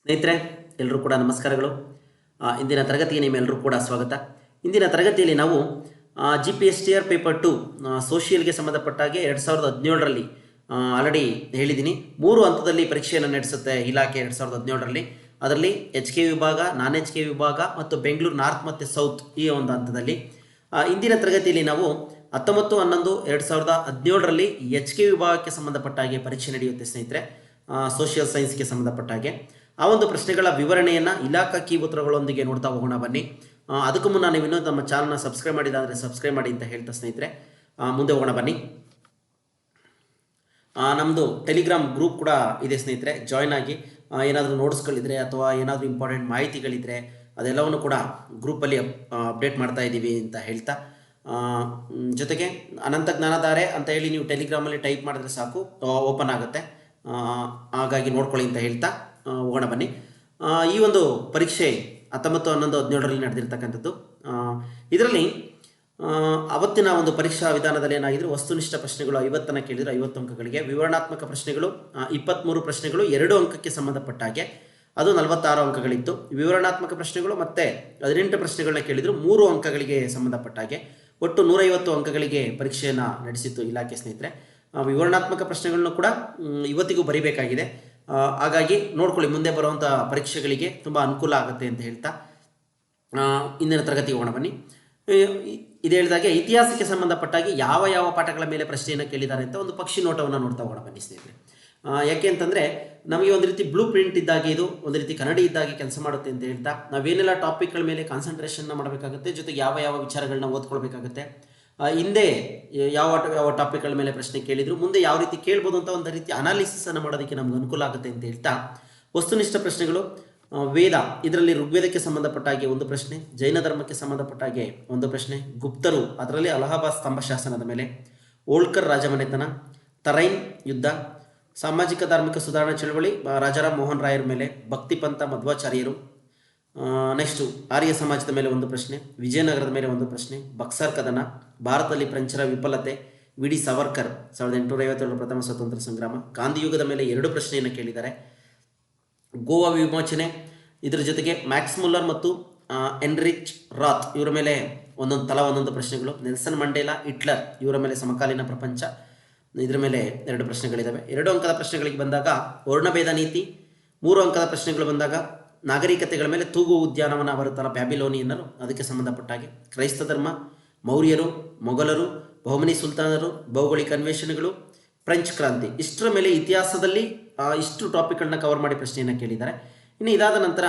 ಸ್ನೇಹಿತರೆ, ಎಲ್ಲರೂ ಕೂಡ ನಮಸ್ಕಾರಗಳು. ಇಂದಿನ ತರಗತಿಗೆ ನಿಮ್ಮೆಲ್ಲರೂ ಕೂಡ ಸ್ವಾಗತ. ಇಂದಿನ ತರಗತಿಯಲ್ಲಿ ನಾವು GPSTR ಪೇಪರ್ 2 ಸೋಷಿಯಲ್ಗೆ ಸಂಬಂಧಪಟ್ಟಾಗೆ 2017ರಲ್ಲಿ ಆಲ್ರೆಡಿ ಹೇಳಿದ್ದೀನಿ. 3 ಹಂತದಲ್ಲಿ ಪರೀಕ್ಷೆಯನ್ನು ನಡೆಸುತ್ತೆ ಇಲಾಖೆ 2017ರಲ್ಲಿ. ಅದರಲ್ಲಿ HK ವಿಭಾಗ, ನಾನ್ HK ವಿಭಾಗ ಮತ್ತು ಬೆಂಗಳೂರು ನಾರ್ತ್ ಮತ್ತು ಸೌತ್ ಈ ಒಂದು ಹಂತದಲ್ಲಿ. ಇಂದಿನ ತರಗತಿಯಲ್ಲಿ ನಾವು 19/11/2017ರಲ್ಲಿ HK ವಿಭಾಗಕ್ಕೆ ಸಂಬಂಧಪಟ್ಟಾಗೆ ಪರೀಕ್ಷೆ ನಡೆಯುತ್ತೆ ಸ್ನೇಹಿತರೆ, ಸೋಷಿಯಲ್ ಸೈನ್ಸ್ಗೆ ಸಂಬಂಧಪಟ್ಟಾಗೆ. ಆ ಒಂದು ಪ್ರಶ್ನೆಗಳ ವಿವರಣೆಯನ್ನು ಇಲಾಖಾ ಕೀ ಉತ್ತರಗಳೊಂದಿಗೆ ನೋಡ್ತಾ ಹೋಗೋಣ ಬನ್ನಿ. ಅದಕ್ಕೂ ಮುನ್ನ ನೀವು ಇನ್ನೂ ನಮ್ಮ ಚಾನಲ್ನ ಸಬ್ಸ್ಕ್ರೈಬ್ ಮಾಡಿಲ್ಲ ಅಂದರೆ ಸಬ್ಸ್ಕ್ರೈಬ್ ಮಾಡಿ ಅಂತ ಹೇಳ್ತಾ ಸ್ನೇಹಿತರೆ ಮುಂದೆ ಹೋಗೋಣ ಬನ್ನಿ. ನಮ್ಮದು ಟೆಲಿಗ್ರಾಮ್ ಗ್ರೂಪ್ ಕೂಡ ಇದೆ ಸ್ನೇಹಿತರೆ, ಜಾಯ್ನ್ ಆಗಿ. ಏನಾದರೂ ನೋಟ್ಸ್ಗಳಿದ್ರೆ ಅಥವಾ ಏನಾದರೂ ಇಂಪಾರ್ಟೆಂಟ್ ಮಾಹಿತಿಗಳಿದ್ದರೆ ಅದೆಲ್ಲವನ್ನು ಕೂಡ ಗ್ರೂಪಲ್ಲಿ ಅಪ್ಡೇಟ್ ಮಾಡ್ತಾ ಇದ್ದೀವಿ ಅಂತ ಹೇಳ್ತಾ, ಜೊತೆಗೆ ಅನಂತ ಜ್ಞಾನಧಾರೆ ಅಂತ ಹೇಳಿ ನೀವು ಟೆಲಿಗ್ರಾಮಲ್ಲಿ ಟೈಪ್ ಮಾಡಿದ್ರೆ ಸಾಕು, ಓಪನ್ ಆಗುತ್ತೆ. ಹಾಗಾಗಿ ನೋಡ್ಕೊಳ್ಳಿ ಅಂತ ಹೇಳ್ತಾ ಹೋಗೋಣ ಬನ್ನಿ. ಈ ಒಂದು ಪರೀಕ್ಷೆ 19/11/17ರಲ್ಲಿ ನಡೆದಿರ್ತಕ್ಕಂಥದ್ದು. ಇದರಲ್ಲಿ ಅವತ್ತಿನ ಒಂದು ಪರೀಕ್ಷಾ ವಿಧಾನದಲ್ಲಿ ಏನಾಗಿದ್ರು, ವಸ್ತುನಿಷ್ಠ ಪ್ರಶ್ನೆಗಳು 50 ಕೇಳಿದ್ರು, 50 ಅಂಕಗಳಿಗೆ. ವಿವರಣಾತ್ಮಕ ಪ್ರಶ್ನೆಗಳು 23 ಪ್ರಶ್ನೆಗಳು 2 ಅಂಕಕ್ಕೆ ಸಂಬಂಧಪಟ್ಟಾಗೆ, ಅದು 46 ಅಂಕಗಳಿತ್ತು. ವಿವರಣಾತ್ಮಕ ಪ್ರಶ್ನೆಗಳು ಮತ್ತೆ 18 ಪ್ರಶ್ನೆಗಳನ್ನ ಕೇಳಿದ್ರು, 3 ಅಂಕಗಳಿಗೆ ಸಂಬಂಧಪಟ್ಟಾಗೆ. ಒಟ್ಟು 150 ಅಂಕಗಳಿಗೆ ಪರೀಕ್ಷೆಯನ್ನು ನಡೆಸಿತ್ತು ಇಲಾಖೆ ಸ್ನೇಹಿತರೆ. ವಿವರಣಾತ್ಮಕ ಪ್ರಶ್ನೆಗಳನ್ನು ಕೂಡ ಇವತ್ತಿಗೂ ಬರೀಬೇಕಾಗಿದೆ. ಹಾಗಾಗಿ ನೋಡ್ಕೊಳ್ಳಿ, ಮುಂದೆ ಬರುವಂಥ ಪರೀಕ್ಷೆಗಳಿಗೆ ತುಂಬ ಅನುಕೂಲ ಆಗುತ್ತೆ ಅಂತ ಹೇಳ್ತಾ ಇಂದಿನ ತರಗತಿಗೆ ಹೋಗೋಣ ಬನ್ನಿ. ಇದು ಹೇಳಿದಾಗೆ ಇತಿಹಾಸಕ್ಕೆ ಸಂಬಂಧಪಟ್ಟಾಗಿ ಯಾವ ಯಾವ ಪಾಠಗಳ ಮೇಲೆ ಪ್ರಶ್ನೆಯನ್ನು ಕೇಳಿದ್ದಾರೆ ಅಂತ ಒಂದು ಪಕ್ಷಿ ನೋಟವನ್ನು ನೋಡ್ತಾ ಹೋಗೋಣ ಬನ್ನಿ ಸ್ನೇಹಿತರೆ. ಯಾಕೆ ಅಂತಂದರೆ ನಮಗೆ ಒಂದು ರೀತಿ ಬ್ಲೂ ಪ್ರಿಂಟ್ ಇದ್ದಾಗೆ, ಇದು ಒಂದು ರೀತಿ ಕನ್ನಡಿ ಇದ್ದಾಗೆ ಕೆಲಸ ಮಾಡುತ್ತೆ ಅಂತ ಹೇಳ್ತಾ, ನಾವೇನೆಲ್ಲ ಟಾಪಿಕ್ಗಳ ಮೇಲೆ ಕಾನ್ಸಂಟ್ರೇಷನ್ನ ಮಾಡಬೇಕಾಗುತ್ತೆ, ಜೊತೆಗೆ ಯಾವ ಯಾವ ವಿಚಾರಗಳನ್ನ ಓದ್ಕೊಳ್ಬೇಕಾಗುತ್ತೆ, ಹಿಂದೆ ಯಾವ ಯಾವ ಟಾಪಿಕ್ಗಳ ಮೇಲೆ ಪ್ರಶ್ನೆ ಕೇಳಿದ್ರು, ಮುಂದೆ ಯಾವ ರೀತಿ ಕೇಳ್ಬೋದು ಅಂತ ಒಂದು ರೀತಿ ಅನಾಲಿಸಿಸನ್ನು ಮಾಡೋದಕ್ಕೆ ನಮ್ಗೆ ಅನುಕೂಲ ಆಗುತ್ತೆ ಅಂತ ಹೇಳ್ತಾ, ವಸ್ತುನಿಷ್ಠ ಪ್ರಶ್ನೆಗಳು ವೇದ, ಇದರಲ್ಲಿ ಋಗ್ವೇದಕ್ಕೆ ಸಂಬಂಧಪಟ್ಟಾಗೆ ಒಂದು ಪ್ರಶ್ನೆ, ಜೈನ ಧರ್ಮಕ್ಕೆ ಸಂಬಂಧಪಟ್ಟಾಗೆ ಒಂದು ಪ್ರಶ್ನೆ, ಗುಪ್ತರು ಅದರಲ್ಲಿ ಅಲಹಾಬಾದ್ ಸ್ತಂಭ ಶಾಸನದ ಮೇಲೆ, ಹೋಳ್ಕರ್ ರಾಜಮನೆತನ, ತರೈನ್ ಯುದ್ಧ, ಸಾಮಾಜಿಕ ಧಾರ್ಮಿಕ ಸುಧಾರಣಾ ಚಳವಳಿ ರಾಜಾರಾಮ್ ಮೋಹನ್ ರಾಯರ ಮೇಲೆ, ಭಕ್ತಿಪಂಥ ಮಧ್ವಾಚಾರ್ಯರು, ನೆಕ್ಸ್ಟು ಆರ್ಯ ಸಮಾಜದ ಮೇಲೆ ಒಂದು ಪ್ರಶ್ನೆ, ವಿಜಯನಗರದ ಮೇಲೆ ಒಂದು ಪ್ರಶ್ನೆ, ಬಕ್ಸರ್ ಕದನ, ಭಾರತದಲ್ಲಿ ಫ್ರೆಂಚರ ವಿಫಲತೆ, ವಿ ಡಿ ಸಾವರ್ಕರ್ 1857 ಪ್ರಥಮ ಸ್ವಾತಂತ್ರ್ಯ ಸಂಗ್ರಾಮ, ಗಾಂಧಿಯುಗದ ಮೇಲೆ 2 ಪ್ರಶ್ನೆಯನ್ನು ಕೇಳಿದ್ದಾರೆ, ಗೋವಾ ವಿಮೋಚನೆ, ಇದರ ಜೊತೆಗೆ ಮ್ಯಾಕ್ಸ್ ಮುಲ್ಲರ್ ಮತ್ತು ಎನ್ರಿಚ್ ರಾತ್ ಇವರ ಮೇಲೆ ಒಂದೊಂದು ಪ್ರಶ್ನೆಗಳು, ನೆಲ್ಸನ್ ಮಂಡೇಲಾ, ಹಿಟ್ಲರ್ ಇವರ ಮೇಲೆ ಸಮಕಾಲೀನ ಪ್ರಪಂಚ, ಇದರ ಮೇಲೆ 2 ಪ್ರಶ್ನೆಗಳಿದ್ದಾವೆ. 2 ಅಂಕದ ಪ್ರಶ್ನೆಗಳಿಗೆ ಬಂದಾಗ ವರ್ಣಭೇದ ನೀತಿ, 3 ಅಂಕದ ಪ್ರಶ್ನೆಗಳು ಬಂದಾಗ ನಾಗರಿಕತೆಗಳ ಮೇಲೆ ತೂಗು ಉದ್ಯಾನವನ ಬರುತ್ತಲ್ಲ ಬ್ಯಾಬಿಲೋನಿಯನ್ನರು, ಅದಕ್ಕೆ ಸಂಬಂಧಪಟ್ಟಾಗೆ, ಕ್ರೈಸ್ತ ಧರ್ಮ, ಮೌರ್ಯರು, ಮೊಘಲರು, ಬಹುಮನಿ ಸುಲ್ತಾನರು, ಭೌಗೋಳಿಕ ಅನ್ವೇಷಣೆಗಳು, ಫ್ರೆಂಚ್ ಕ್ರಾಂತಿ, ಇಷ್ಟರ ಮೇಲೆ ಇತಿಹಾಸದಲ್ಲಿ ಇಷ್ಟು ಟಾಪಿಕ್ಗಳನ್ನ ಕವರ್ ಮಾಡಿ ಪ್ರಶ್ನೆಯನ್ನು ಕೇಳಿದ್ದಾರೆ. ಇನ್ನು ಇದಾದ ನಂತರ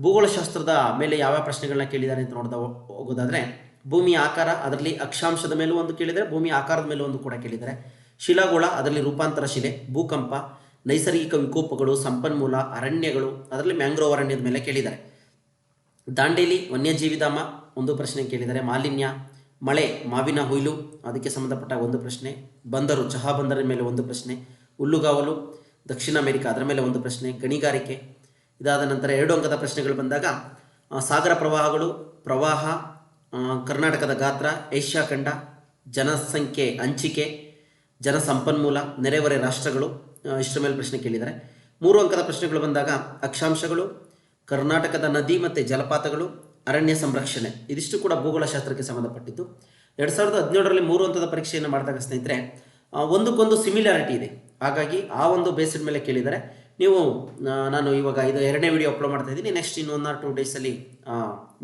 ಭೂಗೋಳಶಾಸ್ತ್ರದ ಮೇಲೆ ಯಾವ್ಯಾವ ಪ್ರಶ್ನೆಗಳನ್ನ ಕೇಳಿದ್ದಾರೆ ಅಂತ ನೋಡ್ತಾ ಹೋಗೋದಾದರೆ, ಭೂಮಿಯ ಆಕಾರ, ಅದರಲ್ಲಿ ಅಕ್ಷಾಂಶದ ಮೇಲೂ ಒಂದು ಕೇಳಿದ್ದಾರೆ, ಭೂಮಿಯ ಆಕಾರದ ಮೇಲೂ ಒಂದು ಕೂಡ ಕೇಳಿದ್ದಾರೆ, ಶಿಲಾಗೋಳ, ಅದರಲ್ಲಿ ರೂಪಾಂತರ ಶಿಲೆ, ಭೂಕಂಪ, ನೈಸರ್ಗಿಕ ವಿಕೋಪಗಳು, ಸಂಪನ್ಮೂಲ, ಅರಣ್ಯಗಳು, ಅದರಲ್ಲಿ ಮ್ಯಾಂಗ್ರೋವ್ ಅರಣ್ಯದ ಮೇಲೆ ಕೇಳಿದ್ದಾರೆ, ದಾಂಡೇಲಿ ವನ್ಯಜೀವಿ ಧಾಮ ಒಂದು ಪ್ರಶ್ನೆ ಕೇಳಿದ್ದಾರೆ, ಮಾಲಿನ್ಯ, ಮಳೆ, ಮಾವಿನ ಹುಯಿಲು, ಅದಕ್ಕೆ ಸಂಬಂಧಪಟ್ಟ ಒಂದು ಪ್ರಶ್ನೆ, ಬಂದರು, ಚಹಾ ಬಂದರ ಮೇಲೆ ಒಂದು ಪ್ರಶ್ನೆ, ಹುಲ್ಲುಗಾವಲು, ದಕ್ಷಿಣ ಅಮೆರಿಕ ಅದರ ಮೇಲೆ ಒಂದು ಪ್ರಶ್ನೆ, ಗಣಿಗಾರಿಕೆ. ಇದಾದ ನಂತರ 2 ಅಂಕದ ಪ್ರಶ್ನೆಗಳು ಬಂದಾಗ ಸಾಗರ ಪ್ರವಾಹಗಳು, ಪ್ರವಾಹ, ಕರ್ನಾಟಕದ ಗಾತ್ರ, ಏಷ್ಯಾ ಖಂಡ, ಜನಸಂಖ್ಯೆ ಹಂಚಿಕೆ, ಜನಸಂಪನ್ಮೂಲ, ನೆರೆಹೊರೆ ರಾಷ್ಟ್ರಗಳು, ಇಷ್ಟರ ಮೇಲೆ ಪ್ರಶ್ನೆ ಕೇಳಿದ್ದಾರೆ. 3 ಅಂಕದ ಪ್ರಶ್ನೆಗಳು ಬಂದಾಗ ಅಕ್ಷಾಂಶಗಳು, ಕರ್ನಾಟಕದ ನದಿ ಮತ್ತು ಜಲಪಾತಗಳು, ಅರಣ್ಯ ಸಂರಕ್ಷಣೆ, ಇದಿಷ್ಟು ಕೂಡ ಭೂಗೋಳಶಾಸ್ತ್ರಕ್ಕೆ ಸಂಬಂಧಪಟ್ಟಿದ್ದು. 2017ರಲ್ಲಿ 3 ಹಂತದ ಪರೀಕ್ಷೆಯನ್ನು ಮಾಡಿದಾಗ ಸ್ನೇಹಿತರೆ ಒಂದಕ್ಕೊಂದು ಸಿಮಿಲಾರಿಟಿ ಇದೆ, ಹಾಗಾಗಿ ಆ ಒಂದು ಬೇಸಿಡ್ ಮೇಲೆ ಕೇಳಿದ್ದಾರೆ. ನೀವು ನಾನು ಇವಾಗ ಇದು 2ನೇ ವಿಡಿಯೋ ಅಪ್ಲೋಡ್ ಮಾಡ್ತಾ ಇದ್ದೀನಿ, ನೆಕ್ಸ್ಟ್ ಇನ್ನು 1 or 2 ಡೇಸಲ್ಲಿ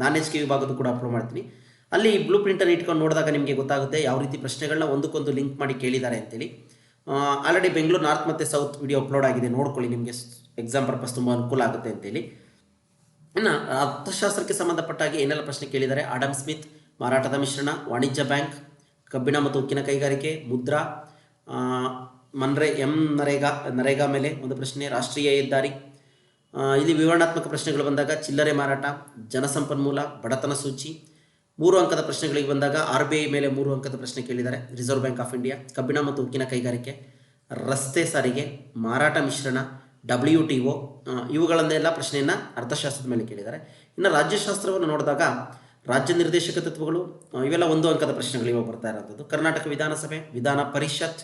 ನಾನ್ HK ವಿಭಾಗದ್ದು ಕೂಡ ಅಪ್ಲೋಡ್ ಮಾಡ್ತೀನಿ. ಅಲ್ಲಿ ಬ್ಲೂ ಪ್ರಿಂಟನ್ನು ಇಟ್ಕೊಂಡು ನೋಡಿದಾಗ ನಿಮಗೆ ಗೊತ್ತಾಗುತ್ತೆ ಯಾವ ರೀತಿ ಪ್ರಶ್ನೆಗಳನ್ನ ಒಂದಕ್ಕೊಂದು ಲಿಂಕ್ ಮಾಡಿ ಕೇಳಿದ್ದಾರೆ ಅಂತೇಳಿ. ಆಲ್ರೆಡಿ ಬೆಂಗಳೂರು ನಾರ್ತ್ ಮತ್ತು ಸೌತ್ ವಿಡಿಯೋ ಅಪ್ಲೋಡ್ ಆಗಿದೆ, ನೋಡ್ಕೊಳ್ಳಿ, ನಿಮಗೆ ಎಕ್ಸಾಮ್ ಪರ್ಪಸ್ ತುಂಬ ಅನುಕೂಲ ಆಗುತ್ತೆ ಅಂತೇಳಿ. ಇನ್ನು ಅರ್ಥಶಾಸ್ತ್ರಕ್ಕೆ ಸಂಬಂಧಪಟ್ಟಾಗಿ ಏನೆಲ್ಲ ಪ್ರಶ್ನೆ ಕೇಳಿದ್ದಾರೆ, ಆಡಮ್ ಸ್ಮಿತ್, ಮಾರಾಟದ ಮಿಶ್ರಣ, ವಾಣಿಜ್ಯ ಬ್ಯಾಂಕ್, ಕಬ್ಬಿಣ ಮತ್ತು ಉಕ್ಕಿನ ಕೈಗಾರಿಕೆ, ಮುದ್ರಾ, ನರೇಗಾ ಮೇಲೆ ಒಂದು ಪ್ರಶ್ನೆ, ರಾಷ್ಟ್ರೀಯ ಹೆದ್ದಾರಿ. ಇಲ್ಲಿ ವಿವರಣಾತ್ಮಕ ಪ್ರಶ್ನೆಗಳು ಬಂದಾಗ ಚಿಲ್ಲರೆ ಮಾರಾಟ, ಜನಸಂಪನ್ಮೂಲ, ಬಡತನ ಸೂಚಿ. 3 ಅಂಕದ ಪ್ರಶ್ನೆಗಳಿಗೆ ಬಂದಾಗ RBI ಮೇಲೆ 3 ಅಂಕದ ಪ್ರಶ್ನೆ ಕೇಳಿದ್ದಾರೆ, ರಿಸರ್ವ್ ಬ್ಯಾಂಕ್ ಆಫ್ ಇಂಡಿಯಾ, ಕಬ್ಬಿಣ ಮತ್ತು ಉಕ್ಕಿನ ಕೈಗಾರಿಕೆ, ರಸ್ತೆ ಸಾರಿಗೆ, ಮಾರಾಟ ಮಿಶ್ರಣ, WTO, ಇವುಗಳನ್ನೆಲ್ಲ ಪ್ರಶ್ನೆಯನ್ನು ಅರ್ಥಶಾಸ್ತ್ರದ ಮೇಲೆ ಕೇಳಿದ್ದಾರೆ. ಇನ್ನು ರಾಜ್ಯಶಾಸ್ತ್ರವನ್ನು ನೋಡಿದಾಗ ರಾಜ್ಯ ನಿರ್ದೇಶಕ ತತ್ವಗಳು, ಇವೆಲ್ಲ 1 ಅಂಕದ ಪ್ರಶ್ನೆಗಳು ಇವಾಗ ಬರ್ತಾ ಇರೋಂಥದ್ದು. ಕರ್ನಾಟಕ ವಿಧಾನಸಭೆ, ವಿಧಾನ ಪರಿಷತ್,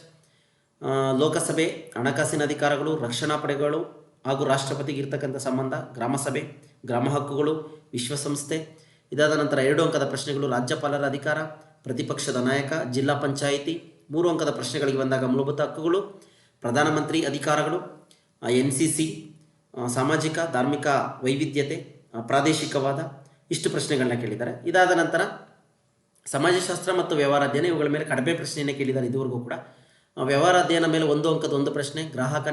ಲೋಕಸಭೆ, ಹಣಕಾಸಿನ ಅಧಿಕಾರಗಳು, ರಕ್ಷಣಾ ಪಡೆಗಳು, ಹಾಗೂ ರಾಷ್ಟ್ರಪತಿಗೆ ಇರ್ತಕ್ಕಂಥ ಸಂಬಂಧ, ಗ್ರಾಮ ಸಭೆ, ಗ್ರಾಮ ಹಕ್ಕುಗಳು, ವಿಶ್ವಸಂಸ್ಥೆ. ಇದಾದ ನಂತರ 2 ಅಂಕದ ಪ್ರಶ್ನೆಗಳು ರಾಜ್ಯಪಾಲರ ಅಧಿಕಾರ, ಪ್ರತಿಪಕ್ಷದ ನಾಯಕ, ಜಿಲ್ಲಾ ಪಂಚಾಯಿತಿ. 3 ಅಂಕದ ಪ್ರಶ್ನೆಗಳಿಗೆ ಬಂದಾಗ ಮೂಲಭೂತ ಹಕ್ಕುಗಳು, ಪ್ರಧಾನಮಂತ್ರಿ ಅಧಿಕಾರಗಳು, NCC, ಸಾಮಾಜಿಕ ಧಾರ್ಮಿಕ ವೈವಿಧ್ಯತೆ, ಪ್ರಾದೇಶಿಕವಾದ. ಇಷ್ಟು ಪ್ರಶ್ನೆಗಳನ್ನ ಕೇಳಿದ್ದಾರೆ. ಇದಾದ ನಂತರ ಸಮಾಜಶಾಸ್ತ್ರ ಮತ್ತು ವ್ಯವಹಾರ ಅಧ್ಯಯನ, ಇವುಗಳ ಮೇಲೆ ಕಡಿಮೆ ಪ್ರಶ್ನೆಯನ್ನು ಕೇಳಿದ್ದಾರೆ ಇದುವರೆಗೂ ಕೂಡ. ವ್ಯವಹಾರ ಅಧ್ಯಯನ ಮೇಲೆ 1 ಅಂಕದ 1 ಪ್ರಶ್ನೆ, ಗ್ರಾಹಕ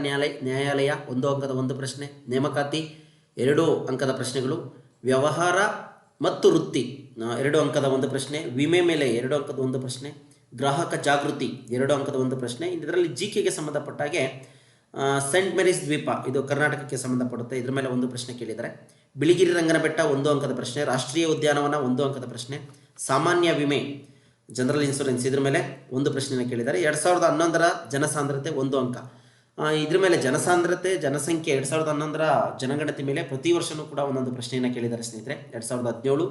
ನ್ಯಾಯಾಲಯ 1 ಅಂಕದ 1 ಪ್ರಶ್ನೆ, ನೇಮಕಾತಿ 2 ಅಂಕದ ಪ್ರಶ್ನೆಗಳು, ವ್ಯವಹಾರ ಮತ್ತು ವೃತ್ತಿ 2 ಅಂಕದ 1 ಪ್ರಶ್ನೆ, ವಿಮೆ ಮೇಲೆ 2 ಅಂಕದ 1 ಪ್ರಶ್ನೆ, ಗ್ರಾಹಕ ಜಾಗೃತಿ 2 ಅಂಕದ 1 ಪ್ರಶ್ನೆ. ಇದರಲ್ಲಿ GKಗೆ ಸಂಬಂಧಪಟ್ಟ ಹಾಗೆ ಸೆಂಟ್ ಮೇರೀಸ್ ದ್ವೀಪ, ಇದು ಕರ್ನಾಟಕಕ್ಕೆ ಸಂಬಂಧಪಡುತ್ತೆ, ಇದರ ಮೇಲೆ 1 ಪ್ರಶ್ನೆ ಕೇಳಿದ್ದಾರೆ. ಬಿಳಿಗಿರಿ ರಂಗನ ಬೆಟ್ಟ 1 ಅಂಕದ ಪ್ರಶ್ನೆ, ರಾಷ್ಟ್ರೀಯ ಉದ್ಯಾನವನ 1 ಅಂಕದ ಪ್ರಶ್ನೆ, ಸಾಮಾನ್ಯ ವಿಮೆ ಜನರಲ್ ಇನ್ಶೂರೆನ್ಸ್ ಇದ್ರ ಮೇಲೆ 1 ಪ್ರಶ್ನೆಯನ್ನು ಕೇಳಿದ್ದಾರೆ. 2011ರ ಜನಸಾಂದ್ರತೆ 1 ಅಂಕ. ಇದ್ರ ಮೇಲೆ ಜನಸಾಂದ್ರತೆ, ಜನಸಂಖ್ಯೆ 2011ರ ಜನಗಣತಿ ಮೇಲೆ ಪ್ರತಿ ವರ್ಷವೂ ಕೂಡ ಒಂದೊಂದು ಪ್ರಶ್ನೆಯನ್ನು ಕೇಳಿದ್ದಾರೆ ಸ್ನೇಹಿತರೆ. 2017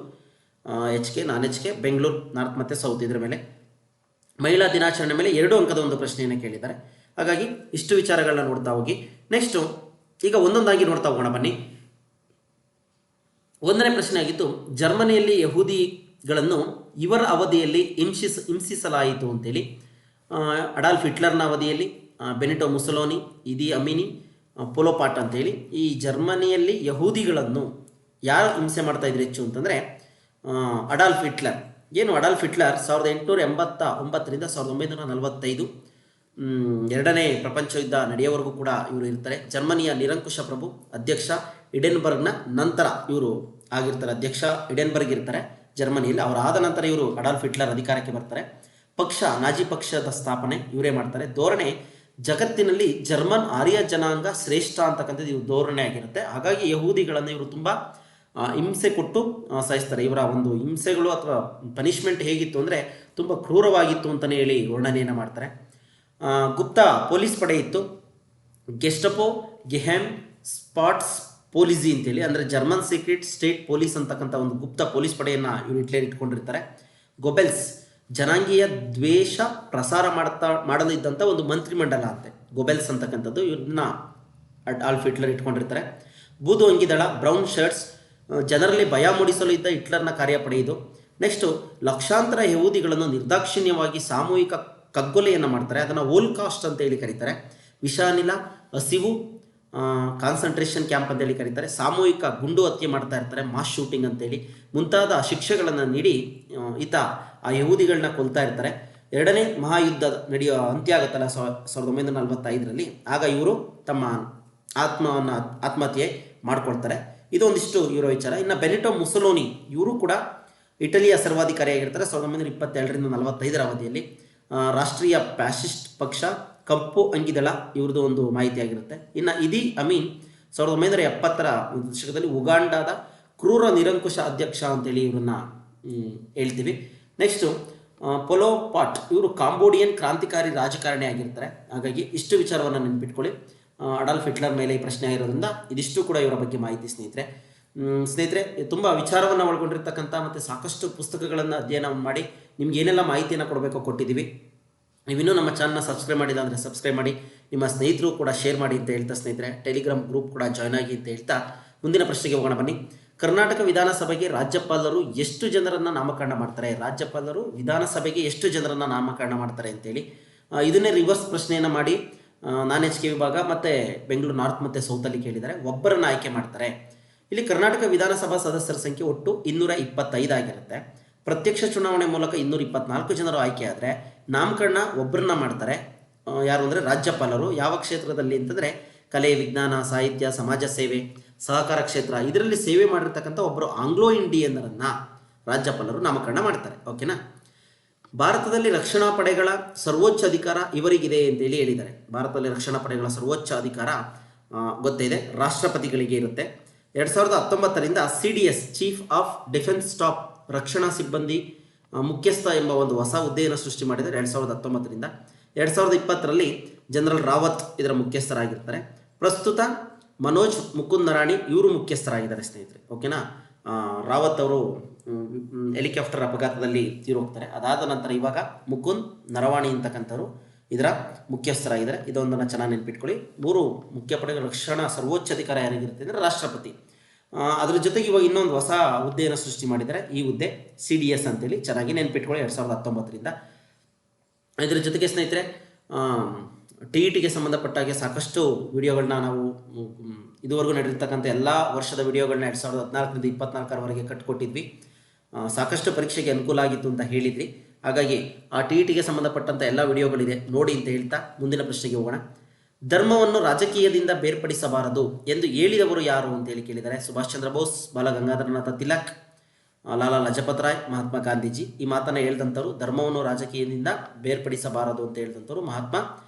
HK, ನಾನ್ HK, ಬೆಂಗಳೂರು ನಾರ್ತ್ ಮತ್ತು ಸೌತ್ ಇದ್ರ ಮೇಲೆ. ಮಹಿಳಾ ದಿನಾಚರಣೆ ಮೇಲೆ 2 ಅಂಕದ 1 ಪ್ರಶ್ನೆಯನ್ನು ಕೇಳಿದ್ದಾರೆ. ಹಾಗಾಗಿ ಇಷ್ಟು ವಿಚಾರಗಳನ್ನ ನೋಡ್ತಾ ಹೋಗಿ ನೆಕ್ಸ್ಟು ಈಗ ಒಂದೊಂದಾಗಿ ನೋಡ್ತಾ ಹೋಗೋಣ ಬನ್ನಿ. 1ನೇ ಪ್ರಶ್ನೆ ಆಗಿತ್ತು, ಜರ್ಮನಿಯಲ್ಲಿ ಯಹೂದಿಗಳನ್ನು ಇವರ ಅವಧಿಯಲ್ಲಿ ಹಿಂಸಿಸಲಾಯಿತು ಅಂತೇಳಿ. ಅಡಾಲ್ಫ್ ಹಿಟ್ಲರ್ನ ಅವಧಿಯಲ್ಲಿ, ಬೆನಿಟೋ ಮುಸೋಲಿನಿ, ಇದಿ ಅಮೀನಿ, ಪೊಲೋಪಾಟ್ ಅಂತೇಳಿ. ಈ ಜರ್ಮನಿಯಲ್ಲಿ ಯಹೂದಿಗಳನ್ನು ಯಾರು ಹಿಂಸೆ ಮಾಡ್ತಾ ಇದ್ರು ಹೆಚ್ಚು ಅಂತಂದರೆ ಅಡಾಲ್ಫ್ ಹಿಟ್ಲರ್. ಏನು ಅಡಾಲ್ಫ್ ಹಿಟ್ಲರ್ 1889ರಿಂದ 1945 2ನೇ ಪ್ರಪಂಚ ಯುದ್ಧ ನಡೆಯುವವರೆಗೂ ಕೂಡ ಇವರು ಇರ್ತಾರೆ. ಜರ್ಮನಿಯ ನಿರಂಕುಶ ಪ್ರಭು, ಅಧ್ಯಕ್ಷ ಹಿಡೆನ್ಬರ್ಗ್ನ ನಂತರ ಇವರು ಆಗಿರ್ತಾರೆ. ಅಧ್ಯಕ್ಷ ಹಿಡೆನ್ಬರ್ಗ್ ಇರ್ತಾರೆ ಜರ್ಮನಿಯಲ್ಲಿ. ಅವರಾದ ನಂತರ ಇವರು ಅಡಾಲ್ಫ್ ಹಿಟ್ಲರ್ ಅಧಿಕಾರಕ್ಕೆ ಬರ್ತಾರೆ. ಪಕ್ಷ ನಾಜಿ ಪಕ್ಷದ ಸ್ಥಾಪನೆ ಇವರೇ ಮಾಡ್ತಾರೆ. ಧೋರಣೆ ಜಗತ್ತಿನಲ್ಲಿ ಜರ್ಮನ್ ಆರ್ಯ ಜನಾಂಗ ಶ್ರೇಷ್ಠ ಅಂತಕ್ಕಂಥದ್ದು ಇವ್ರ ಧೋರಣೆ ಆಗಿರುತ್ತೆ. ಹಾಗಾಗಿ ಯಹೂದಿಗಳನ್ನು ಇವರು ತುಂಬ ಹಿಂಸೆ ಕೊಟ್ಟು ಸಾಯಿಸ್ತಾರೆ. ಇವರ ಒಂದು ಹಿಂಸೆಗಳು ಅಥವಾ ಪನಿಷ್ಮೆಂಟ್ ಹೇಗಿತ್ತು ಅಂದರೆ ತುಂಬ ಕ್ರೂರವಾಗಿತ್ತು ಅಂತಲೇ ಹೇಳಿ ವರ್ಣನೆಯನ್ನು ಮಾಡ್ತಾರೆ. ಗುಪ್ತ ಪೊಲೀಸ್ ಪಡೆ ಇತ್ತು, ಗೆಸ್ಟಪೋ, ಗೆಹೆಮ್ ಸ್ಪಾಟ್ಸ್ ಪೊಲೀಸಿ ಅಂತೇಳಿ, ಅಂದರೆ ಜರ್ಮನ್ ಸೀಕ್ರೆಟ್ ಸ್ಟೇಟ್ ಪೊಲೀಸ್ ಅಂತಕ್ಕಂಥ ಒಂದು ಗುಪ್ತ ಪೊಲೀಸ್ ಪಡೆಯನ್ನು ಇವರು ಹಿಟ್ಲರ್ ಇಟ್ಕೊಂಡಿರ್ತಾರೆ. ಗೊಬೆಲ್ಸ್ ಜನಾಂಗೀಯ ದ್ವೇಷ ಪ್ರಸಾರ ಮಾಡಲು ಇದ್ದಂಥ ಒಂದು ಮಂತ್ರಿಮಂಡಲ ಅಂತೆ ಗೊಬೆಲ್ಸ್ ಅಂತಕ್ಕಂಥದ್ದು, ಇವ್ರನ್ನ ಅಡಾಲ್ಫ್ ಹಿಟ್ಲರ್ ಇಟ್ಕೊಂಡಿರ್ತಾರೆ. ಬೂದು ಅಂಗಿ ದಳ, ಬ್ರೌನ್ ಶರ್ಟ್ಸ್, ಜನರಲ್ಲಿ ಭಯ ಮೂಡಿಸಲು ಇದ್ದ ಹಿಟ್ಲರ್ನ ಕಾರ್ಯಪಡೆ ಇದು. ನೆಕ್ಸ್ಟು ಲಕ್ಷಾಂತರ ಯಹೂದಿಗಳನ್ನು ನಿರ್ದಾಕ್ಷಿಣ್ಯವಾಗಿ ಸಾಮೂಹಿಕ ಕಗ್ಗೊಲೆಯನ್ನು ಮಾಡ್ತಾರೆ. ಅದನ್ನು ಹೋಲ್ಕಾಸ್ಟ್ ಅಂತ ಹೇಳಿ ಕರೀತಾರೆ. ವಿಷಾನಿಲ, ಹಸಿವು, ಕಾನ್ಸಂಟ್ರೇಷನ್ ಕ್ಯಾಂಪ್ ಅಂತೇಳಿ ಕರೀತಾರೆ. ಸಾಮೂಹಿಕ ಗುಂಡು ಹತ್ಯೆ ಮಾಡ್ತಾ ಇರ್ತಾರೆ, ಮಾಸ್ ಶೂಟಿಂಗ್ ಅಂತೇಳಿ ಮುಂತಾದ ಶಿಕ್ಷೆಗಳನ್ನು ನೀಡಿ ಈತ ಆ ಯಹೂದಿಗಳನ್ನ ಕೊಲ್ತಾ ಇರ್ತಾರೆ. 2ನೇ ಮಹಾಯುದ್ಧ ಅಂತ್ಯ ಆಗುತ್ತಲ್ಲ 1945ರಲ್ಲಿ. ಆಗ ಇವರು ತಮ್ಮ ಆತ್ಮಹತ್ಯೆ ಮಾಡ್ಕೊಳ್ತಾರೆ. ಇದೊಂದಿಷ್ಟು ಇವರ ವಿಚಾರ. ಇನ್ನು ಬೆನಿಟೋ ಮುಸೋಲಿನಿ ಇವರು ಕೂಡ ಇಟಲಿಯ ಸರ್ವಾಧಿಕಾರಿಯಾಗಿರ್ತಾರೆ 1927ರಿಂದ 45ರ ಅವಧಿಯಲ್ಲಿ. ರಾಷ್ಟ್ರೀಯ ಫ್ಯಾಸಿಸ್ಟ್ ಪಕ್ಷ, ಕಪ್ಪು ಅಂಗಿದಳ ಇವ್ರದ್ದು ಒಂದು ಮಾಹಿತಿ ಆಗಿರುತ್ತೆ. ಇನ್ನು ಇದಿ ಅಮೀನ್ 1970ರ ದಶಕದಲ್ಲಿ ಉಗಾಂಡಾದ ಕ್ರೂರ ನಿರಂಕುಶ ಅಧ್ಯಕ್ಷ ಅಂತೇಳಿ ಇವ್ರನ್ನ ಹೇಳ್ತೀವಿ. ನೆಕ್ಸ್ಟು ಪೊಲೋಪಾಟ್ ಇವರು ಕಾಂಬೋಡಿಯನ್ ಕ್ರಾಂತಿಕಾರಿ ರಾಜಕಾರಣಿ ಆಗಿರ್ತಾರೆ. ಹಾಗಾಗಿ ಇಷ್ಟು ವಿಚಾರವನ್ನು ನೆನಪಿಟ್ಕೊಳ್ಳಿ. ಅಡಾಲ್ಫ್ ಹಿಟ್ಲರ್ ಮೇಲೆ ಈ ಪ್ರಶ್ನೆ ಆಗಿರೋದ್ರಿಂದ ಇದಿಷ್ಟು ಕೂಡ ಇವರ ಬಗ್ಗೆ ಮಾಹಿತಿ ಸ್ನೇಹಿತರೆ ತುಂಬ ವಿಚಾರವನ್ನು ಒಳಗೊಂಡಿರ್ತಕ್ಕಂಥ ಮತ್ತು ಸಾಕಷ್ಟು ಪುಸ್ತಕಗಳನ್ನು ಅಧ್ಯಯನ ಮಾಡಿ ನಿಮ್ಗೆ ಏನೆಲ್ಲ ಮಾಹಿತಿಯನ್ನು ಕೊಡಬೇಕೋ ಕೊಟ್ಟಿದ್ದೀವಿ. ನೀವಿನ್ನೂ ನಮ್ಮ ಚಾನಲ್ನ ಸಬ್ಸ್ಕ್ರೈಬ್ ಮಾಡಿಲ್ಲ ಅಂದರೆ ಸಬ್ಸ್ಕ್ರೈಬ್ ಮಾಡಿ, ನಿಮ್ಮ ಸ್ನೇಹಿತರು ಕೂಡ ಶೇರ್ ಮಾಡಿ ಅಂತ ಹೇಳ್ತಾ ಸ್ನೇಹಿತರೆ ಟೆಲಿಗ್ರಾಮ್ ಗ್ರೂಪ್ ಕೂಡ ಜಾಯ್ನ್ ಆಗಿ ಅಂತ ಹೇಳ್ತಾ ಮುಂದಿನ ಪ್ರಶ್ನೆಗೆ ಹೋಗೋಣ ಬನ್ನಿ. ಕರ್ನಾಟಕ ವಿಧಾನಸಭೆಗೆ ರಾಜ್ಯಪಾಲರು ಎಷ್ಟು ಜನರನ್ನು ನಾಮಕರಣ ಮಾಡ್ತಾರೆ? ರಾಜ್ಯಪಾಲರು ವಿಧಾನಸಭೆಗೆ ಎಷ್ಟು ಜನರನ್ನು ನಾಮಕರಣ ಮಾಡ್ತಾರೆ ಅಂತೇಳಿ ಇದನ್ನೇ ರಿವರ್ಸ್ ಪ್ರಶ್ನೆಯನ್ನು ಮಾಡಿ ನಾನ್ HK ವಿಭಾಗ ಮತ್ತು ಬೆಂಗಳೂರು ನಾರ್ತ್ ಮತ್ತು ಸೌತಲ್ಲಿ ಕೇಳಿದ್ದಾರೆ. ಒಬ್ಬರನ್ನು ಆಯ್ಕೆ ಮಾಡ್ತಾರೆ. ಇಲ್ಲಿ ಕರ್ನಾಟಕ ವಿಧಾನಸಭಾ ಸದಸ್ಯರ ಸಂಖ್ಯೆ ಒಟ್ಟು 225 ಆಗಿರುತ್ತೆ. ಪ್ರತ್ಯಕ್ಷ ಚುನಾವಣೆ ಮೂಲಕ 224 ಜನರು ಆಯ್ಕೆ ಆದರೆ ನಾಮಕರಣ ಒಬ್ಬರನ್ನ ಮಾಡ್ತಾರೆ. ಯಾರು ಅಂದರೆ ರಾಜ್ಯಪಾಲರು. ಯಾವ ಕ್ಷೇತ್ರದಲ್ಲಿ ಅಂತಂದರೆ ಕಲೆ, ವಿಜ್ಞಾನ, ಸಾಹಿತ್ಯ, ಸಮಾಜ ಸೇವೆ, ಸಹಕಾರ ಕ್ಷೇತ್ರ ಇದರಲ್ಲಿ ಸೇವೆ ಮಾಡಿರ್ತಕ್ಕಂಥ ಒಬ್ಬರು ಆಂಗ್ಲೋ ಇಂಡಿಯನ್ನರನ್ನು ರಾಜ್ಯಪಾಲರು ನಾಮಕರಣ ಮಾಡ್ತಾರೆ. ಓಕೆನಾ. ಭಾರತದಲ್ಲಿ ರಕ್ಷಣಾ ಪಡೆಗಳ ಸರ್ವೋಚ್ಚ ಅಧಿಕಾರ ಇವರಿಗಿದೆ ಅಂತೇಳಿ ಹೇಳಿದ್ದಾರೆ. ಭಾರತದಲ್ಲಿ ರಕ್ಷಣಾ ಪಡೆಗಳ ಸರ್ವೋಚ್ಚ ಅಧಿಕಾರ ಗೊತ್ತಿದೆ, ರಾಷ್ಟ್ರಪತಿಗಳಿಗೆ ಇರುತ್ತೆ. 2019ರಿಂದ CDS chief of defence staff ರಕ್ಷಣಾ ಸಿಬ್ಬಂದಿ ಮುಖ್ಯಸ್ಥ ಎಂಬ ಒಂದು ಹೊಸ ಹುದ್ದೆಯನ್ನು ಸೃಷ್ಟಿ ಮಾಡಿದ್ದಾರೆ 2019ರಿಂದ. 2020ರಲ್ಲಿ ಜನರಲ್ ರಾವತ್ ಇದರ ಮುಖ್ಯಸ್ಥರಾಗಿರ್ತಾರೆ. ಪ್ರಸ್ತುತ ಮನೋಜ್ ಮುಕುಂದ್ ನರಾಣಿ ಇವರು ಮುಖ್ಯಸ್ಥರಾಗಿದ್ದಾರೆ ಸ್ನೇಹಿತರೆ. ಓಕೆನಾ. ರಾವತ್ ಅವರು ಹೆಲಿಕಾಪ್ಟರ್ ಅಪಘಾತದಲ್ಲಿ ತೀರೋಗ್ತಾರೆ. ಅದಾದ ನಂತರ ಇವಾಗ ಮುಕುಂದ್ ನರವಾಣಿ ಅಂತಕ್ಕಂಥವ್ರು ಇದರ ಮುಖ್ಯಸ್ಥರಾಗಿದ್ದಾರೆ. ಇದೊಂದನ್ನು ಚೆನ್ನಾಗಿ ನೆನ್ಪಿಟ್ಕೊಳ್ಳಿ. 3 ಮುಖ್ಯ ಪಡೆಗಳ ರಕ್ಷಣಾ ಸರ್ವೋಚ್ಚ ಅಧಿಕಾರ ಯಾರಿಗಿರುತ್ತೆ ಅಂದರೆ ರಾಷ್ಟ್ರಪತಿ. ಅದ್ರ ಜೊತೆಗೆ ಇವಾಗ ಇನ್ನೊಂದು ಹೊಸ ಹುದ್ದೆಯನ್ನು ಸೃಷ್ಟಿ ಮಾಡಿದ್ದಾರೆ. ಈ ಹುದ್ದೆ CDS ಅಂತೇಳಿ ಚೆನ್ನಾಗಿ ನೆನ್ಪಿಟ್ಕೊಳ್ಳಿ, 2019ರಿಂದ. ಇದರ ಜೊತೆಗೆ ಸ್ನೇಹಿತರೆ TETಗೆ ಸಂಬಂಧಪಟ್ಟಾಗೆ ಸಾಕಷ್ಟು ವಿಡಿಯೋಗಳನ್ನ ನಾವು ಇದುವರೆಗೂ ನಡೆದಿರ್ತಕ್ಕಂಥ ಎಲ್ಲ ವರ್ಷದ ವಿಡಿಯೋಗಳನ್ನ 2014ರಿಂದ 24ರವರೆಗೆ ಕಟ್ಟಿಕೊಟ್ಟಿದ್ವಿ. ಸಾಕಷ್ಟು ಪರೀಕ್ಷೆಗೆ ಅನುಕೂಲ ಆಗಿತ್ತು ಅಂತ ಹೇಳಿದ್ರಿ. ಹಾಗಾಗಿ ಆ TETಗೆ ಸಂಬಂಧಪಟ್ಟಂಥ ಎಲ್ಲ ವಿಡಿಯೋಗಳಿದೆ, ನೋಡಿ ಅಂತ ಹೇಳ್ತಾ ಮುಂದಿನ ಪ್ರಶ್ನೆಗೆ ಹೋಗೋಣ. ಧರ್ಮವನ್ನು ರಾಜಕೀಯದಿಂದ ಬೇರ್ಪಡಿಸಬಾರದು ಎಂದು ಹೇಳಿದವರು ಯಾರು ಅಂತೇಳಿ ಕೇಳಿದ್ದಾರೆ. ಸುಭಾಷ್ ಚಂದ್ರ ಬೋಸ್, ಬಾಲ ಗಂಗಾಧರನಾಥ ತಿಲಕ್, ಲಾಲಾ ಲಜಪತ್ ರಾಯ್, ಮಹಾತ್ಮ ಗಾಂಧೀಜಿ. ಈ ಮಾತನ್ನು ಹೇಳಿದಂಥವ್ರು, ಧರ್ಮವನ್ನು ರಾಜಕೀಯದಿಂದ ಬೇರ್ಪಡಿಸಬಾರದು ಅಂತ ಹೇಳಿದಂಥವ್ರು ಮಹಾತ್ಮ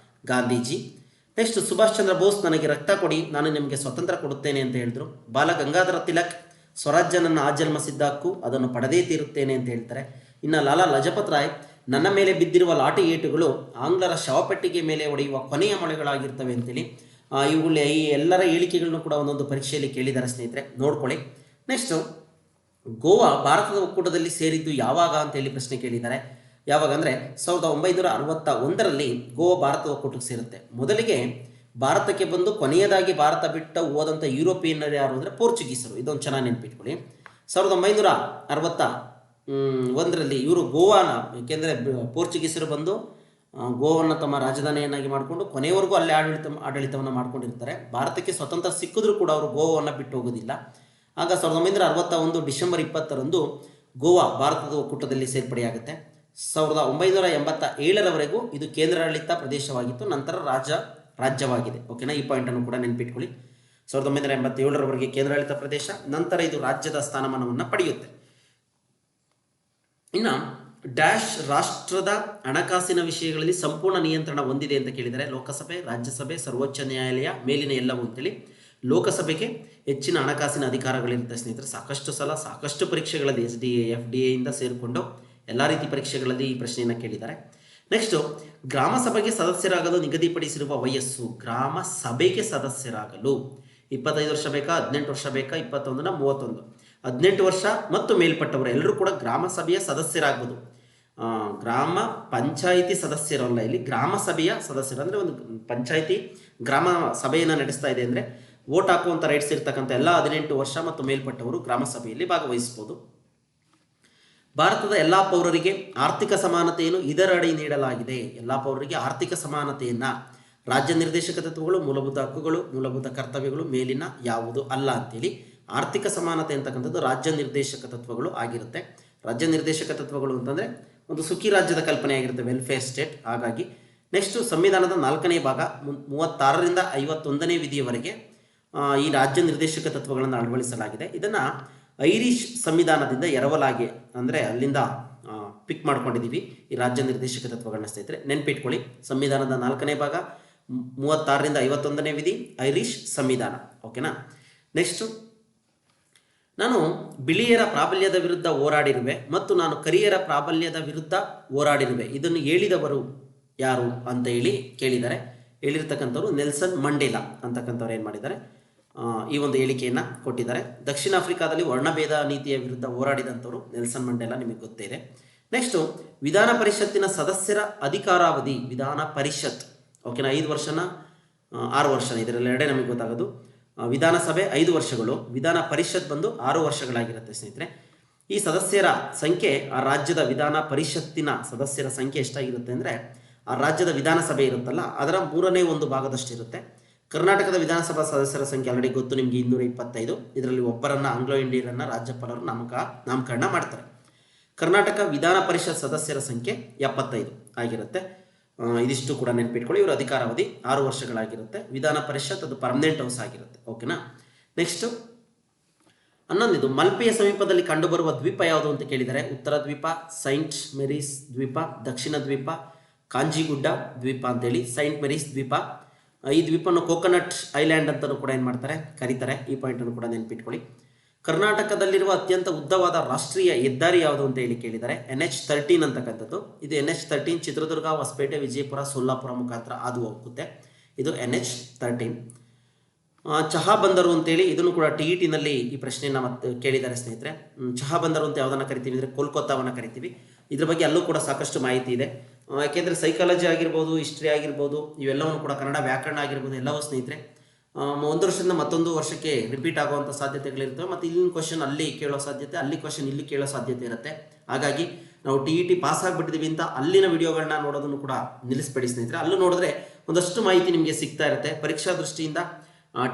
ಗಾಂಧೀಜಿ. ನೆಕ್ಸ್ಟ್ ಸುಭಾಷ್ ಚಂದ್ರ ಬೋಸ್, ನನಗೆ ರಕ್ತ ಕೊಡಿ, ನಾನು ನಿಮಗೆ ಸ್ವಾತಂತ್ರ್ಯ ಕೊಡುತ್ತೇನೆ ಅಂತ ಹೇಳಿದ್ರು. ಬಾಲ ಗಂಗಾಧರ ತಿಲಕ್, ಸ್ವರಾಜ್ಯ ನನ್ನ ಆಜನ್ಮ ಸಿದ್ಧ ಹಕ್ಕು, ಅದನ್ನು ಪಡೆದೇ ತೀರುತ್ತೇನೆ ಅಂತ ಹೇಳ್ತಾರೆ. ಇನ್ನು ಲಾಲಾ ಲಜಪತ್ ರಾಯ್, ನನ್ನ ಮೇಲೆ ಬಿದ್ದಿರುವ ಲಾಠಿ ಏಟುಗಳು ಆಂಗ್ಲರ ಶವಪೆಟ್ಟಿಗೆ ಮೇಲೆ ಹೊಡೆಯುವ ಕೊನೆಯ ಮೊಳೆಗಳಾಗಿರ್ತವೆ ಅಂತೇಳಿ ಇವುಗಳ ಈ ಎಲ್ಲರ ಹೇಳಿಕೆಗಳನ್ನು ಕೂಡ ಒಂದೊಂದು ಪರೀಕ್ಷೆಯಲ್ಲಿ ಕೇಳಿದ್ದಾರೆ ಸ್ನೇಹಿತರೆ, ನೋಡ್ಕೊಳ್ಳಿ. ನೆಕ್ಸ್ಟು ಗೋವಾ ಭಾರತದ ಒಕ್ಕೂಟದಲ್ಲಿ ಸೇರಿದ್ದು ಯಾವಾಗ ಅಂತೇಳಿ ಪ್ರಶ್ನೆ ಕೇಳಿದ್ದಾರೆ. ಯಾವಾಗ ಅಂದರೆ 1961ರಲ್ಲಿ ಗೋವಾ ಭಾರತದ ಒಕ್ಕೂಟಕ್ಕೆ ಸೇರುತ್ತೆ. ಮೊದಲಿಗೆ ಭಾರತಕ್ಕೆ ಬಂದು ಕೊನೆಯದಾಗಿ ಭಾರತ ಬಿಟ್ಟು ಹೋದಂಥ ಯುರೋಪಿಯನ್ನರು ಯಾರು ಅಂದರೆ ಪೋರ್ಚುಗೀಸರು. ಇದೊಂದು ಚೆನ್ನಾಗಿ ನೆನ್ಪಿಟ್ಕೊಳ್ಳಿ. 1961ರಲ್ಲಿ ಇವರು ಗೋವಾನ, ಏಕೆಂದರೆ ಪೋರ್ಚುಗೀಸರು ಬಂದು ಗೋವನ್ನು ತಮ್ಮ ರಾಜಧಾನಿಯನ್ನಾಗಿ ಮಾಡಿಕೊಂಡು ಕೊನೆಯವರೆಗೂ ಅಲ್ಲೇ ಆಡಳಿತವನ್ನು ಮಾಡ್ಕೊಂಡಿರ್ತಾರೆ. ಭಾರತಕ್ಕೆ ಸ್ವತಂತ್ರ ಸಿಕ್ಕಿದ್ರೂ ಕೂಡ ಅವರು ಗೋವಾವನ್ನು ಬಿಟ್ಟು ಹೋಗೋದಿಲ್ಲ. ಆಗ 1961 ಡಿಸೆಂಬರ್ 20ರಂದು ಗೋವಾ ಭಾರತದ ಒಕ್ಕೂಟದಲ್ಲಿ ಸೇರ್ಪಡೆಯಾಗುತ್ತೆ. 1987ರವರೆಗೂ ಇದು ಕೇಂದ್ರಾಡಳಿತ ಪ್ರದೇಶವಾಗಿತ್ತು, ನಂತರ ರಾಜ್ಯವಾಗಿದೆ. ಓಕೆನಾ, ಈ ಪಾಯಿಂಟನ್ನು ಕೂಡ ನೆನ್ಪಿಟ್ಕೊಳ್ಳಿ. 1987ರವರೆಗೆ ಕೇಂದ್ರಾಡಳಿತ ಪ್ರದೇಶ, ನಂತರ ಇದು ರಾಜ್ಯದ ಸ್ಥಾನಮಾನವನ್ನು ಪಡೆಯುತ್ತೆ. ಇನ್ನು ಡ್ಯಾಶ್ ರಾಷ್ಟ್ರದ ಹಣಕಾಸಿನ ವಿಷಯಗಳಲ್ಲಿ ಸಂಪೂರ್ಣ ನಿಯಂತ್ರಣ ಹೊಂದಿದೆ ಅಂತ ಕೇಳಿದರೆ ಲೋಕಸಭೆ, ರಾಜ್ಯಸಭೆ, ಸರ್ವೋಚ್ಚ ನ್ಯಾಯಾಲಯ, ಮೇಲಿನ ಎಲ್ಲವೂ ಅಂತೇಳಿ. ಲೋಕಸಭೆಗೆ ಹೆಚ್ಚಿನ ಹಣಕಾಸಿನ ಅಧಿಕಾರಗಳಿರುತ್ತೆ ಸ್ನೇಹಿತರೆ. ಸಾಕಷ್ಟು ಸಲ ಸಾಕಷ್ಟು ಪರೀಕ್ಷೆಗಳಲ್ಲಿ SDA, FDA ಇಂದ ಸೇರಿಕೊಂಡು ಎಲ್ಲ ರೀತಿ ಪರೀಕ್ಷೆಗಳಲ್ಲಿ ಈ ಪ್ರಶ್ನೆಯನ್ನು ಕೇಳಿದ್ದಾರೆ. ನೆಕ್ಸ್ಟು ಗ್ರಾಮ ಸಭೆಗೆ ಸದಸ್ಯರಾಗಲು ನಿಗದಿಪಡಿಸಿರುವ ವಯಸ್ಸು, ಗ್ರಾಮ ಸಭೆಗೆ ಸದಸ್ಯರಾಗಲು 25 ವರ್ಷ ಬೇಕಾ, 18 ವರ್ಷ ಬೇಕಾ, 21ನ 31. 18 ವರ್ಷ ಮತ್ತು ಮೇಲ್ಪಟ್ಟವರು ಎಲ್ಲರೂ ಕೂಡ ಗ್ರಾಮ ಸಭೆಯ ಸದಸ್ಯರಾಗ್ಬೋದು. ಗ್ರಾಮ ಪಂಚಾಯಿತಿ ಸದಸ್ಯರಲ್ಲ, ಇಲ್ಲಿ ಗ್ರಾಮ ಸಭೆಯ ಸದಸ್ಯರು. ಅಂದರೆ ಒಂದು ಪಂಚಾಯಿತಿ ಗ್ರಾಮ ಸಭೆಯನ್ನು ನಡೆಸ್ತಾ ಇದೆ ಅಂದರೆ ವೋಟ್ ಹಾಕುವಂಥ ರೈಟ್ಸ್ ಇರ್ತಕ್ಕಂಥ ಎಲ್ಲ 18 ವರ್ಷ ಮತ್ತು ಮೇಲ್ಪಟ್ಟವರು ಗ್ರಾಮ ಸಭೆಯಲ್ಲಿ ಭಾಗವಹಿಸ್ಬೋದು. ಭಾರತದ ಎಲ್ಲ ಪೌರರಿಗೆ ಆರ್ಥಿಕ ಸಮಾನತೆಯನ್ನು ಇದರಡಿ ನೀಡಲಾಗಿದೆ. ಎಲ್ಲ ಪೌರರಿಗೆ ಆರ್ಥಿಕ ಸಮಾನತೆಯನ್ನು ರಾಜ್ಯ ನಿರ್ದೇಶಕ ತತ್ವಗಳು, ಮೂಲಭೂತ ಹಕ್ಕುಗಳು, ಮೂಲಭೂತ ಕರ್ತವ್ಯಗಳು ಮೇಲಿನ ಯಾವುದು ಅಲ್ಲ ಅಂತೇಳಿ ಆರ್ಥಿಕ ಸಮಾನತೆ ಅಂತಕ್ಕಂಥದ್ದು ರಾಜ್ಯ ನಿರ್ದೇಶಕ ತತ್ವಗಳು ಆಗಿರುತ್ತೆ. ರಾಜ್ಯ ನಿರ್ದೇಶಕ ತತ್ವಗಳು ಅಂತಂದರೆ ಒಂದು ಸುಖಿ ರಾಜ್ಯದ ಕಲ್ಪನೆ ಆಗಿರುತ್ತೆ, ವೆಲ್ಫೇರ್ ಸ್ಟೇಟ್. ಹಾಗಾಗಿ ನೆಕ್ಸ್ಟು ಸಂವಿಧಾನದ 4ನೇ ಭಾಗ 36ರಿಂದ 51ನೇ ವಿಧಿಯವರೆಗೆ ಈ ರಾಜ್ಯ ನಿರ್ದೇಶಕ ತತ್ವಗಳನ್ನು ಅಳವಡಿಸಲಾಗಿದೆ. ಇದನ್ನು ಐರಿಷ್ ಸಂವಿಧಾನದಿಂದ ಎರವಲಾಗಿ, ಅಂದರೆ ಅಲ್ಲಿಂದ ಪಿಕ್ ಮಾಡ್ಕೊಂಡಿದ್ದೀವಿ ಈ ರಾಜ್ಯ ನಿರ್ದೇಶಕ ತತ್ವಗಳನ್ನ ಸ್ನೇಹಿತರೆ, ನೆನ್ಪಿಟ್ಕೊಳ್ಳಿ. ಸಂವಿಧಾನದ 4ನೇ ಭಾಗ 36ರಿಂದ 51ನೇ ವಿಧಿ ಐರಿಷ್ ಸಂವಿಧಾನ. ಓಕೆನಾ. ನೆಕ್ಸ್ಟು ನಾನು ಬಿಳಿಯರ ಪ್ರಾಬಲ್ಯದ ವಿರುದ್ಧ ಹೋರಾಡಿರುವೆ ಮತ್ತು ನಾನು ಕರಿಯರ ಪ್ರಾಬಲ್ಯದ ವಿರುದ್ಧ ಹೋರಾಡಿರುವೆ. ಇದನ್ನು ಹೇಳಿದವರು ಯಾರು ಅಂತ ಹೇಳಿ ಕೇಳಿದ್ದಾರೆ. ಹೇಳಿರ್ತಕ್ಕಂಥವ್ರು ನೆಲ್ಸನ್ ಮಂಡೇಲಾ ಅಂತಕ್ಕಂಥವ್ರು ಏನು ಮಾಡಿದ್ದಾರೆ, ಈ ಒಂದು ಹೇಳಿಕೆಯನ್ನು ಕೊಟ್ಟಿದ್ದಾರೆ. ದಕ್ಷಿಣ ಆಫ್ರಿಕಾದಲ್ಲಿ ವರ್ಣಭೇದ ನೀತಿಯ ವಿರುದ್ಧ ಹೋರಾಡಿದಂಥವ್ರು ನೆಲ್ಸನ್ ಮಂಡೇಲಾ, ನಿಮಗೆ ಗೊತ್ತೇ ಇದೆ. ನೆಕ್ಸ್ಟು ವಿಧಾನ ಪರಿಷತ್ತಿನ ಸದಸ್ಯರ ಅಧಿಕಾರಾವಧಿ, ವಿಧಾನ ಪರಿಷತ್ ಓಕೆನಾ 5 ವರ್ಷನ 6 ವರ್ಷನ, ಇದರಲ್ಲೆರಡೆ ನಮಗೆ ಗೊತ್ತಾಗೋದು. ವಿಧಾನಸಭೆ 5 ವರ್ಷಗಳು, ವಿಧಾನ ಪರಿಷತ್ ಬಂದು 6 ವರ್ಷಗಳಾಗಿರುತ್ತೆ ಸ್ನೇಹಿತರೆ. ಈ ಸದಸ್ಯರ ಸಂಖ್ಯೆ, ಆ ರಾಜ್ಯದ ವಿಧಾನ ಪರಿಷತ್ತಿನ ಸದಸ್ಯರ ಸಂಖ್ಯೆ ಎಷ್ಟಾಗಿರುತ್ತೆ ಅಂದರೆ, ಆ ರಾಜ್ಯದ ವಿಧಾನಸಭೆ ಇರುತ್ತಲ್ಲ ಅದರ 1/3 ಭಾಗದಷ್ಟು ಇರುತ್ತೆ. ಕರ್ನಾಟಕದ ವಿಧಾನಸಭಾ ಸದಸ್ಯರ ಸಂಖ್ಯೆ ಆಲ್ರೆಡಿ ಗೊತ್ತು ನಿಮಗೆ, 225. ಇದರಲ್ಲಿ ಒಬ್ಬರನ್ನು ಆಂಗ್ಲೋ ಇಂಡಿಯರನ್ನು ರಾಜ್ಯಪಾಲರು ನಾಮಕರಣ ಮಾಡ್ತಾರೆ. ಕರ್ನಾಟಕ ವಿಧಾನ ಪರಿಷತ್ ಸದಸ್ಯರ ಸಂಖ್ಯೆ 75 ಆಗಿರುತ್ತೆ. ಇದಿಷ್ಟು ಕೂಡ ನೆನ್ಪಿಟ್ಕೊಳ್ಳಿ. ಇವರು ಅಧಿಕಾರಾವಧಿ 6 ವರ್ಷಗಳಾಗಿರುತ್ತೆ. ವಿಧಾನ ಪರಿಷತ್ ಅದು ಪರ್ಮನೆಂಟ್ ಹೌಸ್ ಆಗಿರುತ್ತೆ. ಓಕೆನಾ. ನೆಕ್ಸ್ಟು 11, ಮಲ್ಪೆಯ ಸಮೀಪದಲ್ಲಿ ಕಂಡುಬರುವ ದ್ವೀಪ ಯಾವುದು ಅಂತ ಕೇಳಿದರೆ ಉತ್ತರ ದ್ವೀಪ, ಸೈಂಟ್ ಮೇರೀಸ್ ದ್ವೀಪ, ದಕ್ಷಿಣ ದ್ವೀಪ, ಕಾಂಜಿಗುಡ್ಡ ದ್ವೀಪ ಅಂತೇಳಿ. ಸೈಂಟ್ ಮೇರೀಸ್ ದ್ವೀಪ, ಈ ದ್ವೀಪವನ್ನು ಕೋಕೋನಟ್ ಐಲ್ಯಾಂಡ್ ಅಂತಲೂ ಕೂಡ ಏನು ಮಾಡ್ತಾರೆ, ಕರೀತಾರೆ. ಈ ಪಾಯಿಂಟನ್ನು ಕೂಡ ನೆನ್ಪಿಟ್ಕೊಳ್ಳಿ. ಕರ್ನಾಟಕದಲ್ಲಿರುವ ಅತ್ಯಂತ ಉದ್ದವಾದ ರಾಷ್ಟ್ರೀಯ ಹೆದ್ದಾರಿ ಯಾವುದು ಅಂತ ಹೇಳಿ ಕೇಳಿದ್ದಾರೆ. NH13 ಅಂತಕ್ಕಂಥದ್ದು. ಇದು NH13 ಚಿತ್ರದುರ್ಗ, ಹೊಸಪೇಟೆ, ವಿಜಯಪುರ, ಸೊಲ್ಲಾಪುರ ಮುಖಾಂತರ ಅದು ಹೋಗುತ್ತೆ. ಇದು NH13. ಚಹಾ ಬಂದರು ಅಂತೇಳಿ, ಇದನ್ನು ಕೂಡ TETನಲ್ಲಿ ಈ ಪ್ರಶ್ನೆಯನ್ನು ಮತ್ತೆ ಕೇಳಿದ್ದಾರೆ ಸ್ನೇಹಿತರೆ. ಚಹಾ ಬಂದರು ಅಂತ ಯಾವುದನ್ನು ಕರಿತೀವಿ ಅಂದರೆ ಕೋಲ್ಕತ್ತಾವನ್ನು ಕರಿತೀವಿ. ಇದ್ರ ಬಗ್ಗೆ ಅಲ್ಲೂ ಕೂಡ ಸಾಕಷ್ಟು ಮಾಹಿತಿ ಇದೆ. ಯಾಕೆಂದರೆ ಸೈಕಾಲಜಿ ಆಗಿರ್ಬೋದು, ಹಿಸ್ಟ್ರಿ ಆಗಿರ್ಬೋದು, ಇವೆಲ್ಲವನ್ನು ಕೂಡ ಕನ್ನಡ ವ್ಯಾಕರಣ ಆಗಿರ್ಬೋದು ಎಲ್ಲವೂ ಸ್ನೇಹಿತರೆ ಒಂದು ವರ್ಷದಿಂದ ಮತ್ತೊಂದು ವರ್ಷಕ್ಕೆ ರಿಪೀಟ್ ಆಗುವಂಥ ಸಾಧ್ಯತೆಗಳಿರ್ತವೆ. ಮತ್ತು ಇಲ್ಲಿನ ಕ್ವಶನ್ ಅಲ್ಲಿ ಕೇಳೋ ಸಾಧ್ಯತೆ, ಅಲ್ಲಿ ಕ್ವಶನ್ ಇಲ್ಲಿ ಕೇಳೋ ಸಾಧ್ಯತೆ ಇರುತ್ತೆ. ಹಾಗಾಗಿ ನಾವು TET ಪಾಸ್ ಆಗಿಬಿಟ್ಟಿದ್ದೀವಿ ಅಂತ ಅಲ್ಲಿನ ವಿಡಿಯೋಗಳನ್ನ ನೋಡೋದನ್ನು ಕೂಡ ನಿಲ್ಲಿಸ್ಬೇಡಿ ಸ್ನೇಹಿತರೆ. ಅಲ್ಲೂ ನೋಡಿದ್ರೆ ಒಂದಷ್ಟು ಮಾಹಿತಿ ನಿಮಗೆ ಸಿಗ್ತಾ ಇರುತ್ತೆ. ಪರೀಕ್ಷಾ ದೃಷ್ಟಿಯಿಂದ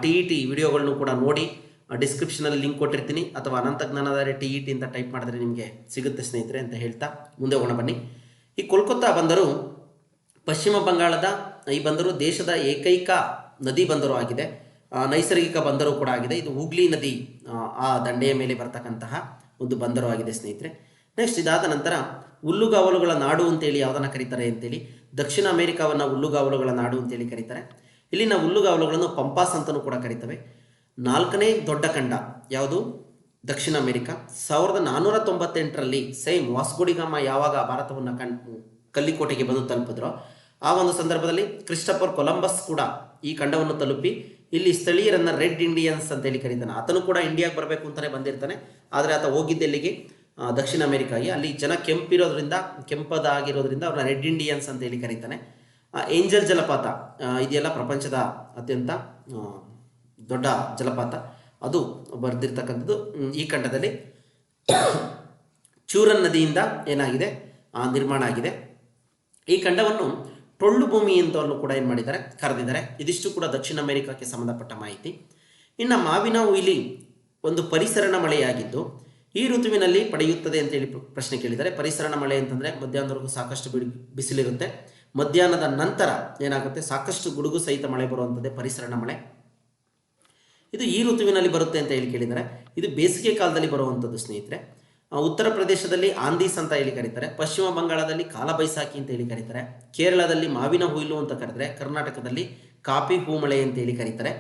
TET ವಿಡಿಯೋಗಳನ್ನು ಕೂಡ ನೋಡಿ. ಡಿಸ್ಕ್ರಿಪ್ಷನಲ್ಲಿ ಲಿಂಕ್ ಕೊಟ್ಟಿರ್ತೀನಿ, ಅಥವಾ ಅನಂತ ಜ್ಞಾನಧಾರೆ TET ಅಂತ ಟೈಪ್ ಮಾಡಿದ್ರೆ ನಿಮಗೆ ಸಿಗುತ್ತೆ ಸ್ನೇಹಿತರೆ ಅಂತ ಹೇಳ್ತಾ ಮುಂದೆ ಹೋಗೋಣ ಬನ್ನಿ. ಈ ಕೋಲ್ಕತ್ತಾ ಬಂದರು ಪಶ್ಚಿಮ ಬಂಗಾಳದ ಈ ಬಂದರು ದೇಶದ ಏಕೈಕ ನದಿ ಬಂದರು ಆಗಿದೆ, ನೈಸರ್ಗಿಕ ಬಂದರು ಕೂಡ ಆಗಿದೆ. ಇದು ಹೂಗ್ಲಿ ನದಿ ಆ ದಂಡೆಯ ಮೇಲೆ ಬರ್ತಕ್ಕಂತಹ ಒಂದು ಬಂದರು ಆಗಿದೆ ಸ್ನೇಹಿತರೆ. ನೆಕ್ಸ್ಟ್ ಇದಾದ ನಂತರ ಹುಲ್ಲುಗಾವಲುಗಳ ನಾಡು ಅಂತೇಳಿ ಯಾವುದನ್ನು ಕರೀತಾರೆ ಅಂತೇಳಿ, ದಕ್ಷಿಣ ಅಮೆರಿಕಾವನ್ನು ಹುಲ್ಲುಗಾವಲುಗಳ ನಾಡು ಅಂತೇಳಿ ಕರೀತಾರೆ. ಇಲ್ಲಿನ ಹುಲ್ಲುಗಾವಲುಗಳನ್ನು ಪಂಪಾಸ್ ಅಂತಲೂ ಕೂಡ ಕರೀತವೆ. 4ನೇ ದೊಡ್ಡ ಖಂಡ ಯಾವುದು? ದಕ್ಷಿಣ ಅಮೆರಿಕ. 1498ರಲ್ಲಿ ಸೇಮ್ ವಾಸ್ಕೋಡಿಗಾಮ ಯಾವಾಗ ಭಾರತವನ್ನು ಕಲ್ಲಿಕೋಟೆಗೆ ಬಂದು ತಲುಪಿದ್ರೋ ಆ ಒಂದು ಸಂದರ್ಭದಲ್ಲಿ ಕ್ರಿಸ್ಟಫರ್ ಕೊಲಂಬಸ್ ಕೂಡ ಈ ಖಂಡವನ್ನು ತಲುಪಿ ಇಲ್ಲಿ ಸ್ಥಳೀಯರನ್ನು ರೆಡ್ ಇಂಡಿಯನ್ಸ್ ಅಂತೇಳಿ ಕರೀತಾನೆ. ಆತನು ಕೂಡ ಇಂಡಿಯಾಗೆ ಬರಬೇಕು ಅಂತಲೇ ಬಂದಿರ್ತಾನೆ. ಆದರೆ ಆತ ಹೋಗಿದ್ದೆಲ್ಲಿಗೆ? ದಕ್ಷಿಣ ಅಮೆರಿಕಾಗೆ. ಅಲ್ಲಿ ಜನ ಕೆಂಪದಾಗಿರೋದ್ರಿಂದ ಅವ್ರನ್ನ ರೆಡ್ ಇಂಡಿಯನ್ಸ್ ಅಂತೇಳಿ ಕರೀತಾನೆ. ಏಂಜಲ್ ಜಲಪಾತ ಇದೆಯಲ್ಲ, ಪ್ರಪಂಚದ ಅತ್ಯಂತ ದೊಡ್ಡ ಜಲಪಾತ, ಅದು ಬರೆದಿರ್ತಕ್ಕಂಥದ್ದು ಈ ಖಂಡದಲ್ಲಿ ಚೂರನ್ ನದಿಯಿಂದ ಏನಾಗಿದೆ ನಿರ್ಮಾಣ ಆಗಿದೆ. ಈ ಖಂಡವನ್ನು ಟೊಳ್ಳು ಭೂಮಿ ಅಂತಲೂ ಕೂಡ ಏನು ಮಾಡಿದ್ದಾರೆ, ಕರೆದಿದ್ದಾರೆ. ಇದಿಷ್ಟು ಕೂಡ ದಕ್ಷಿಣ ಅಮೆರಿಕಕ್ಕೆ ಸಂಬಂಧಪಟ್ಟ ಮಾಹಿತಿ. ಇನ್ನು ಮಾವಿನ ಹುಯಿಲಿ ಒಂದು ಪರಿಸರಣ ಮಳೆಯಾಗಿದ್ದು ಈ ಋತುವಿನಲ್ಲಿ ಪಡೆಯುತ್ತದೆ ಅಂತೇಳಿ ಪ್ರಶ್ನೆ ಕೇಳಿದ್ದಾರೆ. ಪರಿಸರಣ ಮಳೆ ಅಂತಂದರೆ ಮಧ್ಯಾಹ್ನದವರೆಗೂ ಸಾಕಷ್ಟು ಬಿಸಿಲಿರುತ್ತೆ, ಮಧ್ಯಾಹ್ನದ ನಂತರ ಏನಾಗುತ್ತೆ ಸಾಕಷ್ಟು ಗುಡುಗು ಸಹಿತ ಮಳೆ ಬರುವಂಥದ್ದೇ ಪರಿಸರಣ ಮಳೆ. ಇದು ಈ ಋತುವಿನಲ್ಲಿ ಬರುತ್ತೆ ಅಂತ ಹೇಳಿ ಕೇಳಿದ್ದಾರೆ. ಇದು ಬೇಸಿಗೆ ಕಾಲದಲ್ಲಿ ಬರುವಂಥದ್ದು ಸ್ನೇಹಿತರೆ. ಉತ್ತರ ಪ್ರದೇಶದಲ್ಲಿ ಆಂದೀಸ್ ಅಂತ ಹೇಳಿ ಕರೀತಾರೆ, ಪಶ್ಚಿಮ ಬಂಗಾಳದಲ್ಲಿ ಕಾಲಬೈಸಾಖಿ ಅಂತ ಹೇಳಿ ಕರೀತಾರೆ, ಕೇರಳದಲ್ಲಿ ಮಾವಿನ ಹುಯಿಲು ಅಂತ ಕರೆದರೆ, ಕರ್ನಾಟಕದಲ್ಲಿ ಕಾಫಿ ಹೂಮಳೆ ಅಂತ ಹೇಳಿ ಕರೀತಾರೆ.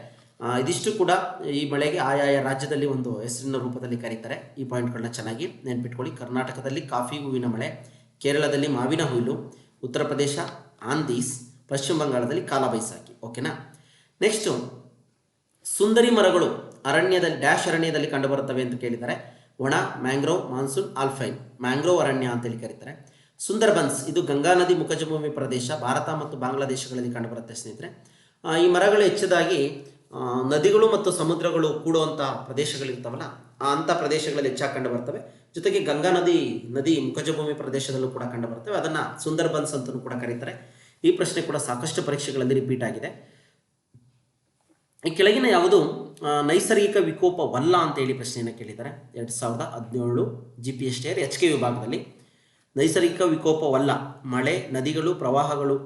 ಇದಿಷ್ಟು ಕೂಡ ಈ ಮಳೆಗೆ ಆಯಾಯ ರಾಜ್ಯದಲ್ಲಿ ಒಂದು ಹೆಸರಿನ ರೂಪದಲ್ಲಿ ಕರೀತಾರೆ. ಈ ಪಾಯಿಂಟ್ಗಳನ್ನ ಚೆನ್ನಾಗಿ ನೆನ್ಪಿಟ್ಕೊಳ್ಳಿ. ಕರ್ನಾಟಕದಲ್ಲಿ ಕಾಫಿ ಹೂವಿನ ಮಳೆ, ಕೇರಳದಲ್ಲಿ ಮಾವಿನ ಹುಯಿಲು, ಉತ್ತರ ಪ್ರದೇಶ ಆಂದೀಸ್, ಪಶ್ಚಿಮ ಬಂಗಾಳದಲ್ಲಿ ಕಾಲಬೈಸಾಖಿ. ಓಕೆನಾ. ನೆಕ್ಸ್ಟು ಸುಂದರಿ ಮರಗಳು ಅರಣ್ಯದಲ್ಲಿ ಅರಣ್ಯದಲ್ಲಿ ಕಂಡುಬರುತ್ತವೆ ಅಂತ ಕೇಳಿದ್ದಾರೆ. ಒಣ ಮ್ಯಾಂಗ್ರೋವ್, ಮಾನ್ಸೂನ್, ಆಲ್ಫೈನ್. ಮ್ಯಾಂಗ್ರೋವ್ ಅರಣ್ಯ ಅಂತೇಳಿ ಕರೀತಾರೆ. ಸುಂದರ್ಬನ್ಸ್ ಇದು ಗಂಗಾ ನದಿ ಮುಖಜಭೂಮಿ ಪ್ರದೇಶ, ಭಾರತ ಮತ್ತು ಬಾಂಗ್ಲಾದೇಶಗಳಲ್ಲಿ ಕಂಡುಬರುತ್ತೆ ಸ್ನೇಹಿತರೆ. ಈ ಮರಗಳು ಹೆಚ್ಚದಾಗಿ ನದಿಗಳು ಮತ್ತು ಸಮುದ್ರಗಳು ಕೂಡುವಂಥ ಪ್ರದೇಶಗಳಿರ್ತಾವಲ್ಲ, ಅಂಥ ಪ್ರದೇಶಗಳಲ್ಲಿ ಹೆಚ್ಚಾಗಿ ಕಂಡು ಬರ್ತವೆ. ಜೊತೆಗೆ ಗಂಗಾ ನದಿ ಮುಖಜಭೂಮಿ ಪ್ರದೇಶದಲ್ಲೂ ಕೂಡ ಕಂಡು ಬರ್ತವೆ. ಅದನ್ನು ಸುಂದರ್ಬನ್ಸ್ ಅಂತಲೂ ಕೂಡ ಕರೀತಾರೆ. ಈ ಪ್ರಶ್ನೆ ಕೂಡ ಸಾಕಷ್ಟು ಪರೀಕ್ಷೆಗಳಲ್ಲಿ ರಿಪೀಟ್ ಆಗಿದೆ. ಈ ಕೆಳಗಿನ ಯಾವುದು ನೈಸರ್ಗಿಕ ವಿಕೋಪವಲ್ಲ ಅಂತೇಳಿ ಪ್ರಶ್ನೆಯನ್ನು ಕೇಳಿದ್ದಾರೆ. 2017 GPSTR HK ವಿಭಾಗದಲ್ಲಿ ನೈಸರ್ಗಿಕ ವಿಕೋಪವಲ್ಲ, ಮಳೆ, ನದಿಗಳು, ಪ್ರವಾಹಗಳು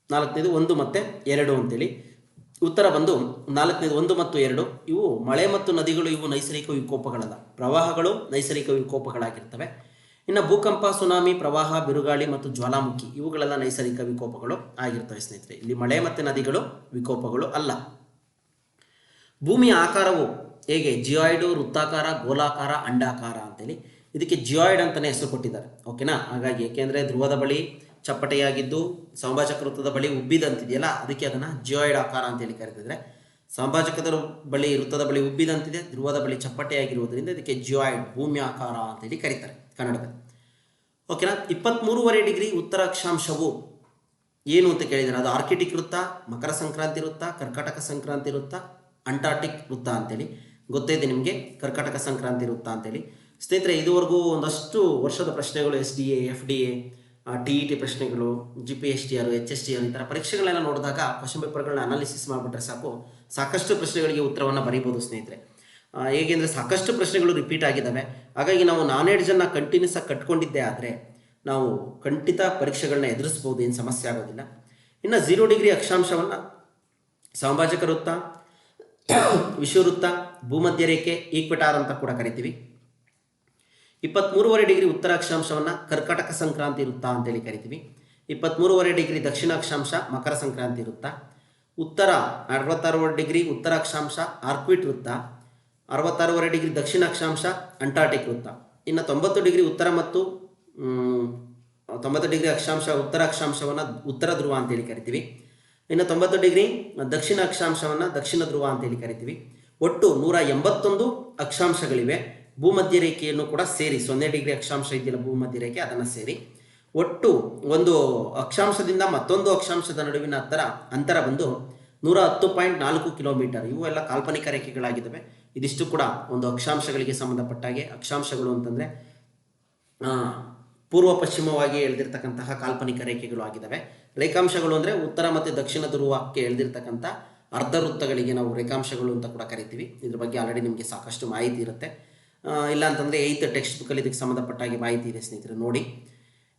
4ನೇದು 1 ಮತ್ತು 2 ಅಂತೇಳಿ. ಉತ್ತರ ಬಂದು 4ನೇದು 1 ಮತ್ತು 2. ಇವು ಮಳೆ ಮತ್ತು ನದಿಗಳು ಇವು ನೈಸರ್ಗಿಕ ವಿಕೋಪಗಳಲ್ಲ, ಪ್ರವಾಹಗಳು ನೈಸರ್ಗಿಕ ವಿಕೋಪಗಳಾಗಿರ್ತವೆ. ಇನ್ನು ಭೂಕಂಪ, ಸುನಾಮಿ, ಪ್ರವಾಹ, ಬಿರುಗಾಳಿ ಮತ್ತು ಜ್ವಾಲಾಮುಖಿ ಇವುಗಳೆಲ್ಲ ನೈಸರ್ಗಿಕ ವಿಕೋಪಗಳು ಆಗಿರ್ತವೆ ಸ್ನೇಹಿತರೆ. ಇಲ್ಲಿ ಮಳೆ ಮತ್ತು ನದಿಗಳು ವಿಕೋಪಗಳು ಅಲ್ಲ. ಭೂಮಿಯ ಆಕಾರವು ಹೇಗೆ? ಜಿಯಾಯ್ಡು, ವೃತ್ತಾಕಾರ, ಗೋಲಾಕಾರ, ಅಂಡಾಕಾರ ಅಂತೇಳಿ. ಇದಕ್ಕೆ ಜಿಯಾಯ್ಡ್ ಅಂತಲೇ ಹೆಸರು ಕೊಟ್ಟಿದ್ದಾರೆ. ಓಕೆನಾ. ಹಾಗಾಗಿ ಏಕೆಂದರೆ ಧ್ರುವದ ಬಳಿ ಚಪ್ಪಟೆಯಾಗಿದ್ದು ಸಮಭಾಜಕ ವೃತ್ತದ ಬಳಿ ಉಬ್ಬಿದಂತಿದೆಯಲ್ಲ, ಅದಕ್ಕೆ ಅದನ್ನು ಜಿಯಾಯ್ಡ್ ಆಕಾರ ಅಂತೇಳಿ ಕರೀತಿದ್ರೆ. ಸಮಭಾಜಕದ ಬಳಿ ವೃತ್ತದ ಬಳಿ ಉಬ್ಬಿದಂತಿದೆ, ಧ್ರುವದ ಬಳಿ ಚಪ್ಪಟೆಯಾಗಿರುವುದರಿಂದ ಇದಕ್ಕೆ ಜಿಯಾಯ್ಡ್, ಭೂಮಿ ಆಕಾರ ಅಂತೇಳಿ ಕರೀತಾರೆ ಕನ್ನಡದಲ್ಲಿ. ಓಕೆನಾ. 23.5 ಡಿಗ್ರಿ ಉತ್ತರ ಅಕ್ಷಾಂಶವು ಏನು ಅಂತ ಕೇಳಿದ್ದಾರೆ. ಅದು ಆರ್ಕಿಟಿಕ್ ವೃತ್ತ, ಮಕರ ಸಂಕ್ರಾಂತಿ ವೃತ್ತ, ಕರ್ಕಾಟಕ ಸಂಕ್ರಾಂತಿ ವೃತ್ತ, ಅಂಟಾರ್ಟಿಕ್ ವೃತ್ತ ಅಂತೇಳಿ. ಗೊತ್ತೈತೆ ನಿಮಗೆ ಕರ್ಕಾಟಕ ಸಂಕ್ರಾಂತಿ ವೃತ್ತ ಅಂತೇಳಿ. ಸ್ನೇಹಿತರೆ, ಇದುವರೆಗೂ ಒಂದಷ್ಟು ವರ್ಷದ ಪ್ರಶ್ನೆಗಳು SDA, FDA, TET ಪ್ರಶ್ನೆಗಳು, GPSTR, HSTR ಈ ಥರ ಪರೀಕ್ಷೆಗಳೆಲ್ಲ ನೋಡಿದಾಗ ಕ್ವಶನ್ ಪೇಪರ್ಗಳನ್ನ ಅನಾಲಿಸಿಸ್ ಮಾಡಿಬಿಟ್ರೆ ಸಾಕಷ್ಟು ಪ್ರಶ್ನೆಗಳಿಗೆ ಉತ್ತರವನ್ನು ಬರೀಬೋದು ಸ್ನೇಹಿತರೆ. ಹೇಗೆ ಅಂದರೆ ಸಾಕಷ್ಟು ಪ್ರಶ್ನೆಗಳು ರಿಪೀಟ್ ಆಗಿದ್ದಾವೆ. ಹಾಗಾಗಿ ನಾವು ನಾಲೆಡ್ಜನ್ನು ಕಂಟಿನ್ಯೂಸ್ ಆಗಿ ಕಟ್ಕೊಂಡಿದ್ದೇ ಆದರೆ ನಾವು ಖಂಡಿತ ಪರೀಕ್ಷೆಗಳನ್ನ ಎದುರಿಸ್ಬೋದು, ಏನು ಸಮಸ್ಯೆ ಆಗೋದಿಲ್ಲ. ಇನ್ನು 0 ಡಿಗ್ರಿ ಅಕ್ಷಾಂಶವನ್ನು ಸಮಭಾಜಕ ವೃತ್ತ, ವಿಷುವೃತ್ತ, ಭೂಮಧ್ಯ ರೇಖೆ, ಈಕ್ವೆಟಾರ್ ಅಂತ ಕೂಡ ಕರಿತೀವಿ. 23.5 ಡಿಗ್ರಿ ಉತ್ತರ ಅಕ್ಷಾಂಶವನ್ನು ಕರ್ಕಾಟಕ ಸಂಕ್ರಾಂತಿ ವೃತ್ತ ಅಂತೇಳಿ ಕರಿತೀವಿ. 23.5 ಡಿಗ್ರಿ ದಕ್ಷಿಣ ಅಕ್ಷಾಂಶ ಮಕರ ಸಂಕ್ರಾಂತಿ ವೃತ್ತ. ಉತ್ತರ 66 ಡಿಗ್ರಿ ಉತ್ತರ ಅಕ್ಷಾಂಶ ಆರ್ಕ್ವಿಟ್ ವೃತ್ತ. 66.5 ಡಿಗ್ರಿ ದಕ್ಷಿಣ ಅಕ್ಷಾಂಶ ಅಂಟಾರ್ಟಿಕ್ ವೃತ್ತ. ಇನ್ನು 90 ಡಿಗ್ರಿ ಉತ್ತರ ಮತ್ತು 90 ಡಿಗ್ರಿ ಅಕ್ಷಾಂಶ ಉತ್ತರ ಅಕ್ಷಾಂಶವನ್ನು ಉತ್ತರ ಧ್ರುವ ಅಂತೇಳಿ ಕರಿತೀವಿ. ಇನ್ನು 90 ಡಿಗ್ರಿ ದಕ್ಷಿಣ ಅಕ್ಷಾಂಶವನ್ನು ದಕ್ಷಿಣ ಧ್ರುವ ಅಂತೇಳಿ ಕರಿತೀವಿ. ಒಟ್ಟು 181 ಅಕ್ಷಾಂಶಗಳಿವೆ. ಭೂಮಧ್ಯ ರೇಖೆಯನ್ನು ಕೂಡ ಸೇರಿ 0 ಡಿಗ್ರಿ ಅಕ್ಷಾಂಶ ಇದೆಯಲ್ಲ ಭೂಮಧ್ಯ ರೇಖೆ, ಅದನ್ನು ಸೇರಿ ಒಟ್ಟು ಒಂದು ಅಕ್ಷಾಂಶದಿಂದ ಮತ್ತೊಂದು ಅಕ್ಷಾಂಶದ ನಡುವಿನ ಅಂತರ ಬಂದು 110.4 ಕಿಲೋಮೀಟರ್. ಇವು ಎಲ್ಲ ಕಾಲ್ಪನಿಕ ರೇಖೆಗಳಾಗಿದ್ದಾವೆ. ಇದಿಷ್ಟು ಕೂಡ ಒಂದು ಅಕ್ಷಾಂಶಗಳಿಗೆ ಸಂಬಂಧಪಟ್ಟ ಹಾಗೆ. ಅಕ್ಷಾಂಶಗಳು ಅಂತಂದರೆ ಪೂರ್ವ ಪಶ್ಚಿಮವಾಗಿ ಎಳೆದಿರ್ತಕ್ಕಂತಹ ಕಾಲ್ಪನಿಕ ರೇಖೆಗಳು ಆಗಿದ್ದಾವೆ. ರೇಖಾಂಶಗಳು ಅಂದರೆ ಉತ್ತರ ಮತ್ತು ದಕ್ಷಿಣ ಧ್ರುವಕ್ಕೆ ಎಳೆದಿರ್ತಕ್ಕಂಥ ಅರ್ಧ ವೃತ್ತಗಳಿಗೆ ನಾವು ರೇಖಾಂಶಗಳು ಅಂತ ಕೂಡ ಕರಿತೀವಿ. ಇದ್ರ ಬಗ್ಗೆ ಆಲ್ರೆಡಿ ನಿಮಗೆ ಸಾಕಷ್ಟು ಮಾಹಿತಿ ಇರುತ್ತೆ. ಇಲ್ಲ ಅಂತಂದರೆ 8th ಟೆಕ್ಸ್ಟ್ ಬುಕ್ಕಲ್ಲಿ ಇದಕ್ಕೆ ಸಂಬಂಧಪಟ್ಟ ಹಾಗೆ ಮಾಹಿತಿ ಇದೆ ಸ್ನೇಹಿತರೆ, ನೋಡಿ.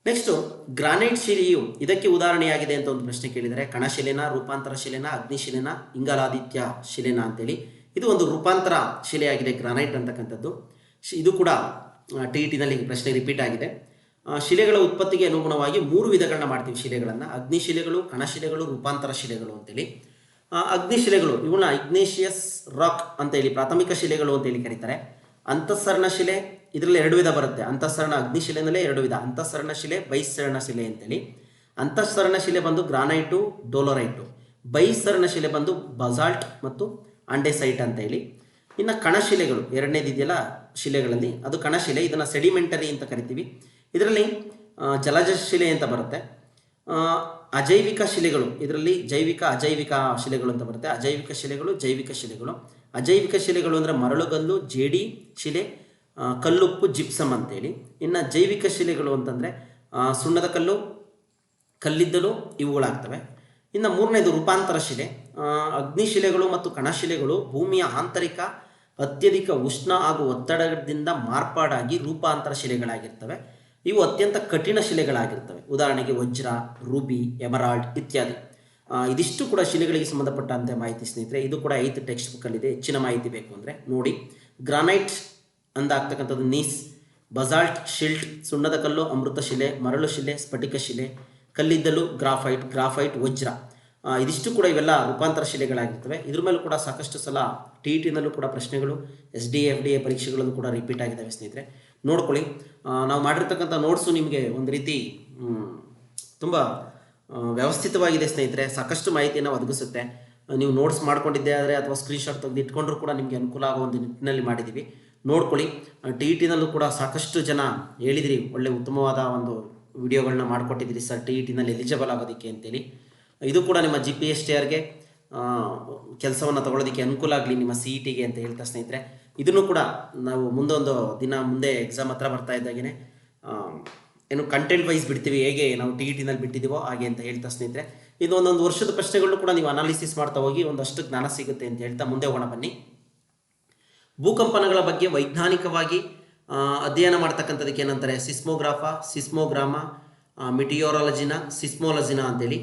ನೆಕ್ಸ್ಟು ಗ್ರಾನೈಟ್ ಶಿಲೆಯು ಇದಕ್ಕೆ ಉದಾಹರಣೆಯಾಗಿದೆ ಅಂತ ಒಂದು ಪ್ರಶ್ನೆ ಕೇಳಿದರೆ, ಕಣಶಿಲೆನ, ರೂಪಾಂತರ ಶಿಲೆನ, ಅಗ್ನಿಶಿಲೆನ, ಇಂಗಾಲಾದಿತ್ಯ ಶಿಲೆನ ಅಂತೇಳಿ. ಇದು ಒಂದು ರೂಪಾಂತರ ಶಿಲೆಯಾಗಿದೆ ಗ್ರಾನೈಟ್ ಅಂತಕ್ಕಂಥದ್ದು. ಇದು ಕೂಡ TETನಲ್ಲಿ ಪ್ರಶ್ನೆ ರಿಪೀಟ್ ಆಗಿದೆ. ಶಿಲೆಗಳ ಉತ್ಪತ್ತಿಗೆ ಅನುಗುಣವಾಗಿ 3 ವಿಧಗಳನ್ನ ಮಾಡ್ತೀವಿ ಶಿಲೆಗಳನ್ನು: ಅಗ್ನಿಶಿಲೆಗಳು, ಕಣಶಿಲೆಗಳು, ರೂಪಾಂತರ ಶಿಲೆಗಳು ಅಂತೇಳಿ. ಅಗ್ನಿಶಿಲೆಗಳು ಇವನ್ನ ಇಗ್ನೇಷಿಯಸ್ ರಾಕ್ ಅಂತೇಳಿ ಪ್ರಾಥಮಿಕ ಶಿಲೆಗಳು ಅಂತೇಳಿ ಕರೀತಾರೆ. ಅಂತಃಸರಣ ಶಿಲೆ ಇದರಲ್ಲಿ 2 ವಿಧ ಬರುತ್ತೆ. ಅಂತಃಸರಣ ಅಗ್ನಿಶಿಲೆನಲ್ಲೇ 2 ವಿಧ: ಅಂತಃಸರಣ ಶಿಲೆ, ಬಹಿಸ್ಸರಣ ಶಿಲೆ ಅಂತೇಳಿ. ಅಂತಃಸರಣ ಶಿಲೆ ಬಂದು ಗ್ರಾನೈಟು, ಡೋಲರೈಟು. ಬಹಿಸ್ಸರಣ ಶಿಲೆ ಬಂದು ಬಸಾಲ್ಟ್ ಮತ್ತು ಅಂಡೆಸೈಟ್ ಅಂತೇಳಿ. ಇನ್ನು ಕಣಶಿಲೆಗಳು ಎರಡನೇದಿದೆಯಲ್ಲ ಶಿಲೆಗಳಲ್ಲಿ, ಅದು ಕಣಶಿಲೆ. ಇದನ್ನು ಸೆಡಿಮೆಂಟರಿ ಅಂತ ಕರಿತೀವಿ. ಇದರಲ್ಲಿ ಜಲಜ ಶಿಲೆ ಅಂತ ಬರುತ್ತೆ. ಅಜೈವಿಕ ಶಿಲೆಗಳು ಇದರಲ್ಲಿ ಜೈವಿಕ, ಅಜೈವಿಕ ಶಿಲೆಗಳು ಅಂತ ಬರುತ್ತೆ. ಅಜೈವಿಕ ಶಿಲೆಗಳು, ಜೈವಿಕ ಶಿಲೆಗಳು. ಅಜೈವಿಕ ಶಿಲೆಗಳು ಅಂದರೆ ಮರಳುಗಲ್ಲು, ಜೇಡಿ ಶಿಲೆ, ಕಲ್ಲುಪ್ಪು, ಜಿಪ್ಸಮ್ ಅಂತೇಳಿ. ಇನ್ನು ಜೈವಿಕ ಶಿಲೆಗಳು ಅಂತಂದರೆ ಸುಣ್ಣದ ಕಲ್ಲು, ಕಲ್ಲಿದ್ದಲು ಇವುಗಳಾಗ್ತವೆ. ಇನ್ನು 3ನೇದು ರೂಪಾಂತರ ಶಿಲೆ. ಅಗ್ನಿಶಿಲೆಗಳು ಮತ್ತು ಕಣಶಿಲೆಗಳು ಭೂಮಿಯ ಆಂತರಿಕ ಅತ್ಯಧಿಕ ಉಷ್ಣ ಹಾಗೂ ಒತ್ತಡದಿಂದ ಮಾರ್ಪಾಡಾಗಿ ರೂಪಾಂತರ ಶಿಲೆಗಳಾಗಿರ್ತವೆ. ಇವು ಅತ್ಯಂತ ಕಠಿಣ ಶಿಲೆಗಳಾಗಿರ್ತವೆ. ಉದಾಹರಣೆಗೆ ವಜ್ರ, ರೂಬಿ, ಎಮರಾಲ್ಡ್ ಇತ್ಯಾದಿ. ಇದಿಷ್ಟು ಕೂಡ ಶಿಲೆಗಳಿಗೆ ಸಂಬಂಧಪಟ್ಟಂತೆ ಮಾಹಿತಿ ಸ್ನೇಹಿತರೆ. ಇದು ಕೂಡ 8th ಟೆಕ್ಸ್ಟ್ ಬುಕ್ಕಲ್ಲಿದೆ. ಹೆಚ್ಚಿನ ಮಾಹಿತಿ ಬೇಕು ಅಂದರೆ ನೋಡಿ. ಗ್ರಾನೈಟ್ ಅಂದಾಗ್ತಕ್ಕಂಥದ್ದು ನೀಸ್, ಬಸಾಲ್ಟ್, ಶಿಲ್ಟ್, ಸುಣ್ಣದ ಕಲ್ಲು, ಅಮೃತ ಶಿಲೆ, ಮರಳು ಶಿಲೆ, ಸ್ಫಟಿಕ ಶಿಲೆ, ಕಲ್ಲಿದ್ದಲು, ಗ್ರಾಫೈಟ್, ವಜ್ರ. ಇದಿಷ್ಟು ಕೂಡ ಇವೆಲ್ಲ ರೂಪಾಂತರ ಶಿಲೆಗಳಾಗಿರ್ತವೆ. ಇದ್ರ ಮೇಲೂ ಕೂಡ ಸಾಕಷ್ಟು ಸಲ TETನಲ್ಲೂ ಕೂಡ ಪ್ರಶ್ನೆಗಳು, SDA FDA ಪರೀಕ್ಷೆಗಳಲ್ಲೂ ಕೂಡ ರಿಪೀಟ್ ಆಗಿದ್ದಾವೆ ಸ್ನೇಹಿತರೆ, ನೋಡ್ಕೊಳ್ಳಿ. ನಾವು ಮಾಡಿರ್ತಕ್ಕಂಥ ನೋಟ್ಸು ನಿಮಗೆ ಒಂದು ರೀತಿ ತುಂಬ ವ್ಯವಸ್ಥಿತವಾಗಿದೆ ಸ್ನೇಹಿತರೆ. ಸಾಕಷ್ಟು ಮಾಹಿತಿಯನ್ನು ಒದಗಿಸುತ್ತೆ. ನೀವು ನೋಟ್ಸ್ ಮಾಡ್ಕೊಂಡಿದ್ದೆ ಆದರೆ ಅಥವಾ ಸ್ಕ್ರೀನ್ಶಾಟ್ ತೆಗೆದು ಇಟ್ಕೊಂಡ್ರೂ ಕೂಡ ನಿಮಗೆ ಅನುಕೂಲ ಆಗೋ ಒಂದು ನಿಟ್ಟಿನಲ್ಲಿ ಮಾಡಿದ್ದೀವಿ, ನೋಡ್ಕೊಳ್ಳಿ. TETನಲ್ಲೂ ಕೂಡ ಸಾಕಷ್ಟು ಜನ ಹೇಳಿದಿರಿ, ಒಳ್ಳೆ ಉತ್ತಮವಾದ ಒಂದು ವಿಡಿಯೋಗಳನ್ನ ಮಾಡಿಕೊಟ್ಟಿದ್ದೀರಿ ಸರ್ TETನಲ್ಲಿ ಎಲಿಜಿಬಲ್ ಆಗೋದಕ್ಕೆ ಅಂತೇಳಿ. ಇದು ಕೂಡ ನಿಮ್ಮ GPSTRಗೆ ಕೆಲಸವನ್ನು ತಗೊಳ್ಳೋದಕ್ಕೆ ಅನುಕೂಲ ಆಗಲಿ, ನಿಮ್ಮ CETಗೆ ಅಂತ ಹೇಳ್ತಾ ಸ್ನೇಹಿತರೆ. ಇದನ್ನು ಕೂಡ ನಾವು ಮುಂದೆ ಎಕ್ಸಾಮ್ ಹತ್ರ ಬರ್ತಾ ಇದ್ದಾಗೇ ಏನು ಕಂಟೆಂಟ್ ವೈಸ್ ಬಿಡ್ತೀವಿ, ಹೇಗೆ ನಾವು TETನಲ್ಲಿ ಬಿಟ್ಟಿದ್ದೀವೋ ಹಾಗೆ ಅಂತ ಹೇಳ್ತಾ ಸ್ನೇಹಿತರೆ. ಇದು ಒಂದೊಂದು ವರ್ಷದ ಪ್ರಶ್ನೆಗಳನ್ನು ಕೂಡ ನೀವು ಅನಾಲಿಸಿಸ್ ಮಾಡ್ತಾ ಹೋಗಿ ಒಂದಷ್ಟು ಜ್ಞಾನ ಸಿಗುತ್ತೆ ಅಂತ ಹೇಳ್ತಾ ಮುಂದೆ ಹೋಗೋಣ ಬನ್ನಿ. ಭೂಕಂಪನಗಳ ಬಗ್ಗೆ ವೈಜ್ಞಾನಿಕವಾಗಿ ಅಧ್ಯಯನ ಮಾಡ್ತಕ್ಕಂಥದಕ್ಕೆ ಏನಂತಾರೆ? ಸಿಸ್ಮೋಗ್ರಾಮ, ಮಿಟಿಯೋರಾಲಜಿನ, ಸಿಸ್ಮೋಲಜಿನ ಅಂತೇಳಿ.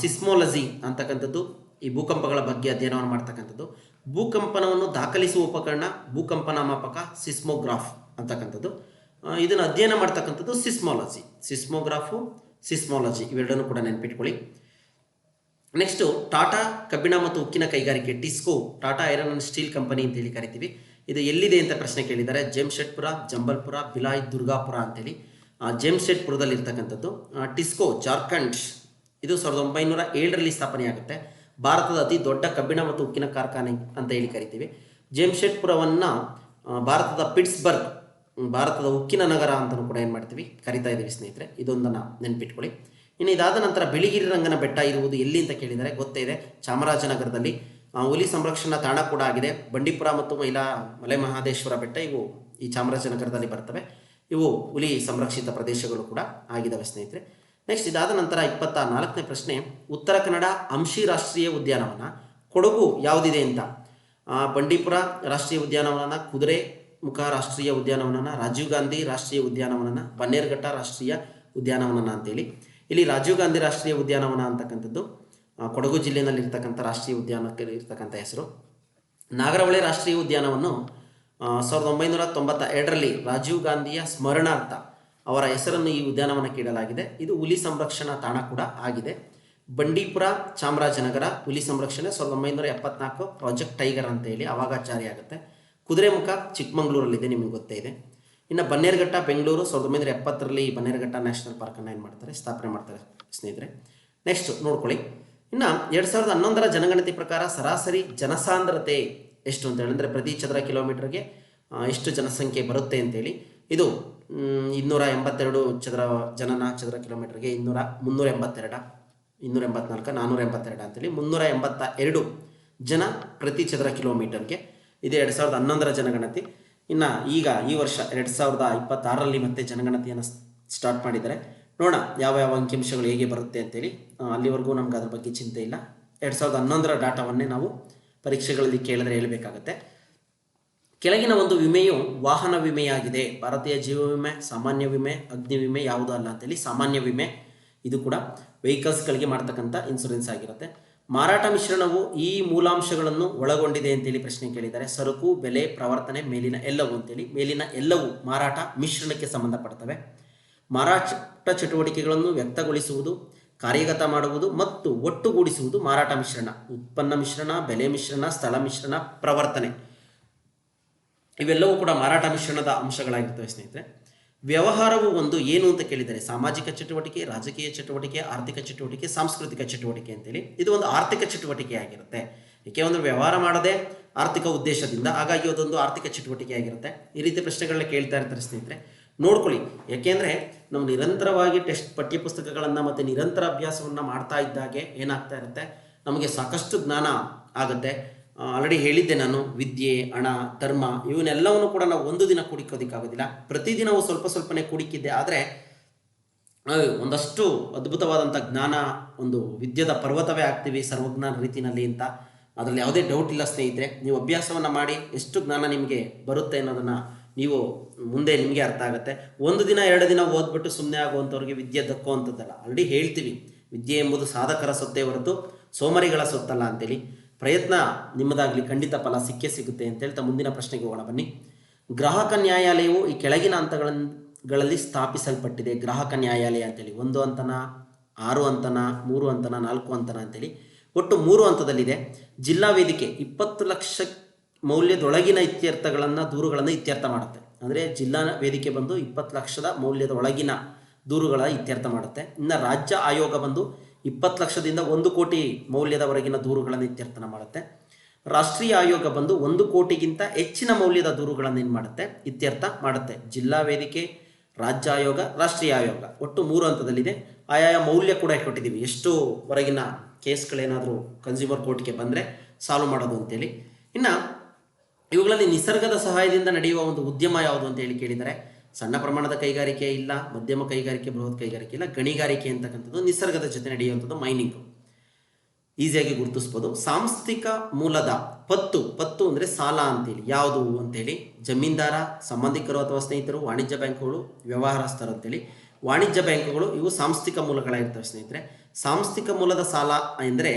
ಸಿಸ್ಮೋಲಜಿ ಅಂತಕ್ಕಂಥದ್ದು ಈ ಭೂಕಂಪಗಳ ಬಗ್ಗೆ ಅಧ್ಯಯನವನ್ನು ಮಾಡ್ತಕ್ಕಂಥದ್ದು. ಭೂಕಂಪನವನ್ನು ದಾಖಲಿಸುವ ಉಪಕರಣ ಭೂಕಂಪನ ಮಾಪಕ, ಸಿಸ್ಮೋಗ್ರಾಫ್ ಅಂತಕ್ಕಂಥದ್ದು. ಇದನ್ನು ಅಧ್ಯಯನ ಮಾಡ್ತಕ್ಕಂಥದ್ದು ಸಿಸ್ಮೋಲಜಿ. ಸಿಸ್ಮೋಲಜಿ ಇವೆರಡನ್ನು ಕೂಡ ನೆನಪಿಟ್ಕೊಳ್ಳಿ. ನೆಕ್ಸ್ಟು ಟಾಟಾ ಕಬ್ಬಿಣ ಮತ್ತು ಉಕ್ಕಿನ ಕೈಗಾರಿಕೆ, TISCO, Tata iron and steel company ಅಂತೇಳಿ ಕರಿತೀವಿ. ಇದು ಎಲ್ಲಿದೆ ಅಂತ ಪ್ರಶ್ನೆ ಕೇಳಿದ್ದಾರೆ. ಜೆಮ್ಶೆಡ್ಪುರ, ಜಂಬಲ್ಪುರ, ಭಿಲಾಯ್, ದುರ್ಗಾಪುರ ಅಂತೇಳಿ. ಜೆಮ್ಶೆಡ್ಪುರದಲ್ಲಿ ಇರ್ತಕ್ಕಂಥದ್ದು. ಟಿಸ್ಕೋ ಜಾರ್ಖಂಡ್, ಇದು 1907ರಲ್ಲಿ ಸ್ಥಾಪನೆಯಾಗುತ್ತೆ. ಭಾರತದ ಅತಿ ದೊಡ್ಡ ಕಬ್ಬಿಣ ಮತ್ತು ಉಕ್ಕಿನ ಕಾರ್ಖಾನೆ ಅಂತ ಹೇಳಿ ಕರಿತೀವಿ. ಜೆಮ್ಶೆಡ್ಪುರವನ್ನು ಭಾರತದ ಪಿಟ್ಸ್ಬರ್ಗ್, ಭಾರತದ ಉಕ್ಕಿನ ನಗರ ಅಂತಲೂ ಕೂಡ ಏನು ಮಾಡ್ತೀವಿ, ಕರಿತಾ ಇದ್ದೀವಿ ಸ್ನೇಹಿತರೆ. ಇದೊಂದನ್ನು ನೆನಪಿಟ್ಕೊಳ್ಳಿ. ಇನ್ನು ಇದಾದ ನಂತರ ಬಿಳಿಗಿರಿ ರಂಗನ ಬೆಟ್ಟ ಇರುವುದು ಎಲ್ಲಿ ಅಂತ ಕೇಳಿದರೆ ಗೊತ್ತೇ ಇದೆ, ಚಾಮರಾಜನಗರದಲ್ಲಿ. ಹುಲಿ ಸಂರಕ್ಷಣಾ ತಾಣ ಕೂಡ ಆಗಿದೆ. ಬಂಡೀಪುರ ಮತ್ತು ಮಲೆ ಮಹಾದೇಶ್ವರ ಬೆಟ್ಟ ಇವು ಈ ಚಾಮರಾಜನಗರದಲ್ಲಿ ಬರ್ತವೆ. ಇವು ಹುಲಿ ಸಂರಕ್ಷಿತ ಪ್ರದೇಶಗಳು ಕೂಡ ಆಗಿದ್ದಾವೆ ಸ್ನೇಹಿತರೆ. ನೆಕ್ಸ್ಟ್ ಇದಾದ ನಂತರ 24ನೇ ಪ್ರಶ್ನೆ, ಉತ್ತರ ಕನ್ನಡ ಅಂಶಿ ರಾಷ್ಟ್ರೀಯ ಉದ್ಯಾನವನ, ಕೊಡಗು ಯಾವುದಿದೆ ಅಂತ. ಬಂಡೀಪುರ ರಾಷ್ಟ್ರೀಯ ಉದ್ಯಾನವನ, ಕುದುರೆಮುಖ ರಾಷ್ಟ್ರೀಯ ಉದ್ಯಾನವನ, ರಾಜೀವ್ ಗಾಂಧಿ ರಾಷ್ಟ್ರೀಯ ಉದ್ಯಾನವನ, ಬನ್ನೇರುಘಟ್ಟ ರಾಷ್ಟ್ರೀಯ ಉದ್ಯಾನವನ ಅಂತೇಳಿ. ಇಲ್ಲಿ ರಾಜೀವ್ ಗಾಂಧಿ ರಾಷ್ಟ್ರೀಯ ಉದ್ಯಾನವನ ಅಂತಕ್ಕಂಥದ್ದು ಕೊಡಗು ಜಿಲ್ಲೆಯಲ್ಲಿ ಇರ್ತಕ್ಕಂಥ ರಾಷ್ಟ್ರೀಯ ಉದ್ಯಾನಕ್ಕೆ ಇರ್ತಕ್ಕಂಥ ಹೆಸರು. ನಾಗರಹೊಳೆ ರಾಷ್ಟ್ರೀಯ ಉದ್ಯಾನವನ್ನು 1992ರಲ್ಲಿ ರಾಜೀವ್ ಗಾಂಧಿಯ ಸ್ಮರಣಾರ್ಥ ಅವರ ಹೆಸರನ್ನು ಈ ಉದ್ಯಾನವನಕ್ಕೆ ಇಡಲಾಗಿದೆ. ಇದು ಹುಲಿ ಸಂರಕ್ಷಣಾ ತಾಣ ಕೂಡ ಆಗಿದೆ. ಬಂಡೀಪುರ ಚಾಮರಾಜನಗರ ಹುಲಿ ಸಂರಕ್ಷಣೆ 1974 ಪ್ರಾಜೆಕ್ಟ್ ಟೈಗರ್ ಅಂತ ಹೇಳಿ ಆವಾಗ ಜಾರಿಯಾಗುತ್ತೆ. ಕುದುರೆಮುಖ ಚಿಕ್ಕಮಂಗ್ಳೂರಲ್ಲಿದೆ, ನಿಮಗೆ ಗೊತ್ತೇ ಇದೆ. ಇನ್ನು ಬನ್ನೇರುಘಟ್ಟ ಬೆಂಗಳೂರು 1970ರಲ್ಲಿ ಬನ್ನೇರುಘಟ್ಟ ನ್ಯಾಷನಲ್ ಪಾರ್ಕನ್ನು ಏನು ಮಾಡ್ತಾರೆ, ಸ್ಥಾಪನೆ ಮಾಡ್ತಾರೆ ಸ್ನೇಹಿತರೆ. ನೆಕ್ಸ್ಟ್ ನೋಡ್ಕೊಳ್ಳಿ. ಇನ್ನು 2011ರ ಜನಗಣತಿ ಪ್ರಕಾರ ಸರಾಸರಿ ಜನಸಾಂದ್ರತೆ ಎಷ್ಟು ಅಂತ ಹೇಳಿದ್ರೆ ಪ್ರತಿ ಚದರ ಕಿಲೋಮೀಟರ್ಗೆ ಎಷ್ಟು ಜನಸಂಖ್ಯೆ ಬರುತ್ತೆ ಅಂತೇಳಿ. ಇದು 282 ಚದರ ಕಿಲೋಮೀಟರ್ಗೆ 382 284 482 ಅಂತೇಳಿ 382 ಜನ ಪ್ರತಿ ಚದರ ಕಿಲೋಮೀಟರ್ಗೆ. ಇದು 2011ರ ಜನಗಣತಿ. ಇನ್ನು ಈಗ ಈ ವರ್ಷ 2026ರಲ್ಲಿ ಮತ್ತೆ ಜನಗಣತಿಯನ್ನು ಸ್ಟಾರ್ಟ್ ಮಾಡಿದ್ದಾರೆ. ನೋಡೋಣ ಯಾವ ಅಂಕಿಅಂಶಗಳು ಹೇಗೆ ಬರುತ್ತೆ ಅಂತೇಳಿ. ಅಲ್ಲಿವರೆಗೂ ನಮ್ಗೆ ಅದ್ರ ಬಗ್ಗೆ ಚಿಂತೆ ಇಲ್ಲ. 2011ರ ಡಾಟಾವನ್ನೇ ನಾವು ಪರೀಕ್ಷೆಗಳಲ್ಲಿ ಕೇಳಿದ್ರೆ ಹೇಳಬೇಕಾಗತ್ತೆ. ಕೆಳಗಿನ ಒಂದು ವಿಮೆಯು ವಾಹನ ವಿಮೆಯಾಗಿದೆ. ಭಾರತೀಯ ಜೀವ ವಿಮೆ, ಸಾಮಾನ್ಯ ವಿಮೆ, ಅಗ್ನಿ ವಿಮೆ ಯಾವುದೂ ಅಲ್ಲ ಅಂತೇಳಿ ಸಾಮಾನ್ಯ ವಿಮೆ. ಇದು ಕೂಡ ವೆಹಿಕಲ್ಸ್ಗಳಿಗೆ ಮಾಡ್ತಕ್ಕಂಥ ಇನ್ಶೂರೆನ್ಸ್ ಆಗಿರುತ್ತೆ. ಮಾರಾಟ ಮಿಶ್ರಣವು ಈ ಮೂಲಾಂಶಗಳನ್ನು ಒಳಗೊಂಡಿದೆ ಅಂತೇಳಿ ಪ್ರಶ್ನೆ ಕೇಳಿದ್ದಾರೆ. ಸರಕು, ಬೆಲೆ, ಪ್ರವರ್ತನೆ, ಮೇಲಿನ ಎಲ್ಲವೂ ಅಂತೇಳಿ. ಮೇಲಿನ ಎಲ್ಲವೂ ಮಾರಾಟ ಮಿಶ್ರಣಕ್ಕೆ ಸಂಬಂಧಪಡ್ತವೆ. ಮಾರಾಟ ಚಟುವಟಿಕೆಗಳನ್ನು ವ್ಯಕ್ತಗೊಳಿಸುವುದು, ಕಾರ್ಯಗತ ಮಾಡುವುದು ಮತ್ತು ಒಟ್ಟುಗೂಡಿಸುವುದು ಮಾರಾಟ ಮಿಶ್ರಣ. ಉತ್ಪನ್ನ ಮಿಶ್ರಣ, ಬೆಲೆ ಮಿಶ್ರಣ, ಸ್ಥಳ ಮಿಶ್ರಣ, ಪ್ರವರ್ತನೆ ಇವೆಲ್ಲವೂ ಕೂಡ ಮಾರಾಟ ಮಿಶ್ರಣದ ಅಂಶಗಳಾಗಿರ್ತವೆ ಸ್ನೇಹಿತರೆ. ವ್ಯವಹಾರವು ಒಂದು ಏನು ಅಂತ ಕೇಳಿದರೆ ಸಾಮಾಜಿಕ ಚಟುವಟಿಕೆ, ರಾಜಕೀಯ ಚಟುವಟಿಕೆ, ಆರ್ಥಿಕ ಚಟುವಟಿಕೆ, ಸಾಂಸ್ಕೃತಿಕ ಚಟುವಟಿಕೆ ಅಂತೇಳಿ. ಇದು ಒಂದು ಆರ್ಥಿಕ ಚಟುವಟಿಕೆ ಆಗಿರುತ್ತೆ. ಏಕೆ ಒಂದು ವ್ಯವಹಾರ ಮಾಡದೆ ಆರ್ಥಿಕ ಉದ್ದೇಶದಿಂದ, ಹಾಗಾಗಿ ಅದೊಂದು ಆರ್ಥಿಕ ಚಟುವಟಿಕೆ ಆಗಿರುತ್ತೆ. ಈ ರೀತಿ ಪ್ರಶ್ನೆಗಳನ್ನ ಕೇಳ್ತಾ ಇರ್ತಾರೆ ಸ್ನೇಹಿತರೆ, ನೋಡ್ಕೊಳ್ಳಿ. ಯಾಕೆಂದರೆ ನಾವು ನಿರಂತರವಾಗಿ ಪಠ್ಯಪುಸ್ತಕಗಳನ್ನು ಮತ್ತು ನಿರಂತರ ಅಭ್ಯಾಸವನ್ನು ಮಾಡ್ತಾ ಇದ್ದಾಗೆ ಏನಾಗ್ತಾ ಇರುತ್ತೆ, ನಮಗೆ ಸಾಕಷ್ಟು ಜ್ಞಾನ ಆಗುತ್ತೆ. ಆಲ್ರೆಡಿ ಹೇಳಿದ್ದೆ ನಾನು, ವಿದ್ಯೆ, ಹಣ, ಧರ್ಮ ಇವನ್ನೆಲ್ಲವನ್ನು ಕೂಡ ನಾವು ಒಂದು ದಿನ ಕೂಡಿಕೋದಕ್ಕಾಗೋದಿಲ್ಲ. ಪ್ರತಿದಿನವೂ ಸ್ವಲ್ಪ ಸ್ವಲ್ಪನೇ ಕೂಡಿಕಿದ್ದೆ ಆದರೆ ಒಂದಷ್ಟು ಅದ್ಭುತವಾದಂಥ ಜ್ಞಾನ, ಒಂದು ವಿದ್ಯೆದ ಪರ್ವತವೇ ಆಗ್ತೀವಿ ಸರ್ವಜ್ಞಾನ ರೀತಿಯಲ್ಲಿ ಅಂತ ಅದರಲ್ಲಿ ಯಾವುದೇ ಡೌಟ್ ಇಲ್ಲ ಸ್ನೇಹಿತರೆ. ನೀವು ಅಭ್ಯಾಸವನ್ನು ಮಾಡಿ ಎಷ್ಟು ಜ್ಞಾನ ನಿಮಗೆ ಬರುತ್ತೆ ಅನ್ನೋದನ್ನು ನೀವು ಮುಂದೆ ನಿಮಗೆ ಅರ್ಥ ಆಗುತ್ತೆ. ಒಂದು ದಿನ 2 ದಿನ ಓದ್ಬಿಟ್ಟು ಸುಮ್ಮನೆ ಆಗುವಂಥವ್ರಿಗೆ ವಿದ್ಯೆ ದಕ್ಕುವಂಥದ್ದಲ್ಲ. ಆಲ್ರೆಡಿ ಹೇಳ್ತೀವಿ, ವಿದ್ಯೆ ಎಂಬುದು ಸಾಧಕರ ಸೊತ್ತೇ ಹೊರತು ಸೋಮರಿಗಳ ಸೊತ್ತಲ್ಲ ಅಂತೇಳಿ. ಪ್ರಯತ್ನ ನಿಮ್ಮದಾಗಲಿ, ಖಂಡಿತ ಫಲ ಸಿಕ್ಕೇ ಸಿಗುತ್ತೆ ಅಂತ ಹೇಳ್ತಾ ಮುಂದಿನ ಪ್ರಶ್ನೆಗೆ ಹೋಗೋಣ ಬನ್ನಿ. ಗ್ರಾಹಕ ನ್ಯಾಯಾಲಯವು ಈ ಕೆಳಗಿನ ಹಂತಗಳಲ್ಲಿ ಸ್ಥಾಪಿಸಲ್ಪಟ್ಟಿದೆ. ಗ್ರಾಹಕ ನ್ಯಾಯಾಲಯ ಅಂತೇಳಿ 1 ಹಂತನ, 6 ಹಂತನ, 3 ಹಂತನ, 4 ಹಂತನ ಅಂತೇಳಿ ಒಟ್ಟು 3 ಹಂತದಲ್ಲಿದೆ. ಜಿಲ್ಲಾ ವೇದಿಕೆ 20 ಲಕ್ಷ ಮೌಲ್ಯದೊಳಗಿನ ದೂರುಗಳನ್ನು ಇತ್ಯರ್ಥ ಮಾಡುತ್ತೆ. ಅಂದರೆ ಜಿಲ್ಲಾ ವೇದಿಕೆ ಬಂದು 20 ಲಕ್ಷದ ಮೌಲ್ಯದ ಒಳಗಿನ ದೂರುಗಳ ಇತ್ಯರ್ಥ ಮಾಡುತ್ತೆ. ಇನ್ನು ರಾಜ್ಯ ಆಯೋಗ ಬಂದು 20 ಲಕ್ಷದಿಂದ 1 ಕೋಟಿ ಮೌಲ್ಯದವರೆಗಿನ ದೂರುಗಳನ್ನು ಇತ್ಯರ್ಥ ಮಾಡುತ್ತೆ. ರಾಷ್ಟ್ರೀಯ ಆಯೋಗ ಬಂದು 1 ಕೋಟಿಗಿಂತ ಹೆಚ್ಚಿನ ಮೌಲ್ಯದ ದೂರುಗಳನ್ನು ಏನು ಮಾಡುತ್ತೆ, ಇತ್ಯರ್ಥ ಮಾಡುತ್ತೆ. ಜಿಲ್ಲಾ ವೇದಿಕೆ, ರಾಜ್ಯ ಆಯೋಗ, ರಾಷ್ಟ್ರೀಯ ಆಯೋಗ ಒಟ್ಟು 3 ಹಂತದಲ್ಲಿದೆ. ಆಯಾಯ ಮೌಲ್ಯ ಕೂಡ ಕೊಟ್ಟಿದ್ದೀವಿ, ಎಷ್ಟುವರೆಗಿನ ಕೇಸ್ಗಳೇನಾದರೂ ಕನ್ಸ್ಯೂಮರ್ ಕೋರ್ಟ್ಗೆ ಬಂದರೆ ಸಾಲ್ವ್ ಮಾಡೋದು ಅಂತೇಳಿ. ಇನ್ನು ಇವುಗಳಲ್ಲಿ ನಿಸರ್ಗದ ಸಹಾಯದಿಂದ ನಡೆಯುವ ಒಂದು ಉದ್ಯಮ ಯಾವುದು ಅಂತ ಹೇಳಿ ಕೇಳಿದರೆ ಸಣ್ಣ ಪ್ರಮಾಣದ ಕೈಗಾರಿಕೆ ಇಲ್ಲ, ಮಧ್ಯಮ ಕೈಗಾರಿಕೆ, ಬೃಹತ್ ಕೈಗಾರಿಕೆ ಇಲ್ಲ. ಗಣಿಗಾರಿಕೆ ಅಂತಕ್ಕಂಥದ್ದು ನಿಸರ್ಗದ ಜೊತೆ ನಡೆಯುವಂಥದ್ದು ಮೈನಿಂಗು, ಈಸಿಯಾಗಿ ಗುರುತಿಸ್ಬೋದು. ಸಾಂಸ್ಥಿಕ ಮೂಲದ ಪತ್ತು ಅಂದರೆ ಸಾಲ ಅಂತೇಳಿ ಯಾವುದು ಅಂತೇಳಿ ಜಮೀನ್ದಾರ, ಸಂಬಂಧಿಕರು ಅಥವಾ ಸ್ನೇಹಿತರು, ವಾಣಿಜ್ಯ ಬ್ಯಾಂಕುಗಳು, ವ್ಯವಹಾರಸ್ಥರು ಅಂತೇಳಿ. ವಾಣಿಜ್ಯ ಬ್ಯಾಂಕುಗಳು ಇವು ಸಾಂಸ್ಥಿಕ ಮೂಲಗಳಾಗಿರ್ತವೆ ಸ್ನೇಹಿತರೆ. ಸಾಂಸ್ಥಿಕ ಮೂಲದ ಸಾಲ ಎಂದರೆ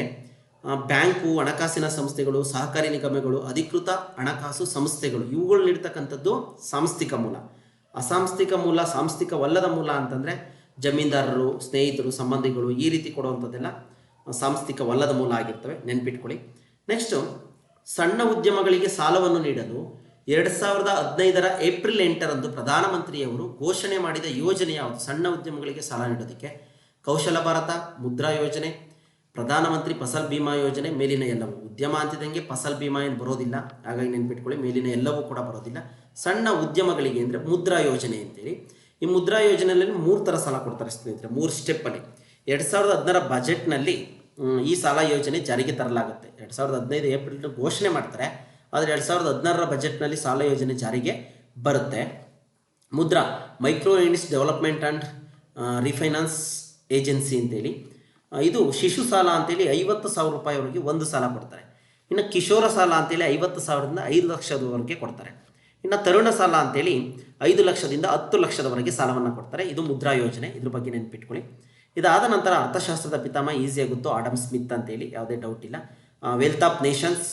ಬ್ಯಾಂಕು, ಹಣಕಾಸಿನ ಸಂಸ್ಥೆಗಳು, ಸಹಕಾರಿ ನಿಗಮಗಳು, ಅಧಿಕೃತ ಹಣಕಾಸು ಸಂಸ್ಥೆಗಳು ಇವುಗಳು ನೀಡ್ತಕ್ಕಂಥದ್ದು ಸಾಂಸ್ಥಿಕ ಮೂಲ. ಅಸಾಂಸ್ಥಿಕ ಮೂಲ, ಸಾಂಸ್ಥಿಕವಲ್ಲದ ಮೂಲ ಅಂತಂದರೆ ಜಮೀನ್ದಾರರು, ಸ್ನೇಹಿತರು, ಸಂಬಂಧಿಗಳು ಈ ರೀತಿ ಕೊಡುವಂಥದ್ದೆಲ್ಲ ಸಾಂಸ್ಥಿಕವಲ್ಲದ ಮೂಲ ಆಗಿರ್ತವೆ, ನೆನ್ಪಿಟ್ಕೊಳ್ಳಿ. ನೆಕ್ಸ್ಟು, ಸಣ್ಣ ಉದ್ಯಮಗಳಿಗೆ ಸಾಲವನ್ನು ನೀಡಲು 2015ರ ಏಪ್ರಿಲ್ 8ರಂದು ಪ್ರಧಾನಮಂತ್ರಿಯವರು ಘೋಷಣೆ ಮಾಡಿದ ಯೋಜನೆ ಯಾವುದು? ಸಣ್ಣ ಉದ್ಯಮಗಳಿಗೆ ಸಾಲ ನೀಡೋದಕ್ಕೆ ಕೌಶಲ ಭಾರತ, ಮುದ್ರಾ ಯೋಜನೆ, ಪ್ರಧಾನಮಂತ್ರಿ ಫಸಲ್ ಬಿಮಾ ಯೋಜನೆ, ಮೇಲಿನ ಎಲ್ಲವೂ. ಉದ್ಯಮ ಅಂತಿದ್ದಂಗೆ ಫಸಲ್ ಬಿಮಾ ಏನು ಬರೋದಿಲ್ಲ, ಹಾಗಾಗಿ ನೆನ್ಪಿಟ್ಕೊಳ್ಳಿ, ಮೇಲಿನ ಎಲ್ಲವೂ ಕೂಡ ಬರೋದಿಲ್ಲ. ಸಣ್ಣ ಉದ್ಯಮಗಳಿಗೆ ಅಂದರೆ ಮುದ್ರಾ ಯೋಜನೆ ಅಂತೇಳಿ. ಈ ಮುದ್ರಾ ಯೋಜನೆಯಲ್ಲಿ 3 ಥರ ಸಾಲ ಕೊಡ್ತಾರೆ ಸ್ನೇಹಿತರೆ, 3 ಸ್ಟೆಪ್ಪಲ್ಲಿ. 2010ರ ಬಜೆಟ್ನಲ್ಲಿ ಈ ಸಾಲ ಯೋಜನೆ ಜಾರಿಗೆ ತರಲಾಗುತ್ತೆ. 2015 ಏಪ್ರಿಲ್ ಘೋಷಣೆ ಮಾಡ್ತಾರೆ, ಆದರೆ 2016ರ ಬಜೆಟ್ನಲ್ಲಿ ಸಾಲ ಯೋಜನೆ ಜಾರಿಗೆ ಬರುತ್ತೆ. Mudra micro units development and refinance agency ಅಂತೇಳಿ. ಇದು ಶಿಶು ಸಾಲ ಅಂತೇಳಿ 50,000 ರೂಪಾಯಿವರೆಗೆ ಒಂದು ಸಾಲ ಕೊಡ್ತಾರೆ. ಇನ್ನು ಕಿಶೋರ ಸಾಲ ಅಂತೇಳಿ 50,000ದಿಂದ 5 ಲಕ್ಷದವರೆಗೆ ಕೊಡ್ತಾರೆ. ಇನ್ನು ತರುಣ ಸಾಲ ಅಂತೇಳಿ 5 ಲಕ್ಷದಿಂದ 10 ಲಕ್ಷದವರೆಗೆ ಸಾಲವನ್ನು ಕೊಡ್ತಾರೆ. ಇದು ಮುದ್ರಾ ಯೋಜನೆ, ಇದ್ರ ಬಗ್ಗೆ ನೆನ್ಪಿಟ್ಕೊಳ್ಳಿ. ಇದಾದ ನಂತರ ಅರ್ಥಶಾಸ್ತ್ರದ ಪಿತಾಮಹ ಈಸಿ ಆಗುತ್ತೋ ಆಡಮ್ ಸ್ಮಿತ್ ಅಂತೇಳಿ, ಯಾವುದೇ ಡೌಟ್ ಇಲ್ಲ. ವೆಲ್ತ್ ಆಫ್ ನೇಷನ್ಸ್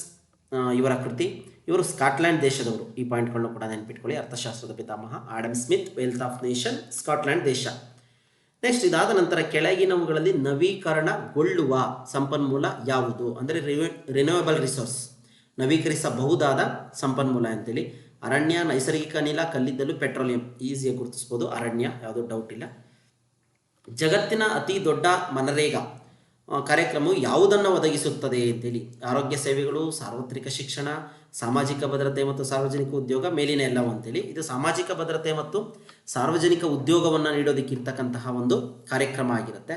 ಇವರ ಕೃತಿ, ಇವರು ಸ್ಕಾಟ್ಲ್ಯಾಂಡ್ ದೇಶದವರು. ಈ ಪಾಯಿಂಟ್ಗಳನ್ನ ಕೂಡ ನೆನ್ಪಿಟ್ಕೊಳ್ಳಿ. ಅರ್ಥಶಾಸ್ತ್ರದ ಪಿತಾಮಹ Adam Smith, wealth of nation, Scotland ದೇಶ. ನೆಕ್ಸ್ಟ್, ಇದಾದ ನಂತರ ಕೆಳಗಿನವುಗಳಲ್ಲಿ ನವೀಕರಣಗೊಳ್ಳುವ ಸಂಪನ್ಮೂಲ ಯಾವುದು? ಅಂದರೆ ರಿನ್ಯೂವಬಲ್ ರಿಸೋರ್ಸ್, ನವೀಕರಿಸಬಹುದಾದ ಸಂಪನ್ಮೂಲ ಅಂತೇಳಿ. ಅರಣ್ಯ, ನೈಸರ್ಗಿಕ ಅನಿಲ, ಕಲ್ಲಿದ್ದಲು, ಪೆಟ್ರೋಲಿಯಂ ಈಸಿಯಾಗಿ ಗುರುತಿಸ್ಬೋದು. ಅರಣ್ಯ, ಯಾವುದೋ ಡೌಟ್ ಇಲ್ಲ. ಜಗತ್ತಿನ ಅತಿ ದೊಡ್ಡ ಮನರೇಗಾ ಕಾರ್ಯಕ್ರಮವು ಯಾವುದನ್ನು ಒದಗಿಸುತ್ತದೆ ಅಂತೇಳಿ. ಆರೋಗ್ಯ ಸೇವೆಗಳು, ಸಾರ್ವತ್ರಿಕ ಶಿಕ್ಷಣ, ಸಾಮಾಜಿಕ ಭದ್ರತೆ ಮತ್ತು ಸಾರ್ವಜನಿಕ ಉದ್ಯೋಗ ಮೇಲಿನ ಎಲ್ಲವೂ ಅಂತೇಳಿ. ಇದು ಸಾಮಾಜಿಕ ಭದ್ರತೆ ಮತ್ತು ಸಾರ್ವಜನಿಕ ಉದ್ಯೋಗವನ್ನು ನೀಡೋದಕ್ಕಿರ್ತಕ್ಕಂತಹ ಒಂದು ಕಾರ್ಯಕ್ರಮ ಆಗಿರುತ್ತೆ.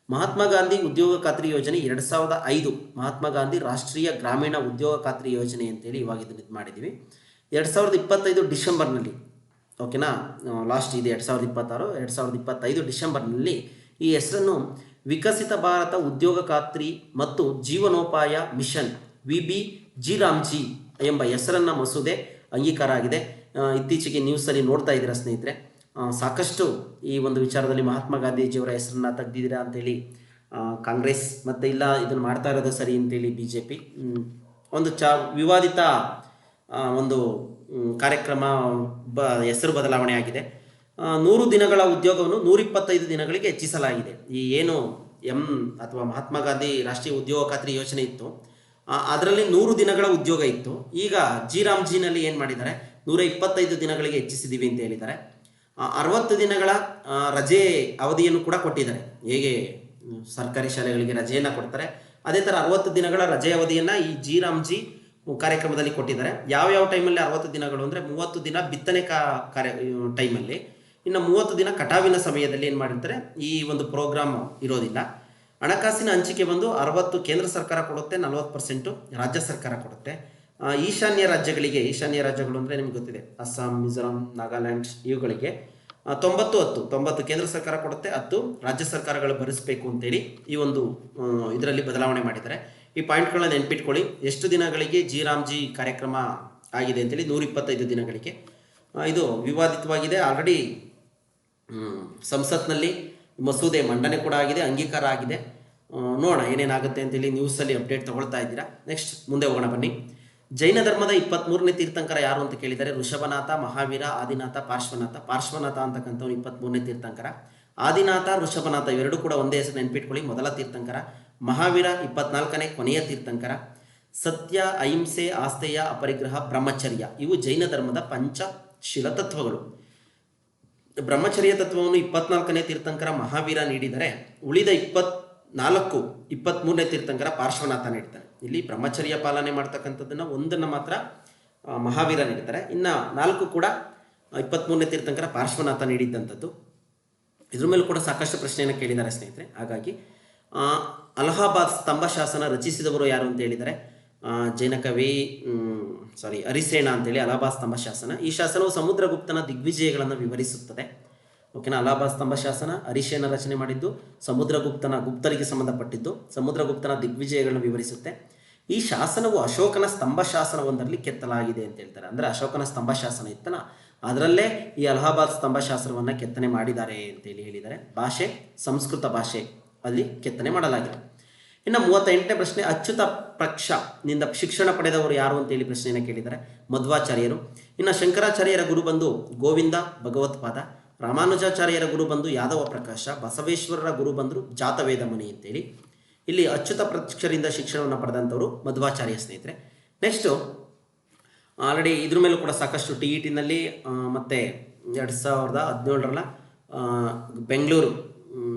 ಮಹಾತ್ಮ ಗಾಂಧಿ ಉದ್ಯೋಗ ಖಾತ್ರಿ ಯೋಜನೆ 2005, ಮಹಾತ್ಮ ಗಾಂಧಿ ರಾಷ್ಟ್ರೀಯ ಗ್ರಾಮೀಣ ಉದ್ಯೋಗ ಖಾತ್ರಿ ಯೋಜನೆ ಅಂತೇಳಿ ಇವಾಗ ಇದನ್ನು ಇದು ಮಾಡಿದ್ದೀವಿ. 2025 ಡಿಸೆಂಬರ್ನಲ್ಲಿ, ಓಕೆನಾ, ಲಾಸ್ಟ್ ಇದೆ 2026, 2025 ಡಿಸೆಂಬರ್ನಲ್ಲಿ ಈ ಹೆಸರನ್ನು ವಿಕಸಿತ ಭಾರತ ಉದ್ಯೋಗ ಖಾತ್ರಿ ಮತ್ತು ಜೀವನೋಪಾಯ ಮಿಷನ್ VBG-ರಾಮ್ಜಿ ಎಂಬ ಹೆಸರನ್ನು ಮಸೂದೆ ಅಂಗೀಕಾರ ಆಗಿದೆ. ಇತ್ತೀಚೆಗೆ ನ್ಯೂಸಲ್ಲಿ ನೋಡ್ತಾ ಇದ್ದೀರಾ ಸ್ನೇಹಿತರೆ. ಸಾಕಷ್ಟು ಈ ಒಂದು ವಿಚಾರದಲ್ಲಿ ಮಹಾತ್ಮ ಗಾಂಧೀಜಿಯವರ ಹೆಸರನ್ನು ತೆಗೆದಿದ್ದೀರಾ ಅಂತೇಳಿ ಕಾಂಗ್ರೆಸ್, ಮತ್ತು ಇಲ್ಲ ಇದನ್ನು ಮಾಡ್ತಾ ಇರೋದು ಸರಿ ಅಂತೇಳಿ BJP ಒಂದು ವಿವಾದಿತ ಒಂದು ಕಾರ್ಯಕ್ರಮ ಹೆಸರು ಬದಲಾವಣೆ ಆಗಿದೆ. 100 ದಿನಗಳ ಉದ್ಯೋಗವನ್ನು 125 ದಿನಗಳಿಗೆ ಹೆಚ್ಚಿಸಲಾಗಿದೆ. ಈ ಏನು ಅಥವಾ ಮಹಾತ್ಮ ಗಾಂಧಿ ರಾಷ್ಟ್ರೀಯ ಉದ್ಯೋಗ ಖಾತ್ರಿ ಯೋಜನೆ ಇತ್ತು, ಅದರಲ್ಲಿ 100 ದಿನಗಳ ಉದ್ಯೋಗ ಇತ್ತು. ಈಗ ಜಿ-ರಾಮ್ಜಿನಲ್ಲಿ ಏನು ಮಾಡಿದ್ದಾರೆ, 125 ದಿನಗಳಿಗೆ ಹೆಚ್ಚಿಸಿದ್ದೀವಿ ಅಂತ ಹೇಳಿದ್ದಾರೆ. 60 ದಿನಗಳ ರಜೆ ಅವಧಿಯನ್ನು ಕೂಡ ಕೊಟ್ಟಿದ್ದಾರೆ. ಹೇಗೆ ಸರ್ಕಾರಿ ಶಾಲೆಗಳಿಗೆ ರಜೆಯನ್ನು ಕೊಡ್ತಾರೆ, ಅದೇ ಥರ 60 ದಿನಗಳ ರಜೆ ಅವಧಿಯನ್ನು ಈ ಜಿ-ರಾಮ್ಜಿ ಕಾರ್ಯಕ್ರಮದಲ್ಲಿ ಕೊಟ್ಟಿದ್ದಾರೆ. ಯಾವ್ಯಾವ ಟೈಮಲ್ಲಿ 60 ದಿನಗಳು ಅಂದರೆ 30 ದಿನ ಬಿತ್ತನೆ ಟೈಮಲ್ಲಿ, ಇನ್ನು 30 ದಿನ ಕಟಾವಿನ ಸಮಯದಲ್ಲಿ ಏನು ಮಾಡಿರ್ತಾರೆ, ಈ ಒಂದು ಪ್ರೋಗ್ರಾಮ್ ಇರೋದಿಲ್ಲ. ಹಣಕಾಸಿನ ಹಂಚಿಕೆ ಬಂದು 60 ಕೇಂದ್ರ ಸರ್ಕಾರ ಕೊಡುತ್ತೆ, 40% ರಾಜ್ಯ ಸರ್ಕಾರ ಕೊಡುತ್ತೆ. ಈಶಾನ್ಯ ರಾಜ್ಯಗಳು ಅಂದರೆ ನಿಮ್ಗೆ ಗೊತ್ತಿದೆ, ಅಸ್ಸಾಂ, ಮಿಜೋರಾಂ, ನಾಗಾಲ್ಯಾಂಡ್, ಇವುಗಳಿಗೆ 90 ಕೇಂದ್ರ ಸರ್ಕಾರ ಕೊಡುತ್ತೆ, 10 ರಾಜ್ಯ ಸರ್ಕಾರಗಳು ಭರಿಸಬೇಕು ಅಂತೇಳಿ ಈ ಒಂದು ಇದರಲ್ಲಿ ಬದಲಾವಣೆ ಮಾಡಿದ್ದಾರೆ. ಈ ಪಾಯಿಂಟ್ಗಳನ್ನ ನೆನ್ಪಿಟ್ಕೊಳ್ಳಿ. ಎಷ್ಟು ದಿನಗಳಿಗೆ ಜಿ-ರಾಮ್ಜಿ ಕಾರ್ಯಕ್ರಮ ಆಗಿದೆ ಅಂತೇಳಿ, 125 ದಿನಗಳಿಗೆ. ಇದು ವಿವಾದಿತವಾಗಿದೆ. ಆಲ್ರೆಡಿ ಸಂಸತ್ನಲ್ಲಿ ಮಸೂದೆ ಮಂಡನೆ ಕೂಡ ಆಗಿದೆ, ಅಂಗೀಕಾರ ಆಗಿದೆ. ನೋಡೋಣ ಏನೇನಾಗುತ್ತೆ ಅಂತೇಳಿ ನ್ಯೂಸಲ್ಲಿ ಅಪ್ಡೇಟ್ ತಗೊಳ್ತಾ ಇದ್ದೀರಾ. ನೆಕ್ಸ್ಟ್ ಮುಂದೆ ಹೋಗೋಣ ಬನ್ನಿ. ಜೈನ ಧರ್ಮದ 23ನೇ ತೀರ್ಥಂಕರ ಯಾರು ಅಂತ ಕೇಳಿದರೆ ಋಷಭನಾಥ, ಮಹಾವೀರ, ಆದಿನಾಥ, ಪಾರ್ಶ್ವನಾಥ ಅಂತಕ್ಕಂಥವ್ರು 23ನೇ ತೀರ್ಥಂಕರ. ಆದಿನಾಥ, ಋಷಭನಾಥ ಇವೆರಡೂ ಕೂಡ ಒಂದೇ ಹೆಸರು ನೆನ್ಪಿಟ್ಕೊಳ್ಳಿ, ಮೊದಲ ತೀರ್ಥಂಕರ. ಮಹಾವೀರ 24ನೇ ಕೊನೆಯ ತೀರ್ಥಂಕರ. ಸತ್ಯ, ಅಹಿಂಸೆ, ಆಸ್ತೇಯ, ಅಪರಿಗ್ರಹ, ಬ್ರಹ್ಮಚರ್ಯ ಇವು ಜೈನ ಧರ್ಮದ ಪಂಚಶೀಲ ತತ್ವಗಳು. ಬ್ರಹ್ಮಚರ್ಯ ತತ್ವವನ್ನು 24ನೇ ತೀರ್ಥಂಕರ ಮಹಾವೀರ ನೀಡಿದರೆ, ಉಳಿದ 23ನೇ ತೀರ್ಥಂಕರ ಪಾರ್ಶ್ವನಾಥ ನೀಡ್ತಾರೆ. ಇಲ್ಲಿ ಬ್ರಹ್ಮಚರ್ಯ ಪಾಲನೆ ಮಾಡ್ತಕ್ಕಂಥದ್ದನ್ನು ಒಂದನ್ನು ಮಾತ್ರ ಮಹಾವೀರ ನೀಡ್ತಾರೆ, ಇನ್ನು 4 ಕೂಡ 23ನೇ ತೀರ್ಥಂಕರ ಪಾರ್ಶ್ವನಾಥ ನೀಡಿದ್ದಂಥದ್ದು. ಇದ್ರ ಮೇಲೂ ಕೂಡ ಸಾಕಷ್ಟು ಪ್ರಶ್ನೆಯನ್ನು ಕೇಳಿದ್ದಾರೆ ಸ್ನೇಹಿತರೆ. ಹಾಗಾಗಿ ಅಲಹಾಬಾದ್ ಸ್ತಂಭ ಶಾಸನ ರಚಿಸಿದವರು ಯಾರು ಅಂತ ಹೇಳಿದರೆ ಜೈನ ಕವಿ ಹರಿಸೇನ ಅಂತೇಳಿ ಅಲಹಾಬಾದ್ ಸ್ತಂಭ ಶಾಸನ. ಈ ಶಾಸನವು ಸಮುದ್ರಗುಪ್ತನ ದಿಗ್ವಿಜಯಗಳನ್ನು ವಿವರಿಸುತ್ತದೆ. ಓಕೆನಾ. ಅಲಹಾಬಾದ್ ಸ್ತಂಭ ಶಾಸನ ಹರಿಸೇನ ರಚನೆ ಮಾಡಿದ್ದು, ಗುಪ್ತರಿಗೆ ಸಂಬಂಧಪಟ್ಟಿದ್ದು, ಸಮುದ್ರಗುಪ್ತನ ದಿಗ್ವಿಜಯಗಳನ್ನು ವಿವರಿಸುತ್ತೆ. ಈ ಶಾಸನವು ಅಶೋಕನ ಸ್ತಂಭ ಶಾಸನವೊಂದರಲ್ಲಿ ಕೆತ್ತಲಾಗಿದೆ ಅಂತ ಹೇಳ್ತಾರೆ. ಅಂದರೆ ಅಶೋಕನ ಸ್ತಂಭ ಶಾಸನ ಇತ್ತಲ್ಲ, ಅದರಲ್ಲೇ ಈ ಅಲಹಾಬಾದ್ ಸ್ತಂಭ ಶಾಸನವನ್ನು ಕೆತ್ತನೆ ಮಾಡಿದ್ದಾರೆ ಅಂತೇಳಿ ಹೇಳಿದ್ದಾರೆ. ಭಾಷೆ ಸಂಸ್ಕೃತ ಭಾಷೆ ಅಲ್ಲಿ ಕೆತ್ತನೆ ಮಾಡಲಾಗಿದೆ. ಇನ್ನು 38ನೇ ಪ್ರಶ್ನೆ, ಅಚ್ಯುತ ಪಕ್ಷನಿಂದ ಶಿಕ್ಷಣ ಪಡೆದವರು ಯಾರು ಅಂತೇಳಿ ಪ್ರಶ್ನೆಯನ್ನು ಕೇಳಿದ್ದಾರೆ. ಮಧ್ವಾಚಾರ್ಯರು. ಇನ್ನು ಶಂಕರಾಚಾರ್ಯರ ಗುರು ಬಂದು ಗೋವಿಂದ ಭಗವತ್ಪಾದ. ರಾಮಾನುಜಾಚಾರ್ಯರ ಗುರು ಬಂದು ಯಾದವ ಪ್ರಕಾಶ. ಬಸವೇಶ್ವರರ ಗುರು ಬಂದರು ಜಾತವೇದ ಮುನಿ ಅಂತೇಳಿ. ಇಲ್ಲಿ ಅಚ್ಯುತ ಪಕ್ಷರಿಂದ ಶಿಕ್ಷಣವನ್ನು ಪಡೆದಂಥವರು ಮಧ್ವಾಚಾರ್ಯ ಸ್ನೇಹಿತರೆ. ನೆಕ್ಸ್ಟು ಆಲ್ರೆಡಿ ಇದ್ರ ಮೇಲೂ ಕೂಡ ಸಾಕಷ್ಟು TET-ನಲ್ಲಿ ಮತ್ತು 2017 ಬೆಂಗಳೂರು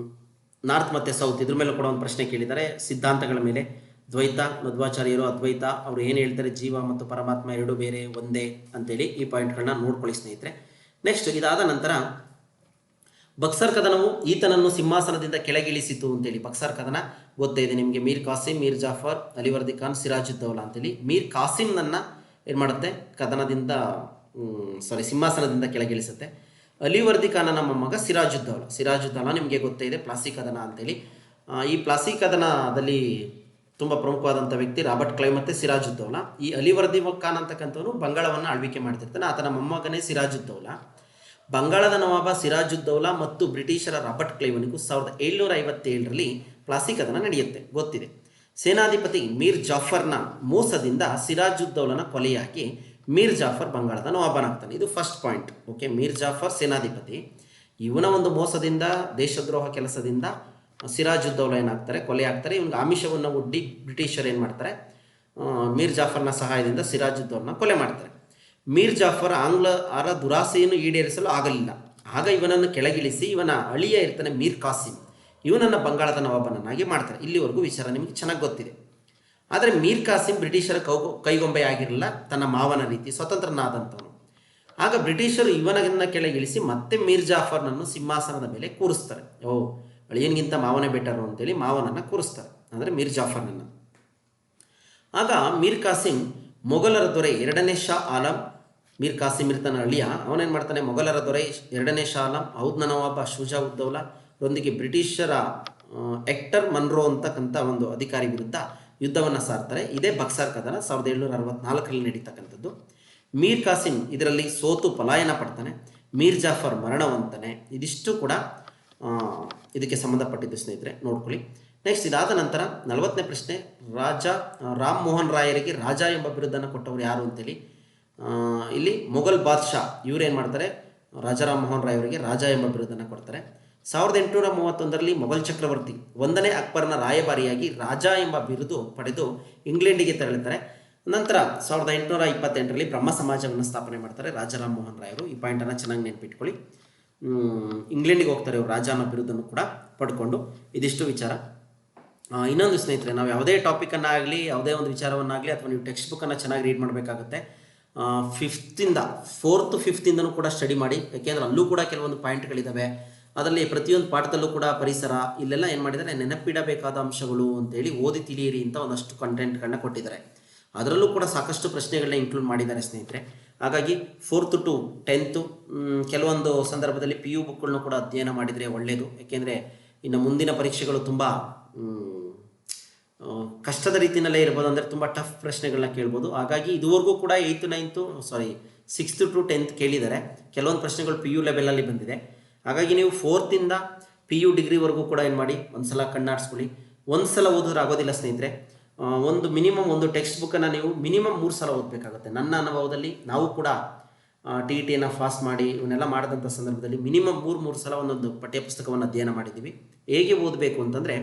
ನಾರ್ತ್ ಮತ್ತು ಸೌತ್ ಇದ್ರ ಮೇಲೂ ಕೂಡ ಒಂದು ಪ್ರಶ್ನೆ ಕೇಳಿದ್ದಾರೆ. ಸಿದ್ಧಾಂತಗಳ ಮೇಲೆ ದ್ವೈತ, ಮಧ್ವಾಚಾರ್ಯರು ಅದ್ವೈತ, ಅವರು ಏನು ಹೇಳ್ತಾರೆ, ಜೀವ ಮತ್ತು ಪರಮಾತ್ಮ ಎರಡು ಬೇರೆ ಒಂದೇ ಅಂತೇಳಿ ಈ ಪಾಯಿಂಟ್ಗಳನ್ನ ನೋಡ್ಕೊಳ್ಳಿ ಸ್ನೇಹಿತರೆ. ನೆಕ್ಸ್ಟ್ ಇದಾದ ನಂತರ ಬಕ್ಸರ್ ಕದನವು ಈತನನ್ನು ಸಿಂಹಾಸನದಿಂದ ಕೆಳಗಿಳಿಸಿತು ಅಂತೇಳಿ. ಬಕ್ಸರ್ ಕದನ ಗೊತ್ತೇ ಇದೆ ನಿಮಗೆ. ಮೀರ್ ಕಾಸಿಂ, ಮೀರ್ ಜಾಫರ್, ಅಲಿವರ್ದಿ ಖಾನ್, ಸಿರಾಜುದ್ದೌಲಾ ಅಂತೇಳಿ. ಮೀರ್ ಕಾಸಿಂನನ್ನು ಏನು ಮಾಡುತ್ತೆ, ಸಿಂಹಾಸನದಿಂದ ಕೆಳಗಿಳಿಸುತ್ತೆ. ಅಲಿವರ್ದಿ ಖಾನನ ಮೊಮ್ಮಗ ಸಿರಾಜುದ್ದೌಲಾ ನಿಮಗೆ ಗೊತ್ತೇ ಇದೆ, ಪ್ಲಾಸಿ ಕದನ ಅಂತೇಳಿ. ಈ ಪ್ಲಾಸಿ ಕದನದಲ್ಲಿ ತುಂಬ ಪ್ರಮುಖವಾದಂಥ ವ್ಯಕ್ತಿ ರಾಬರ್ಟ್ ಕ್ಲೈವ್ ಮತ್ತು ಸಿರಾಜುದ್ದೌಲಾ. ಈ ಅಲಿವರ್ದಿ ಖಾನ್ ಅಂತಕ್ಕಂಥವನು ಬಂಗಾಳವನ್ನು ಆಳ್ವಿಕೆ ಮಾಡ್ತಿರ್ತಾನೆ. ಆತನ ಮೊಮ್ಮಗನೇ ಸಿರಾಜುದ್ದೌಲಾ. ಬಂಗಾಳದ ನವಾಬ ಸಿರಾಜುದ್ದೌಲಾ ಮತ್ತು ಬ್ರಿಟಿಷರ ರಾಬರ್ಟ್ ಕ್ಲೈವನಿಗೂ 1757ರಲ್ಲಿ ಪ್ಲಾಸಿ ಕದನ ನಡೆಯುತ್ತೆ, ಗೊತ್ತಿದೆ. ಸೇನಾಧಿಪತಿ ಮೀರ್ ಜಾಫರ್ನ ಮೋಸದಿಂದ ಸಿರಾಜುದ್ದೌಲನ ಕೊಲೆಯಾಗಿ ಮೀರ್ ಜಾಫರ್ ಬಂಗಾಳದ ನವಾಬನಾಗ್ತಾನೆ. ಇದು first point. Okay, Mir Jafar ಸೇನಾಧಿಪತಿ, ಇವನ ಒಂದು ಮೋಸದಿಂದ, ದೇಶದ್ರೋಹ ಕೆಲಸದಿಂದ ಸಿರಾಜುದ್ದೌಲಾ ಏನಾಗ್ತಾರೆ, ಕೊಲೆ ಆಗ್ತಾರೆ. ಇವನಿಗೆ ಆಮಿಷವನ್ನು ಒಡ್ಡಿ ಬ್ರಿಟಿಷರು ಏನು ಮಾಡ್ತಾರೆ, ಮೀರ್ ಜಾಫರ್ನ ಸಹಾಯದಿಂದ ಸಿರಾಜುದ್ದೌಲನ ಕೊಲೆ ಮಾಡ್ತಾರೆ. ಮೀರ್ ಜಾಫರ್ ಆಂಗ್ಲರ ದುರಾಸೆಯನ್ನು ಈಡೇರಿಸಲು ಆಗಲಿಲ್ಲ. ಆಗ ಇವನನ್ನು ಕೆಳಗಿಳಿಸಿ ಇವನ ಅಳಿಯ ಇರ್ತಾನೆ ಮೀರ್ ಕಾಸಿಂ, ಇವನನ್ನು ಬಂಗಾಳದ ನವಾಬನನ್ನಾಗಿ ಮಾಡ್ತಾರೆ. ಇಲ್ಲಿವರೆಗೂ ವಿಚಾರ ನಿಮಗೆ ಚೆನ್ನಾಗಿ ಗೊತ್ತಿದೆ. ಆದರೆ ಮೀರ್ ಕಾಸಿಂ ಬ್ರಿಟಿಷರ ಕೈಗೊಂಬೆ ಆಗಿರಲಿಲ್ಲ, ತನ್ನ ಮಾವನ ರೀತಿ ಸ್ವತಂತ್ರನಾದಂಥವನು. ಆಗ ಬ್ರಿಟಿಷರು ಇವನನ್ನ ಕೆಳಗಿಳಿಸಿ ಮತ್ತೆ ಮೀರ್ ಜಾಫರ್ನನ್ನು ಸಿಂಹಾಸನದ ಮೇಲೆ ಕೂರಿಸ್ತಾರೆ. ಅಳಿಯನಿಗಿಂತ ಮಾವನೇ ಬೆಟರು ಅಂತೇಳಿ ಮಾವನನ್ನು ಕೂರಿಸ್ತಾರೆ, ಅಂದರೆ ಮೀರ್ ಜಾಫರ್ನನ್ನು. ಆಗ ಮೀರ್ ಕಾಸಿಂ ಮೊಘಲರ ದೊರೆ 2ನೇ ಶಾ ಆಲಂ, ಮೀರ್ ಕಾಸಿಂ ಇರ್ತಾನೆ ಅಳಿಯ, ಅವನೇನು ಮಾಡ್ತಾನೆ, ಮೊಘಲರ ದೊರೆ 2ನೇ ಶಾ ಆಲಂ, ಔದ್ನ ನವಾಬ ಶುಜಾ ಉದ್ ದೌಲಾ ರೊಂದಿಗೆ ಬ್ರಿಟಿಷರ ಎಕ್ಟರ್ ಮನ್ರೋ ಅಂತಕ್ಕಂಥ ಒಂದು ಅಧಿಕಾರಿ ವಿರುದ್ಧ ಯುದ್ಧವನ್ನು ಸಾರ್ತಾರೆ. ಇದೇ ಬಕ್ಸಾರ್ ಕದನ 1764ರಲ್ಲಿ ನಡೀತಕ್ಕಂಥದ್ದು. ಮೀರ್ ಕಾಸಿಂ ಇದರಲ್ಲಿ ಸೋತು ಪಲಾಯನ ಪಡ್ತಾನೆ, ಮೀರ್ ಜಾಫರ್ ಮರಣವಂತಾನೆ. ಇದಿಷ್ಟು ಕೂಡ ಇದಕ್ಕೆ ಸಂಬಂಧಪಟ್ಟಿದ್ದು ಸ್ನೇಹಿತರೆ, ನೋಡ್ಕೊಳ್ಳಿ. ನೆಕ್ಸ್ಟ್ ಇದಾದ ನಂತರ 40ನೇ ಪ್ರಶ್ನೆ, ರಾಮ್ ಮೋಹನ್ ರಾಯರಿಗೆ ರಾಜ ಎಂಬ ಬಿರುದನ್ನು ಕೊಟ್ಟವರು ಯಾರು ಅಂತೇಳಿ. ಇಲ್ಲಿ ಮೊಘಲ್ ಬಾದ್ಶಾ ಇವರೇನು ಮಾಡ್ತಾರೆ, ರಾಜಾರಾಮ್ ಮೋಹನ್ ರಾಯ್ ಅವರಿಗೆ ರಾಜ ಎಂಬ ಬಿರುದನ್ನು ಕೊಡ್ತಾರೆ. 1831ರಲ್ಲಿ ಮೊಘಲ್ ಚಕ್ರವರ್ತಿ 1ನೇ ಅಕ್ಬರ್ನ ರಾಯಭಾರಿಯಾಗಿ ರಾಜ ಎಂಬ ಬಿರುದು ಪಡೆದು ಇಂಗ್ಲೆಂಡಿಗೆ ತೆರಳುತ್ತಾರೆ. ನಂತರ 1828ರಲ್ಲಿ ಬ್ರಹ್ಮ ಸಮಾಜವನ್ನು ಸ್ಥಾಪನೆ ಮಾಡ್ತಾರೆ ರಾಜಾರಾಮ್ ಮೋಹನ್ ರಾಯರು. ಈ ಪಾಯಿಂಟನ್ನು ಚೆನ್ನಾಗಿ ನೆನ್ಪಿಟ್ಕೊಳ್ಳಿ. ಇಂಗ್ಲೆಂಡಿಗೆ ಹೋಗ್ತಾರೆ ಇವರು ರಾಜ ಅನ್ನೋ ಬಿರುದನ್ನು ಕೂಡ ಪಡ್ಕೊಂಡು. ಇದಿಷ್ಟು ವಿಚಾರ. ಇನ್ನೊಂದು ಸ್ನೇಹಿತರೆ, ನಾವು ಯಾವುದೇ ಟಾಪಿಕನ್ನಾಗಲಿ ಯಾವುದೇ ಒಂದು ವಿಚಾರವನ್ನಾಗಲಿ ಅಥವಾ ನೀವು ಟೆಕ್ಸ್ಟ್ ಬುಕ್ಕನ್ನು ಚೆನ್ನಾಗಿ ರೀಡ್ ಮಾಡಬೇಕಾಗುತ್ತೆ. 4th 5th ಕೂಡ ಸ್ಟಡಿ ಮಾಡಿ, ಯಾಕೆಂದರೆ ಅಲ್ಲೂ ಕೂಡ ಕೆಲವೊಂದು ಪಾಯಿಂಟ್ಗಳಿದ್ದಾವೆ. ಅದರಲ್ಲಿ ಪ್ರತಿಯೊಂದು ಪಾಠದಲ್ಲೂ ಕೂಡ ಪರಿಸರ ಇಲ್ಲೆಲ್ಲ ಏನು ಮಾಡಿದ್ದಾರೆ, ನೆನಪಿಡಬೇಕಾದ ಅಂಶಗಳು ಅಂತೇಳಿ ಓದಿ ತಿಳಿಯಿರಿ ಅಂತ ಒಂದಷ್ಟು ಕಂಟೆಂಟ್ಗಳನ್ನ ಕೊಟ್ಟಿದ್ದಾರೆ. ಅದರಲ್ಲೂ ಕೂಡ ಸಾಕಷ್ಟು ಪ್ರಶ್ನೆಗಳನ್ನ ಇನ್ಕ್ಲೂಡ್ ಮಾಡಿದ್ದಾರೆ ಸ್ನೇಹಿತರೆ. ಹಾಗಾಗಿ 4th to 10th ಕೆಲವೊಂದು ಸಂದರ್ಭದಲ್ಲಿ PU ಬುಕ್ಗಳನ್ನ ಕೂಡ ಅಧ್ಯಯನ ಮಾಡಿದರೆ ಒಳ್ಳೆಯದು. ಯಾಕೆಂದರೆ ಇನ್ನು ಮುಂದಿನ ಪರೀಕ್ಷೆಗಳು ತುಂಬ ಕಷ್ಟದ ರೀತಿಯಲ್ಲೇ ಇರ್ಬೋದು, ಅಂದರೆ ತುಂಬ ಟಫ್ ಪ್ರಶ್ನೆಗಳನ್ನ ಕೇಳ್ಬೋದು. ಹಾಗಾಗಿ ಇದುವರೆಗೂ ಕೂಡ 6th to 10th ಕೇಳಿದ್ದಾರೆ. ಕೆಲವೊಂದು ಪ್ರಶ್ನೆಗಳು PU ಲೆವೆಲಲ್ಲಿ ಬಂದಿದೆ. ಹಾಗಾಗಿ ನೀವು 4th ಇಂದ PU ಡಿಗ್ರಿವರೆಗೂ ಕೂಡ ಏನು ಮಾಡಿ, ಒಂದು ಸಲ ಕಣ್ಣಾಡಿಸ್ಕೊಳ್ಳಿ. ಒಂದು ಸಲ ಓದಿದ್ರೆ ಆಗೋದಿಲ್ಲ ಸ್ನೇಹಿತರೆ. ಒಂದು ಟೆಕ್ಸ್ಟ್ ಬುಕ್ಕನ್ನು ನೀವು ಮಿನಿಮಮ್ 3 ಸಲ ಓದಬೇಕಾಗುತ್ತೆ. ನನ್ನ ಅನುಭವದಲ್ಲಿ ನಾವು ಕೂಡ TETಯನ್ನು ಪಾಸ್ ಮಾಡಿ ಇವನ್ನೆಲ್ಲ ಮಾಡಿದಂಥ ಸಂದರ್ಭದಲ್ಲಿ ಮಿನಿಮಮ್ 3 ಸಲ ಒಂದೊಂದು ಪಠ್ಯಪುಸ್ತಕವನ್ನು ಅಧ್ಯಯನ ಮಾಡಿದ್ದೀವಿ. ಹೇಗೆ ಓದಬೇಕು ಅಂತಂದರೆ,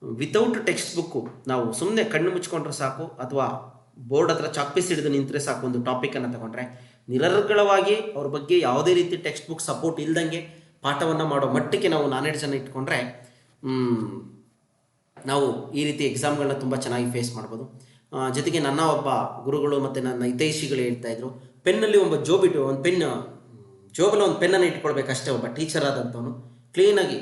ವಿತೌಟ್ ಟೆಕ್ಸ್ಟ್ ಬುಕ್ಕು ನಾವು ಸುಮ್ಮನೆ ಕಣ್ಣು ಮುಚ್ಕೊಂಡ್ರೆ ಸಾಕು, ಅಥವಾ ಬೋರ್ಡ್ ಹತ್ರ ಚಾಕ್ಪೀಸ್ ಹಿಡಿದು ನಿಂತರೆ ಸಾಕು. ಒಂದು ಟಾಪಿಕನ್ನು ತಗೊಂಡ್ರೆ ನಿರರ್ಗಳವಾಗಿ ಅವ್ರ ಬಗ್ಗೆ ಯಾವುದೇ ರೀತಿ ಟೆಕ್ಸ್ಟ್ ಬುಕ್ ಸಪೋರ್ಟ್ ಇಲ್ದಂಗೆ ಪಾಠವನ್ನು ಮಾಡೋ ಮಟ್ಟಕ್ಕೆ ನಾವು ನಾಲೆಡ್ಜನ್ನು ಇಟ್ಕೊಂಡ್ರೆ ನಾವು ಈ ರೀತಿ ಎಕ್ಸಾಮ್ಗಳನ್ನ ತುಂಬ ಚೆನ್ನಾಗಿ ಫೇಸ್ ಮಾಡ್ಬೋದು. ಜೊತೆಗೆ ನನ್ನ ಒಬ್ಬ ಗುರುಗಳು ಮತ್ತು ನನ್ನ ಹಿತೈಷಿಗಳು ಹೇಳ್ತಾಯಿದ್ರು, ಪೆನ್ನಲ್ಲಿ ಒಂದು ಜೋಬಲ್ಲಿ ಒಂದು ಪೆನ್ನನ್ನು ಇಟ್ಕೊಳ್ಬೇಕಷ್ಟೇ. ಒಬ್ಬ ಟೀಚರ್ ಆದಂಥವನು ಕ್ಲೀನಾಗಿ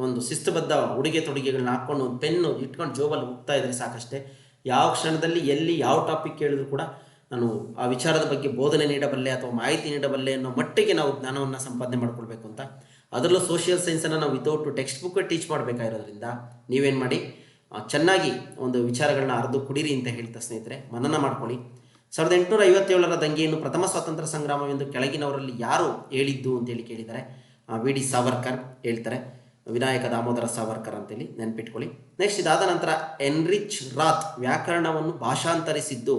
ಒಂದು ಶಿಸ್ತುಬದ್ಧ ಉಡುಗೆ ತೊಡುಗೆಗಳನ್ನ ಹಾಕ್ಕೊಂಡು ಒಂದು ಪೆನ್ನು ಇಟ್ಕೊಂಡು ಜೋಬಲ್ಲಿ ಹೋಗ್ತಾ ಇದ್ರೆ ಸಾಕಷ್ಟೇ. ಯಾವ ಕ್ಷಣದಲ್ಲಿ ಎಲ್ಲಿ ಯಾವ ಟಾಪಿಕ್ ಕೇಳಿದ್ರು ಕೂಡ ನಾನು ಆ ವಿಚಾರದ ಬಗ್ಗೆ ಬೋಧನೆ ನೀಡಬಲ್ಲೆ ಅಥವಾ ಮಾಹಿತಿ ನೀಡಬಲ್ಲೆ ಅನ್ನೋ ಮಟ್ಟಿಗೆ ನಾವು ಜ್ಞಾನವನ್ನು ಸಂಪಾದನೆ ಮಾಡ್ಕೊಳ್ಬೇಕು ಅಂತ. ಅದರಲ್ಲೂ ಸೋಷಿಯಲ್ ಸೈನ್ಸನ್ನು ನಾವು ವಿತೌಟ್ ಟೆಕ್ಸ್ಟ್ ಬುಕ್ ಟೀಚ್ ಮಾಡಬೇಕಾಗಿರೋದ್ರಿಂದ ನೀವೇನು ಮಾಡಿ, ಚೆನ್ನಾಗಿ ಒಂದು ವಿಚಾರಗಳನ್ನ ಅರ್ದು ಕುಡೀರಿ ಅಂತ ಹೇಳ್ತಾ ಸ್ನೇಹಿತರೆ, ಮನನ ಮಾಡ್ಕೊಳ್ಳಿ. 1857ರ ದಂಗೆಯನ್ನು ಪ್ರಥಮ ಸ್ವಾತಂತ್ರ್ಯ ಸಂಗ್ರಾಮವೆಂದು ಕೆಳಗಿನವರಲ್ಲಿ ಯಾರು ಹೇಳಿದ್ದು ಅಂತೇಳಿ ಕೇಳಿದ್ದಾರೆ. VD ಸಾವರ್ಕರ್ ಹೇಳ್ತಾರೆ, ವಿನಾಯಕ ದಾಮೋದರ ಸಾವರ್ಕರ್ ಅಂತೇಳಿ ನೆನ್ಪಿಟ್ಕೊಳ್ಳಿ. ನೆಕ್ಸ್ಟ್ ಇದಾದ ನಂತರ ಎನ್ರಿಚ್ ರಾತ್ ವ್ಯಾಕರಣವನ್ನು ಭಾಷಾಂತರಿಸಿದ್ದು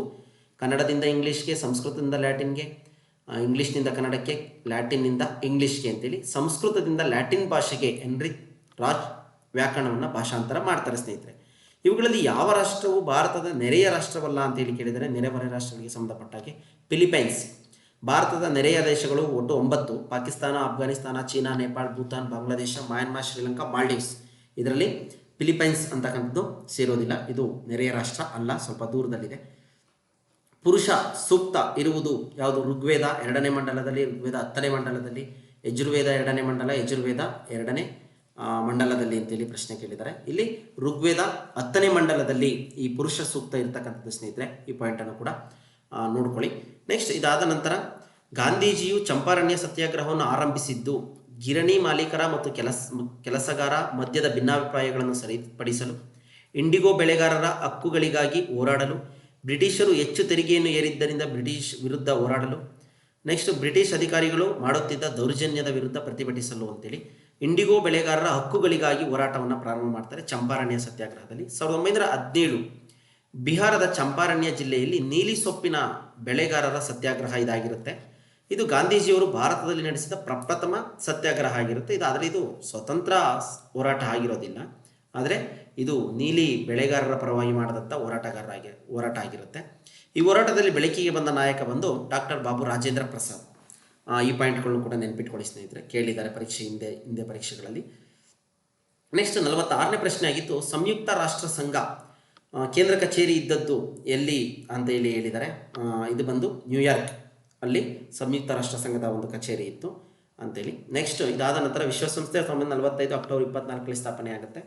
ಕನ್ನಡದಿಂದ ಇಂಗ್ಲೀಷ್ಗೆ, ಸಂಸ್ಕೃತದಿಂದ ಲ್ಯಾಟಿನ್ಗೆ, ಇಂಗ್ಲೀಷ್ನಿಂದ ಕನ್ನಡಕ್ಕೆ, ಲ್ಯಾಟಿನ್ನಿಂದ ಇಂಗ್ಲೀಷ್ಗೆ ಅಂತೇಳಿ ಸಂಸ್ಕೃತದಿಂದ ಲ್ಯಾಟಿನ್ ಭಾಷೆಗೆ ಎನ್ರಿಚ್ ರಾತ್ ವ್ಯಾಕರಣವನ್ನು ಭಾಷಾಂತರ ಮಾಡ್ತಾರೆ ಸ್ನೇಹಿತರೆ. ಇವುಗಳಲ್ಲಿ ಯಾವ ರಾಷ್ಟ್ರವು ಭಾರತದ ನೆರೆಯ ರಾಷ್ಟ್ರವಲ್ಲ ಅಂತೇಳಿ ಕೇಳಿದರೆ, ನೆರೆಹೊರೆ ರಾಷ್ಟ್ರಗಳಿಗೆ ಸಂಬಂಧಪಟ್ಟಾಗೆ ಫಿಲಿಪೈನ್ಸ್. ಭಾರತದ ನೆರೆಯ ದೇಶಗಳು ಒಟ್ಟು 9: ಪಾಕಿಸ್ತಾನ, ಅಫ್ಘಾನಿಸ್ತಾನ, ಚೀನಾ, ನೇಪಾಳ, ಭೂತಾನ್, ಬಾಂಗ್ಲಾದೇಶ, ಮಯನ್ಮಾರ್, ಶ್ರೀಲಂಕಾ, ಮಾಲ್ಡೀವ್ಸ್. ಇದರಲ್ಲಿ ಫಿಲಿಪೈನ್ಸ್ ಅಂತಕ್ಕಂಥದ್ದು ಸೇರೋದಿಲ್ಲ, ಇದು ನೆರೆಯ ರಾಷ್ಟ್ರ ಅಲ್ಲ, ಸ್ವಲ್ಪ ದೂರದಲ್ಲಿದೆ. ಪುರುಷ ಸೂಕ್ತ ಇರುವುದು ಯಾವುದು? ಋಗ್ವೇದ 2ನೇ ಮಂಡಲದಲ್ಲಿ, ಋಗ್ವೇದ 10ನೇ ಮಂಡಲದಲ್ಲಿ, ಯಜುರ್ವೇದ 2ನೇ ಮಂಡಲ, ಯಜುರ್ವೇದ 2ನೇ ಮಂಡಲದಲ್ಲಿ ಅಂತೇಳಿ ಪ್ರಶ್ನೆ ಕೇಳಿದ್ದಾರೆ. ಇಲ್ಲಿ ಋಗ್ವೇದ 10ನೇ ಮಂಡಲದಲ್ಲಿ ಈ ಪುರುಷ ಸೂಕ್ತ ಇರ್ತಕ್ಕಂಥದ್ದು ಸ್ನೇಹಿತರೆ. ಈ ಪಾಯಿಂಟನ್ನು ಕೂಡ ನೋಡ್ಕೊಳ್ಳಿ. ನೆಕ್ಸ್ಟ್ ಇದಾದ ನಂತರ ಗಾಂಧೀಜಿಯು ಚಂಪಾರಣ್ಯ ಸತ್ಯಾಗ್ರಹವನ್ನು ಆರಂಭಿಸಿದ್ದು ಗಿರಣಿ ಮಾಲೀಕರ ಮತ್ತು ಕೆಲಸಗಾರ ಮಧ್ಯದ ಭಿನ್ನಾಭಿಪ್ರಾಯಗಳನ್ನು ಸರಿಪಡಿಸಲು, ಇಂಡಿಗೋ ಬೆಳೆಗಾರರ ಹಕ್ಕುಗಳಿಗಾಗಿ ಹೋರಾಡಲು, ಬ್ರಿಟಿಷರು ಹೆಚ್ಚು ತೆರಿಗೆಯನ್ನು ಏರಿದ್ದರಿಂದ ಬ್ರಿಟಿಷ್ ವಿರುದ್ಧ ಹೋರಾಡಲು, ನೆಕ್ಸ್ಟ್ ಬ್ರಿಟಿಷ್ ಅಧಿಕಾರಿಗಳು ಮಾಡುತ್ತಿದ್ದ ದೌರ್ಜನ್ಯದ ವಿರುದ್ಧ ಪ್ರತಿಭಟಿಸಲು ಅಂತೇಳಿ ಇಂಡಿಗೋ ಬೆಳೆಗಾರರ ಹಕ್ಕುಗಳಿಗಾಗಿ ಹೋರಾಟವನ್ನು ಪ್ರಾರಂಭ ಮಾಡ್ತಾರೆ ಚಂಪಾರಣ್ಯ ಸತ್ಯಾಗ್ರಹದಲ್ಲಿ. 1917 ಬಿಹಾರದ ಚಂಪಾರಣ್ಯ ಜಿಲ್ಲೆಯಲ್ಲಿ ನೀಲಿ ಸೊಪ್ಪಿನ ಬೆಳೆಗಾರರ ಸತ್ಯಾಗ್ರಹ ಇದಾಗಿರುತ್ತೆ. ಇದು ಗಾಂಧೀಜಿಯವರು ಭಾರತದಲ್ಲಿ ನಡೆಸಿದ ಪ್ರಪ್ರಥಮ ಸತ್ಯಾಗ್ರಹ ಆಗಿರುತ್ತೆ. ಆದರೆ ಇದು ಸ್ವತಂತ್ರ ಹೋರಾಟ ಆಗಿರೋದಿಲ್ಲ, ಆದರೆ ಇದು ನೀಲಿ ಬೆಳೆಗಾರರ ಪರವಾಗಿ ಮಾಡಿದಂಥ ಹೋರಾಟ ಆಗಿರುತ್ತೆ. ಈ ಹೋರಾಟದಲ್ಲಿ ಬೆಳಕಿಗೆ ಬಂದ ನಾಯಕ ಬಂದು ಡಾಕ್ಟರ್ ಬಾಬು ರಾಜೇಂದ್ರ ಪ್ರಸಾದ್. ಈ ಪಾಯಿಂಟ್ಗಳನ್ನು ಕೂಡ ನೆನ್ಪಿಟ್ಕೊಳ್ಳಿ ಸ್ನೇಹಿತರೆ, ಕೇಳಿದ್ದಾರೆ ಹಿಂದೆ ಪರೀಕ್ಷೆಗಳಲ್ಲಿ. ನೆಕ್ಸ್ಟ್ 46ನೇ ಪ್ರಶ್ನೆ ಆಗಿತ್ತು, ಸಂಯುಕ್ತ ರಾಷ್ಟ್ರ ಸಂಘ ಕೇಂದ್ರ ಕಚೇರಿ ಇದ್ದದ್ದು ಎಲ್ಲಿ ಅಂತ ಹೇಳಿದ್ದಾರೆ. ಇದು ಬಂದು ನ್ಯೂಯಾರ್ಕ್, ಅಲ್ಲಿ ಸಂಯುಕ್ತ ರಾಷ್ಟ್ರ ಸಂಘದ ಒಂದು ಕಚೇರಿ ಇತ್ತು ಅಂತೇಳಿ. ನೆಕ್ಸ್ಟ್ ಇದಾದ ನಂತರ ವಿಶ್ವಸಂಸ್ಥೆ 1945 ಅಕ್ಟೋಬರ್ 24 ಸ್ಥಾಪನೆ ಆಗುತ್ತೆ.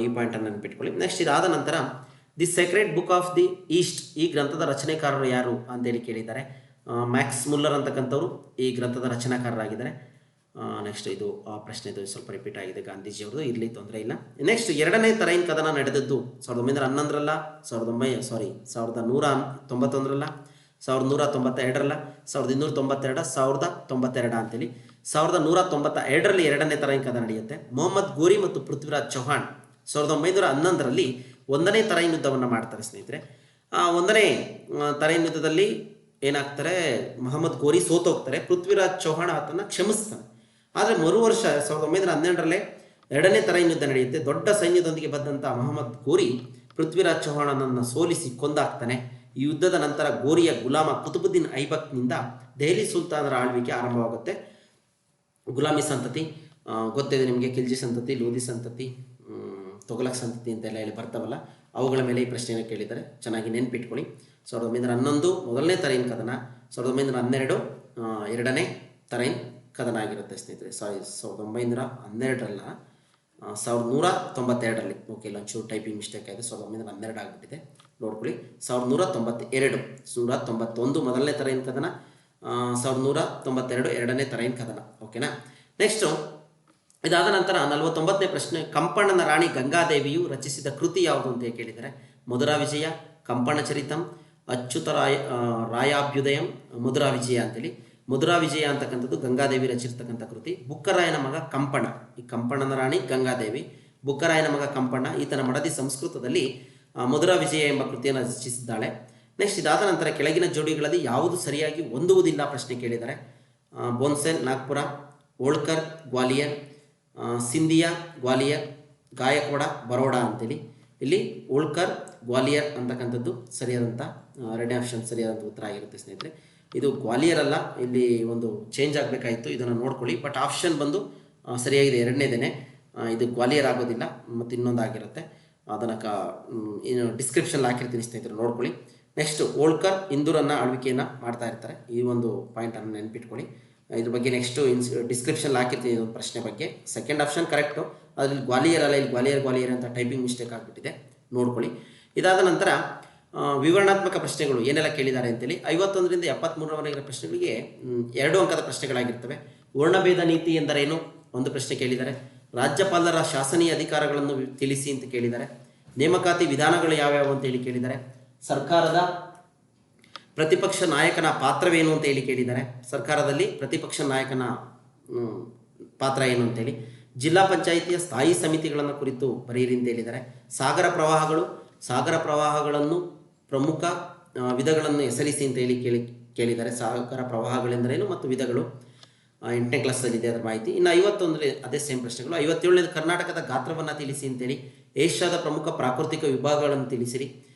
ಈ ಪಾಯಿಂಟನ್ನು ನೆನಪಿಟ್ಕೊಳ್ಳಿ. ನೆಕ್ಸ್ಟ್ ಇದಾದ ನಂತರ the sacred book of the East, ಈ ಗ್ರಂಥದ ರಚನೆಕಾರರು ಯಾರು ಅಂತೇಳಿ ಕೇಳಿದ್ದಾರೆ. ಮ್ಯಾಕ್ಸ್ ಮುಲ್ಲರ್ ಅಂತಕ್ಕಂಥವ್ರು ಈ ಗ್ರಂಥದ ರಚನಾಕಾರರಾಗಿದ್ದಾರೆ. ನೆಕ್ಸ್ಟ್ ಇದು ಪ್ರಶ್ನೆ ಇದು ಸ್ವಲ್ಪ ರಿಪೀಟ್ ಆಗಿದೆ ಗಾಂಧೀಜಿಯವ್ರದ್ದು, ಇರಲಿ ತೊಂದರೆ ಇಲ್ಲ. ನೆಕ್ಸ್ಟ್ ಎರಡನೇ ತರೈನ್ ಕದನ ನಡೆದದ್ದು 1911ರಲ್ಲ, 1191ರಲ್ಲ, 1192ರಲ್ಲ, 1292, 1092 ಅಂತೇಳಿ 1192ರಲ್ಲಿ ಎರಡನೇ ತರೈನ್ ಕದನ ನಡೆಯುತ್ತೆ. ಮೊಹಮ್ಮದ್ ಗೋರಿ ಮತ್ತು ಪೃಥ್ವಿರಾಜ್ ಚೌಹಾಣ್ 1911ರಲ್ಲಿ ಒಂದನೇ ತರೈನ್ ಯುದ್ಧವನ್ನು ಮಾಡ್ತಾರೆ ಸ್ನೇಹಿತರೆ. ಒಂದನೇ ತರೈನ್ ಯುದ್ಧದಲ್ಲಿ ಏನಾಗ್ತಾರೆ, ಮೊಹಮ್ಮದ್ ಗೋರಿ ಸೋತೋಗ್ತಾರೆ, ಪೃಥ್ವಿರಾಜ್ ಚೌಹಾಣ್ ಆತನ ಕ್ಷಮಿಸ್ತಾನೆ. ಆದರೆ ಮರು ವರ್ಷ 1912ರಲ್ಲೇ ಎರಡನೇ ತರೈನ್ ಯುದ್ಧ ನಡೆಯುತ್ತೆ. ದೊಡ್ಡ ಸೈನ್ಯದೊಂದಿಗೆ ಬಂದಂಥ ಮೊಹಮ್ಮದ್ ಗೋರಿ ಪೃಥ್ವಿರಾಜ್ ಚೌಹಾಣನನ್ನು ಸೋಲಿಸಿ ಕೊಂದಾಕ್ತಾನೆ. ಈ ಯುದ್ಧದ ನಂತರ ಗೋರಿಯ ಗುಲಾಮ ಕುತುಬುದ್ದೀನ್ ಐಬಕ್ನಿಂದ ದೆಹಲಿ ಸುಲ್ತಾನರ ಆಳ್ವಿಕೆ ಆರಂಭವಾಗುತ್ತೆ. ಗುಲಾಮಿ ಸಂತತಿ ಗೊತ್ತಿದೆ ನಿಮಗೆ, ಖಿಲ್ಜಿ ಸಂತತಿ, ಲೋಧಿ ಸಂತತಿ, ತೊಗಲಕ್ ಸಂತತಿ ಅಂತೆಲ್ಲ ಹೇಳಿ ಬರ್ತಾವಲ್ಲ, ಅವುಗಳ ಮೇಲೆ ಈ ಪ್ರಶ್ನೆಯನ್ನು ಕೇಳಿದ್ದಾರೆ, ಚೆನ್ನಾಗಿ ನೆನ್ಪಿಟ್ಕೊಳ್ಳಿ. 1911 ಮೊದಲನೇ ತರೈನ್ ಕದನ, 1912 ಎರಡನೇ ತರೈನ್ ಕದನ ಆಗಿರುತ್ತೆ ಸ್ನೇಹಿತರೆ. 1912ರಲ್ಲ, 1192ರಲ್ಲಿ. ಓಕೆ, ಒಂಚೂರು ಟೈಪಿಂಗ್ ಮಿಸ್ಟೇಕ್ ಆಗಿದೆ, 1912 ಆಗಿಬಿಟ್ಟಿದೆ, ನೋಡ್ಕೊಳ್ಳಿ. 1991 ಮೊದಲನೇ ತರೈನ್ ಕದನ, 1992 ಎರಡನೇ ತರೈನ್ ಕದನ. ಓಕೆನಾ. ನೆಕ್ಸ್ಟು ಇದಾದ ನಂತರ 49ನೇ ಪ್ರಶ್ನೆ, ಕಂಪಣ್ಣನ ರಾಣಿ ಗಂಗಾದೇವಿಯು ರಚಿಸಿದ ಕೃತಿ ಯಾವುದು ಅಂತ ಕೇಳಿದರೆ ಮಧುರಾ ವಿಜಯ, ಕಂಪಣ ಚರಿತಂ, ಅಚ್ಯುತ ರಾಯಾಭ್ಯುದಯಂ, ಮಧುರಾ ವಿಜಯ ಅಂತೇಳಿ. ಮಧುರಾ ವಿಜಯ ಅಂತಕ್ಕಂಥದ್ದು ಗಂಗಾದೇವಿ ರಚಿರ್ತಕ್ಕಂಥ ಕೃತಿ. ಬುಕ್ಕರಾಯನ ಮಗ ಕಂಪಣ, ಈ ಕಂಪಣ್ಣನ ರಾಣಿ ಗಂಗಾದೇವಿ, ಬುಕ್ಕರಾಯನ ಮಗ ಕಂಪಣ್ಣ, ಈತನ ಮಡದಿ ಸಂಸ್ಕೃತದಲ್ಲಿ ಮಧುರಾ ವಿಜಯ ಎಂಬ ಕೃತಿಯನ್ನು ರಚಿಸಿದ್ದಾಳೆ. ನೆಕ್ಸ್ಟ್ ಇದಾದ ನಂತರ ಕೆಳಗಿನ ಜೋಡಿಗಳಲ್ಲಿ ಯಾವುದು ಸರಿಯಾಗಿ ಹೊಂದುವುದಿಲ್ಲ ಪ್ರಶ್ನೆ ಕೇಳಿದ್ದಾರೆ. ಬೋನ್ಸೆನ್ ನಾಗ್ಪುರ, ಹೋಳ್ಕರ್ ಗ್ವಾಲಿಯರ್, ಸಿಂಧಿಯಾ ಗ್ವಾಲಿಯರ್, ಗಾಯಕ್ವಾಡ ಬರೋಡಾ ಅಂತೇಳಿ. ಇಲ್ಲಿ ಹೋಳ್ಕರ್ ಗ್ವಾಲಿಯರ್ ಅಂತಕ್ಕಂಥದ್ದು ಸರಿಯಾದಂಥ ಎರಡನೇ ಆಪ್ಷನ್ ಸರಿಯಾದಂಥ ಉತ್ತರ ಆಗಿರುತ್ತೆ ಸ್ನೇಹಿತರೆ. ಇದು ಗ್ವಾಲಿಯರ್ ಅಲ್ಲ, ಇಲ್ಲಿ ಒಂದು ಚೇಂಜ್ ಆಗಬೇಕಾಯಿತು, ಇದನ್ನು ನೋಡ್ಕೊಳ್ಳಿ. ಬಟ್ ಆಪ್ಷನ್ ಬಂದು ಸರಿಯಾಗಿದೆ, ಎರಡನೇದೇನೆ, ಇದು ಗ್ವಾಲಿಯರ್ ಆಗೋದಿಲ್ಲ, ಮತ್ತು ಇನ್ನೊಂದು ಆಗಿರುತ್ತೆ, ಅದನ್ನು ಡಿಸ್ಕ್ರಿಪ್ಷನ್ ಹಾಕಿರ್ತೀನಿ ಸ್ನೇಹಿತರೆ, ನೋಡ್ಕೊಳ್ಳಿ. ನೆಕ್ಸ್ಟ್ ಹೋಳ್ಕರ್ ಇಂದೂರನ್ನು ಆಳ್ವಿಕೆಯನ್ನು ಮಾಡ್ತಾ ಇರ್ತಾರೆ, ಈ ಒಂದು ಪಾಯಿಂಟನ್ನು ನೆನ್ಪಿಟ್ಕೊಳ್ಳಿ. ಇದ್ರ ಬಗ್ಗೆ ನೆಕ್ಸ್ಟು ಡಿಸ್ಕ್ರಿಪ್ಷನ್ ಹಾಕಿರ್ತೀನಿ ಇದೊಂದು ಪ್ರಶ್ನೆ ಬಗ್ಗೆ. ಸೆಕೆಂಡ್ ಆಪ್ಷನ್ ಕರೆಕ್ಟು, ಅದರಲ್ಲಿ ಗ್ವಾಲಿಯರ್ ಅಲ್ಲ, ಇಲ್ಲಿ ಗ್ವಾಲಿಯರ್ ಅಂತ ಟೈಪಿಂಗ್ ಮಿಸ್ಟೇಕ್ ಆಗಿಬಿಟ್ಟಿದೆ, ನೋಡ್ಕೊಳ್ಳಿ. ಇದಾದ ನಂತರ ವಿವರಣಾತ್ಮಕ ಪ್ರಶ್ನೆಗಳು ಏನೆಲ್ಲ ಕೇಳಿದ್ದಾರೆ ಅಂತೇಳಿ 51ರಿಂದ 73ರವರೆಗಿನ ಪ್ರಶ್ನೆಗಳಿಗೆ 2 ಅಂಕದ ಪ್ರಶ್ನೆಗಳಾಗಿರ್ತವೆ. ವರ್ಣಭೇದ ನೀತಿ ಎಂದರೇನು ಒಂದು ಪ್ರಶ್ನೆ ಕೇಳಿದ್ದಾರೆ. ರಾಜ್ಯಪಾಲರ ಶಾಸನೀಯ ಅಧಿಕಾರಗಳನ್ನು ತಿಳಿಸಿ ಅಂತ ಕೇಳಿದ್ದಾರೆ. ನೇಮಕಾತಿ ವಿಧಾನಗಳು ಯಾವ್ಯಾವು ಅಂತೇಳಿ ಕೇಳಿದ್ದಾರೆ. ಸರ್ಕಾರದ ಪ್ರತಿಪಕ್ಷ ನಾಯಕನ ಪಾತ್ರವೇನು ಅಂತ ಹೇಳಿ ಕೇಳಿದ್ದಾರೆ. ಸರ್ಕಾರದಲ್ಲಿ ಪ್ರತಿಪಕ್ಷ ನಾಯಕನ ಪಾತ್ರ ಏನು ಅಂತೇಳಿ. ಜಿಲ್ಲಾ ಪಂಚಾಯಿತಿಯ ಸ್ಥಾಯಿ ಸಮಿತಿಗಳನ್ನು ಕುರಿತು ಬರೆಯಿರಿ ಅಂತ ಹೇಳಿದ್ದಾರೆ. ಸಾಗರ ಪ್ರವಾಹಗಳನ್ನು ಪ್ರಮುಖ ವಿಧಗಳನ್ನು ಹೆಸರಿಸಿ ಅಂತ ಹೇಳಿ ಕೇಳಿದ್ದಾರೆ. ಸಾಗರ ಪ್ರವಾಹಗಳೆಂದರೇನು ಮತ್ತು ವಿಧಗಳು 8ನೇ ಕ್ಲಾಸಲ್ಲಿದೆ ಅದರ ಮಾಹಿತಿ. ಇನ್ನು 51 ಅದೇ ಸೇಮ್ ಪ್ರಶ್ನೆಗಳು. 57ನೇದು ಕರ್ನಾಟಕದ ಗಾತ್ರವನ್ನು ತಿಳಿಸಿ ಅಂತೇಳಿ. ಏಷ್ಯಾದ ಪ್ರಮುಖ ಪ್ರಾಕೃತಿಕ ವಿಭಾಗಗಳನ್ನು ತಿಳಿಸಿರಿ.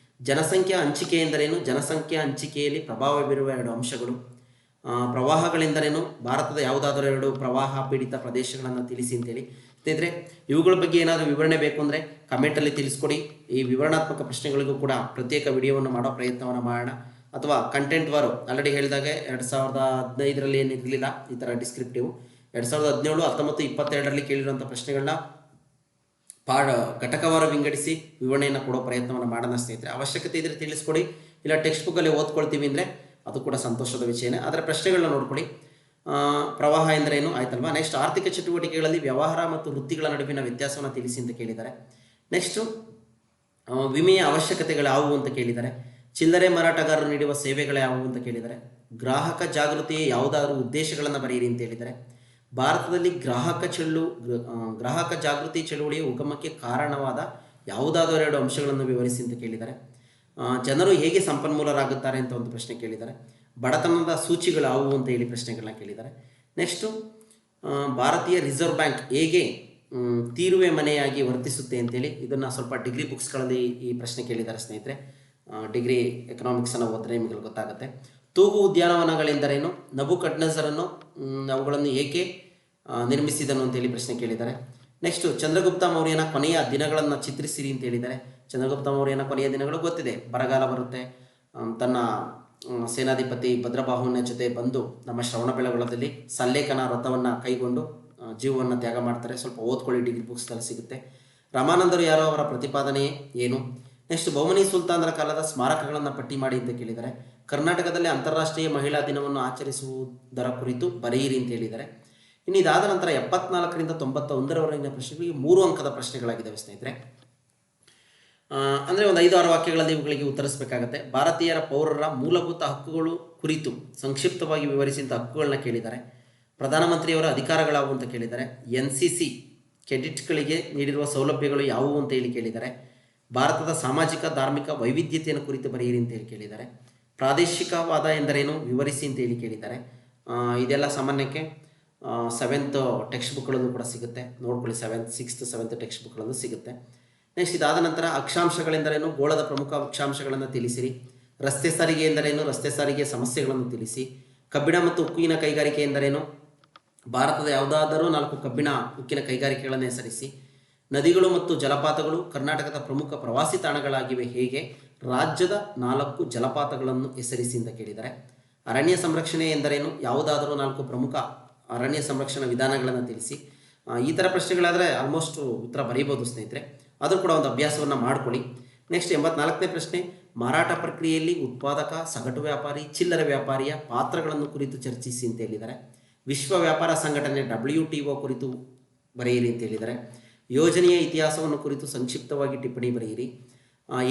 ಜನಸಂಖ್ಯಾ ಹಂಚಿಕೆ ಎಂದರೇನು, ಜನಸಂಖ್ಯಾ ಹಂಚಿಕೆಯಲ್ಲಿ ಪ್ರಭಾವ ಬೀರುವ 2 ಅಂಶಗಳು. ಪ್ರವಾಹಗಳೆಂದರೇನು, ಭಾರತದ ಯಾವುದಾದರೂ 2 ಪ್ರವಾಹ ಪೀಡಿತ ಪ್ರದೇಶಗಳನ್ನು ತಿಳಿಸಿ ಅಂತೇಳಿ. ಸ್ನೇಹಿತರೆ, ಇವುಗಳ ಬಗ್ಗೆ ಏನಾದರೂ ವಿವರಣೆ ಬೇಕು ಅಂದರೆ ಕಮೆಂಟಲ್ಲಿ ತಿಳಿಸ್ಕೊಡಿ. ಈ ವಿವರಣಾತ್ಮಕ ಪ್ರಶ್ನೆಗಳಿಗೂ ಕೂಡ ಪ್ರತ್ಯೇಕ ವಿಡಿಯೋವನ್ನು ಮಾಡೋ ಪ್ರಯತ್ನವನ್ನು ಮಾಡೋಣ. ಅಥವಾ ಕಂಟೆಂಟ್ ವಾರು ಆಲ್ರೆಡಿ ಹೇಳಿದಾಗೆ 2015ರಲ್ಲಿ ಏನಿರಲಿಲ್ಲ ಈ ಥರ ಡಿಸ್ಕ್ರಿಪ್ಟಿವ್. 2017, 19, 22ರಲ್ಲಿ ಕೇಳಿರುವಂಥ ಪ್ರಶ್ನೆಗಳನ್ನ ಘಟಕವಾರ ವಿಂಗಡಿಸಿ ವಿವರಣೆಯನ್ನು ಕೊಡೋ ಪ್ರಯತ್ನವನ್ನು ಮಾಡೋಣ ಸ್ನೇಹಿತರೆ. ಅವಶ್ಯಕತೆ ಇದ್ದರೆ ತಿಳಿಸ್ಕೊಡಿ, ಇಲ್ಲ ಟೆಕ್ಸ್ಟ್ ಬುಕ್ಕಲ್ಲಿ ಓದ್ಕೊಳ್ತೀವಿ ಅಂದರೆ ಅದು ಕೂಡ ಸಂತೋಷದ ವಿಷಯನೇ. ಆದರೆ ಪ್ರಶ್ನೆಗಳನ್ನ ನೋಡ್ಕೊಳ್ಳಿ. ಪ್ರವಾಹ ಎಂದರೇನು ಆಯ್ತಲ್ವಾ. ನೆಕ್ಸ್ಟ್ ಆರ್ಥಿಕ ಚಟುವಟಿಕೆಗಳಲ್ಲಿ ವ್ಯವಹಾರ ಮತ್ತು ವೃತ್ತಿಗಳ ನಡುವಿನ ವ್ಯತ್ಯಾಸವನ್ನು ತಿಳಿಸಿ ಅಂತ ಕೇಳಿದ್ದಾರೆ. ನೆಕ್ಸ್ಟು ವಿಮೆಯ ಅವಶ್ಯಕತೆಗಳು ಯಾವುವು ಅಂತ ಕೇಳಿದ್ದಾರೆ. ಚಿಲ್ಲರೆ ಮಾರಾಟಗಾರರು ನೀಡುವ ಸೇವೆಗಳು ಯಾವುವು ಅಂತ ಕೇಳಿದ್ದಾರೆ. ಗ್ರಾಹಕ ಜಾಗೃತಿಯ ಯಾವುದಾದ್ರೂ ಉದ್ದೇಶಗಳನ್ನು ಬರೆಯಿರಿ ಅಂತ ಹೇಳಿದ್ದಾರೆ. ಭಾರತದಲ್ಲಿ ಗ್ರಾಹಕ ಜಾಗೃತಿ ಚಳುವಳಿಯ ಉಗಮಕ್ಕೆ ಕಾರಣವಾದ ಯಾವುದಾದರೂ 2 ಅಂಶಗಳನ್ನು ವಿವರಿಸಿ ಅಂತ ಕೇಳಿದ್ದಾರೆ. ಜನರು ಹೇಗೆ ಸಂಪನ್ಮೂಲರಾಗುತ್ತಾರೆ ಅಂತ ಒಂದು ಪ್ರಶ್ನೆ ಕೇಳಿದ್ದಾರೆ. ಬಡತನದ ಸೂಚಿಗಳು ಯಾವುವು ಅಂತ ಹೇಳಿ ಪ್ರಶ್ನೆಗಳನ್ನ ಕೇಳಿದ್ದಾರೆ. ನೆಕ್ಸ್ಟು ಭಾರತೀಯ ರಿಸರ್ವ್ ಬ್ಯಾಂಕ್ ಹೇಗೆ ತೀರುವೆ ಮನೆಯಾಗಿ ವರ್ತಿಸುತ್ತೆ ಅಂತೇಳಿ, ಇದನ್ನು ಸ್ವಲ್ಪ ಡಿಗ್ರಿ ಬುಕ್ಸ್ಗಳಲ್ಲಿ ಈ ಪ್ರಶ್ನೆ ಕೇಳಿದ್ದಾರೆ ಸ್ನೇಹಿತರೆ. ಡಿಗ್ರಿ ಎಕನಾಮಿಕ್ಸನ್ನು ಓದಿದ್ರೆ ನಿಮಗೆ ಗೊತ್ತಾಗುತ್ತೆ. ತೂಗು ಉದ್ಯಾನವನಗಳೆಂದರೇನು, ನಬುಕಡ್ನೆಝರನ್ನು ಅವುಗಳನ್ನು ಏಕೆ ನಿರ್ಮಿಸಿದನು ಅಂತೇಳಿ ಪ್ರಶ್ನೆ ಕೇಳಿದ್ದಾರೆ. ನೆಕ್ಸ್ಟು ಚಂದ್ರಗುಪ್ತ ಮೌರ್ಯನ ಕೊನೆಯ ದಿನಗಳನ್ನು ಚಿತ್ರಿಸಿರಿ ಅಂತ ಹೇಳಿದ್ದಾರೆ. ಚಂದ್ರಗುಪ್ತ ಮೌರ್ಯನ ಕೊನೆಯ ದಿನಗಳು ಗೊತ್ತಿದೆ. ಬರಗಾಲ ಬರುತ್ತೆ. ತನ್ನ ಸೇನಾಧಿಪತಿ ಭದ್ರಬಾಹುವಿನ ಜೊತೆ ಬಂದು ನಮ್ಮ ಶ್ರವಣಬೆಳಗೊಳದಲ್ಲಿ ಸಲ್ಲೇಖನ ವ್ರತವನ್ನು ಕೈಗೊಂಡು ಜೀವವನ್ನು ತ್ಯಾಗ ಮಾಡ್ತಾರೆ. ಸ್ವಲ್ಪ ಓದ್ಕೊಳ್ಳಿ, ಡಿಗ್ರಿ ಬುಕ್ಸ್ದಲ್ಲಿ ಸಿಗುತ್ತೆ. ರಾಮಾನಂದರು ಯಾರೋ, ಅವರ ಪ್ರತಿಪಾದನೆ ಏನು. ನೆಕ್ಸ್ಟ್, ಬಹುಮನಿ ಸುಲ್ತಾನರ ಕಾಲದ ಸ್ಮಾರಕಗಳನ್ನು ಪಟ್ಟಿ ಮಾಡಿ ಅಂತ ಕೇಳಿದ್ದಾರೆ. ಕರ್ನಾಟಕದಲ್ಲಿ ಅಂತಾರಾಷ್ಟ್ರೀಯ ಮಹಿಳಾ ದಿನವನ್ನು ಆಚರಿಸುವುದರ ಕುರಿತು ಬರೆಯಿರಿ ಅಂತ ಹೇಳಿದ್ದಾರೆ. ಇನ್ನು ಇದಾದ ನಂತರ 74ರಿಂದ 91ರವರೆಗಿನ ಪ್ರಶ್ನೆಗಳಿಗೆ 3 ಅಂಕದ ಪ್ರಶ್ನೆಗಳಾಗಿದ್ದಾವೆ ಸ್ನೇಹಿತರೆ. ಅಂದರೆ ಒಂದು 5-6 ವಾಕ್ಯಗಳಲ್ಲಿ ಇವುಗಳಿಗೆ ಉತ್ತರಿಸಬೇಕಾಗತ್ತೆ. ಭಾರತೀಯರ ಪೌರರ ಮೂಲಭೂತ ಹಕ್ಕುಗಳು ಕುರಿತು ಸಂಕ್ಷಿಪ್ತವಾಗಿ ವಿವರಿಸಿದ ಹಕ್ಕುಗಳನ್ನ ಕೇಳಿದ್ದಾರೆ. ಪ್ರಧಾನಮಂತ್ರಿಯವರ ಅಧಿಕಾರಗಳಾವು ಅಂತ ಕೇಳಿದ್ದಾರೆ. NCC ಕೆಡೆಟ್ಗಳಿಗೆ ನೀಡಿರುವ ಸೌಲಭ್ಯಗಳು ಯಾವುವು ಅಂತ ಹೇಳಿ ಕೇಳಿದ್ದಾರೆ. ಭಾರತದ ಸಾಮಾಜಿಕ ಧಾರ್ಮಿಕ ವೈವಿಧ್ಯತೆಯನ್ನು ಕುರಿತು ಬರೆಯಿರಿ ಅಂತ ಹೇಳಿ ಕೇಳಿದ್ದಾರೆ. ಪ್ರಾದೇಶಿಕವಾದ ಎಂದರೇನು ವಿವರಿಸಿ ಅಂತ ಹೇಳಿ ಕೇಳಿದ್ದಾರೆ. ಇದೆಲ್ಲ ಸಾಮಾನ್ಯಕ್ಕೆ 7th ಟೆಕ್ಸ್ಟ್ ಬುಕ್ಗಳಲ್ಲೂ ಕೂಡ ಸಿಗುತ್ತೆ, ನೋಡ್ಕೊಳ್ಳಿ. 7th 6th 7th ಟೆಕ್ಸ್ಟ್ ಬುಕ್ಗಳಲ್ಲೂ ಸಿಗುತ್ತೆ. ನೆಕ್ಸ್ಟ್, ಇದಾದ ನಂತರ ಅಕ್ಷಾಂಶಗಳೆಂದರೇನು, ಗೋಳದ ಪ್ರಮುಖ ಅಕ್ಷಾಂಶಗಳನ್ನು ತಿಳಿಸಿರಿ. ರಸ್ತೆ ಸಾರಿಗೆ ಎಂದರೇನು, ರಸ್ತೆ ಸಾರಿಗೆ ಸಮಸ್ಯೆಗಳನ್ನು ತಿಳಿಸಿ. ಕಬ್ಬಿಣ ಮತ್ತು ಉಕ್ಕಿನ ಕೈಗಾರಿಕೆ ಎಂದರೇನು, ಭಾರತದ ಯಾವುದಾದರೂ 4 ಕಬ್ಬಿಣ ಉಕ್ಕಿನ ಕೈಗಾರಿಕೆಗಳನ್ನು ಹೆಸರಿಸಿ. ನದಿಗಳು ಮತ್ತು ಜಲಪಾತಗಳು ಕರ್ನಾಟಕದ ಪ್ರಮುಖ ಪ್ರವಾಸಿ ತಾಣಗಳಾಗಿವೆ, ಹೇಗೆ, ರಾಜ್ಯದ 4 ಜಲಪಾತಗಳನ್ನು ಹೆಸರಿಸಿ ಅಂತ ಕೇಳಿದ್ದಾರೆ. ಅರಣ್ಯ ಸಂರಕ್ಷಣೆ ಎಂದರೇನು, ಯಾವುದಾದರೂ 4 ಪ್ರಮುಖ ಅರಣ್ಯ ಸಂರಕ್ಷಣಾ ವಿಧಾನಗಳನ್ನು ತಿಳಿಸಿ. ಈ ಥರ ಪ್ರಶ್ನೆಗಳಾದರೆ ಆಲ್ಮೋಸ್ಟ್ ಉತ್ತರ ಬರೀಬೋದು ಸ್ನೇಹಿತರೆ, ಆದರೂ ಕೂಡ ಒಂದು ಅಭ್ಯಾಸವನ್ನು ಮಾಡಿಕೊಳ್ಳಿ. ನೆಕ್ಸ್ಟ್ 84ನೇ ಪ್ರಶ್ನೆ, ಮಾರಾಟ ಪ್ರಕ್ರಿಯೆಯಲ್ಲಿ ಉತ್ಪಾದಕ, ಸಗಟು ವ್ಯಾಪಾರಿ, ಚಿಲ್ಲರೆ ವ್ಯಾಪಾರಿಯ ಪಾತ್ರಗಳನ್ನು ಕುರಿತು ಚರ್ಚಿಸಿ ಅಂತ ಹೇಳಿದ್ದಾರೆ. ವಿಶ್ವ ವ್ಯಾಪಾರ ಸಂಘಟನೆ WTO ಕುರಿತು ಬರೆಯಿರಿ ಅಂತ ಹೇಳಿದ್ದಾರೆ. ಯೋಜನೆಯ ಇತಿಹಾಸವನ್ನು ಕುರಿತು ಸಂಕ್ಷಿಪ್ತವಾಗಿ ಟಿಪ್ಪಣಿ ಬರೆಯಿರಿ.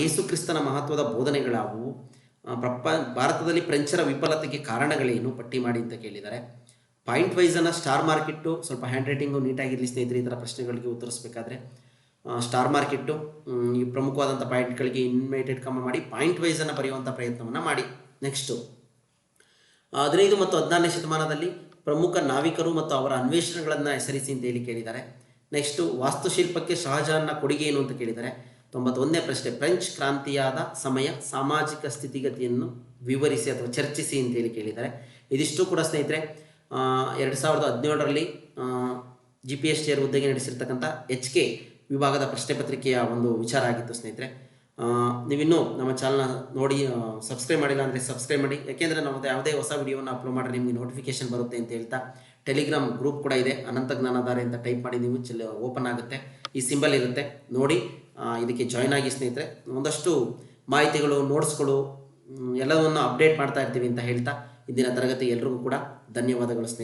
ಯೇಸು ಕ್ರಿಸ್ತನ ಮಹತ್ವದ ಬೋಧನೆಗಳಾವುವು. ಭಾರತದಲ್ಲಿ ಫ್ರೆಂಚರ ವಿಫಲತೆಗೆ ಕಾರಣಗಳೇನು, ಪಟ್ಟಿ ಮಾಡಿ ಅಂತ ಕೇಳಿದ್ದಾರೆ. ಪಾಯಿಂಟ್ ವೈಸನ್ನು ಸ್ಟಾರ್ ಮಾರ್ಕೆಟ್ಟು, ಸ್ವಲ್ಪ ಹ್ಯಾಂಡ್ ರೈಟಿಂಗು ನೀಟಾಗಿರಲಿ ಸ್ನೇಹಿತರೆ. ಈ ಥರ ಪ್ರಶ್ನೆಗಳಿಗೆ ಉತ್ತರಿಸಬೇಕಾದ್ರೆ ಸ್ಟಾರ್ ಮಾರ್ಕೆಟ್ಟು ಈ ಪ್ರಮುಖವಾದಂಥ ಪಾಯಿಂಟ್ಗಳಿಗೆ ಇನ್ವೈಟೆಡ್ ಕಮ್ಮ ಮಾಡಿ ಪಾಯಿಂಟ್ ವೈಸನ್ನು ಬರೆಯುವಂಥ ಪ್ರಯತ್ನವನ್ನು ಮಾಡಿ. ನೆಕ್ಸ್ಟು 15 ಮತ್ತು 16ನೇ ಶತಮಾನದಲ್ಲಿ ಪ್ರಮುಖ ನಾವಿಕರು ಮತ್ತು ಅವರ ಅನ್ವೇಷಣೆಗಳನ್ನು ಹೆಸರಿಸಿ ಅಂತ ಹೇಳಿ ಕೇಳಿದ್ದಾರೆ. ನೆಕ್ಸ್ಟು ವಾಸ್ತುಶಿಲ್ಪಕ್ಕೆ ಶಹಜಾನ್ನ ಕೊಡುಗೆ ಏನು ಅಂತ ಕೇಳಿದ್ದಾರೆ. 91ನೇ ಪ್ರಶ್ನೆ, ಫ್ರೆಂಚ್ ಕ್ರಾಂತಿಯಾದ ಸಮಯ ಸಾಮಾಜಿಕ ಸ್ಥಿತಿಗತಿಯನ್ನು ವಿವರಿಸಿ ಅಥವಾ ಚರ್ಚಿಸಿ ಅಂತೇಳಿ ಕೇಳಿದ್ದಾರೆ. ಇದಿಷ್ಟು ಕೂಡ ಸ್ನೇಹಿತರೆ 2017ರಲ್ಲಿ GPSTR ಹುದ್ದೆಗೆ ನಡೆಸಿರ್ತಕ್ಕಂಥ HK ವಿಭಾಗದ ಪ್ರಶ್ನೆ ಪತ್ರಿಕೆಯ ಒಂದು ವಿಚಾರ ಆಗಿತ್ತು ಸ್ನೇಹಿತರೆ. ನೀವಿನ್ನೂ ನಮ್ಮ ಚಾನಲ್ನ ನೋಡಿ ಸಬ್ಸ್ಕ್ರೈಬ್ ಮಾಡಿಲ್ಲ ಅಂದರೆ ಸಬ್ಸ್ಕ್ರೈಬ್ ಮಾಡಿ, ಯಾಕೆಂದರೆ ನಾವು ಯಾವುದೇ ಹೊಸ ವಿಡಿಯೋನ ಅಪ್ಲೋಡ್ ಮಾಡಿದ್ರೆ ನಿಮಗೆ ನೋಟಿಫಿಕೇಶನ್ ಬರುತ್ತೆ ಅಂತ ಹೇಳ್ತಾ. ಟೆಲಿಗ್ರಾಮ್ ಗ್ರೂಪ್ ಕೂಡ ಇದೆ, ಅನಂತ ಜ್ಞಾನಧಾರೆ ಅಂತ ಟೈಪ್ ಮಾಡಿ ನೀವು ಓಪನ್ ಆಗುತ್ತೆ, ಈ ಸಿಂಬಲ್ ಇರುತ್ತೆ ನೋಡಿ, ಇದಕ್ಕೆ ಜಾಯ್ನ್ ಆಗಿ ಸ್ನೇಹಿತರೆ. ಒಂದಷ್ಟು ಮಾಹಿತಿಗಳು, ನೋಟ್ಸ್ಗಳು ಎಲ್ಲವನ್ನು ಅಪ್ಡೇಟ್ ಮಾಡ್ತಾ ಇರ್ತೀವಿ ಅಂತ ಹೇಳ್ತಾ ಇಂದಿನ ತರಗತಿ ಎಲ್ರಿಗೂ ಕೂಡ ಧನ್ಯವಾದಗಳು ಸ್ನೇಹಿತರೆ.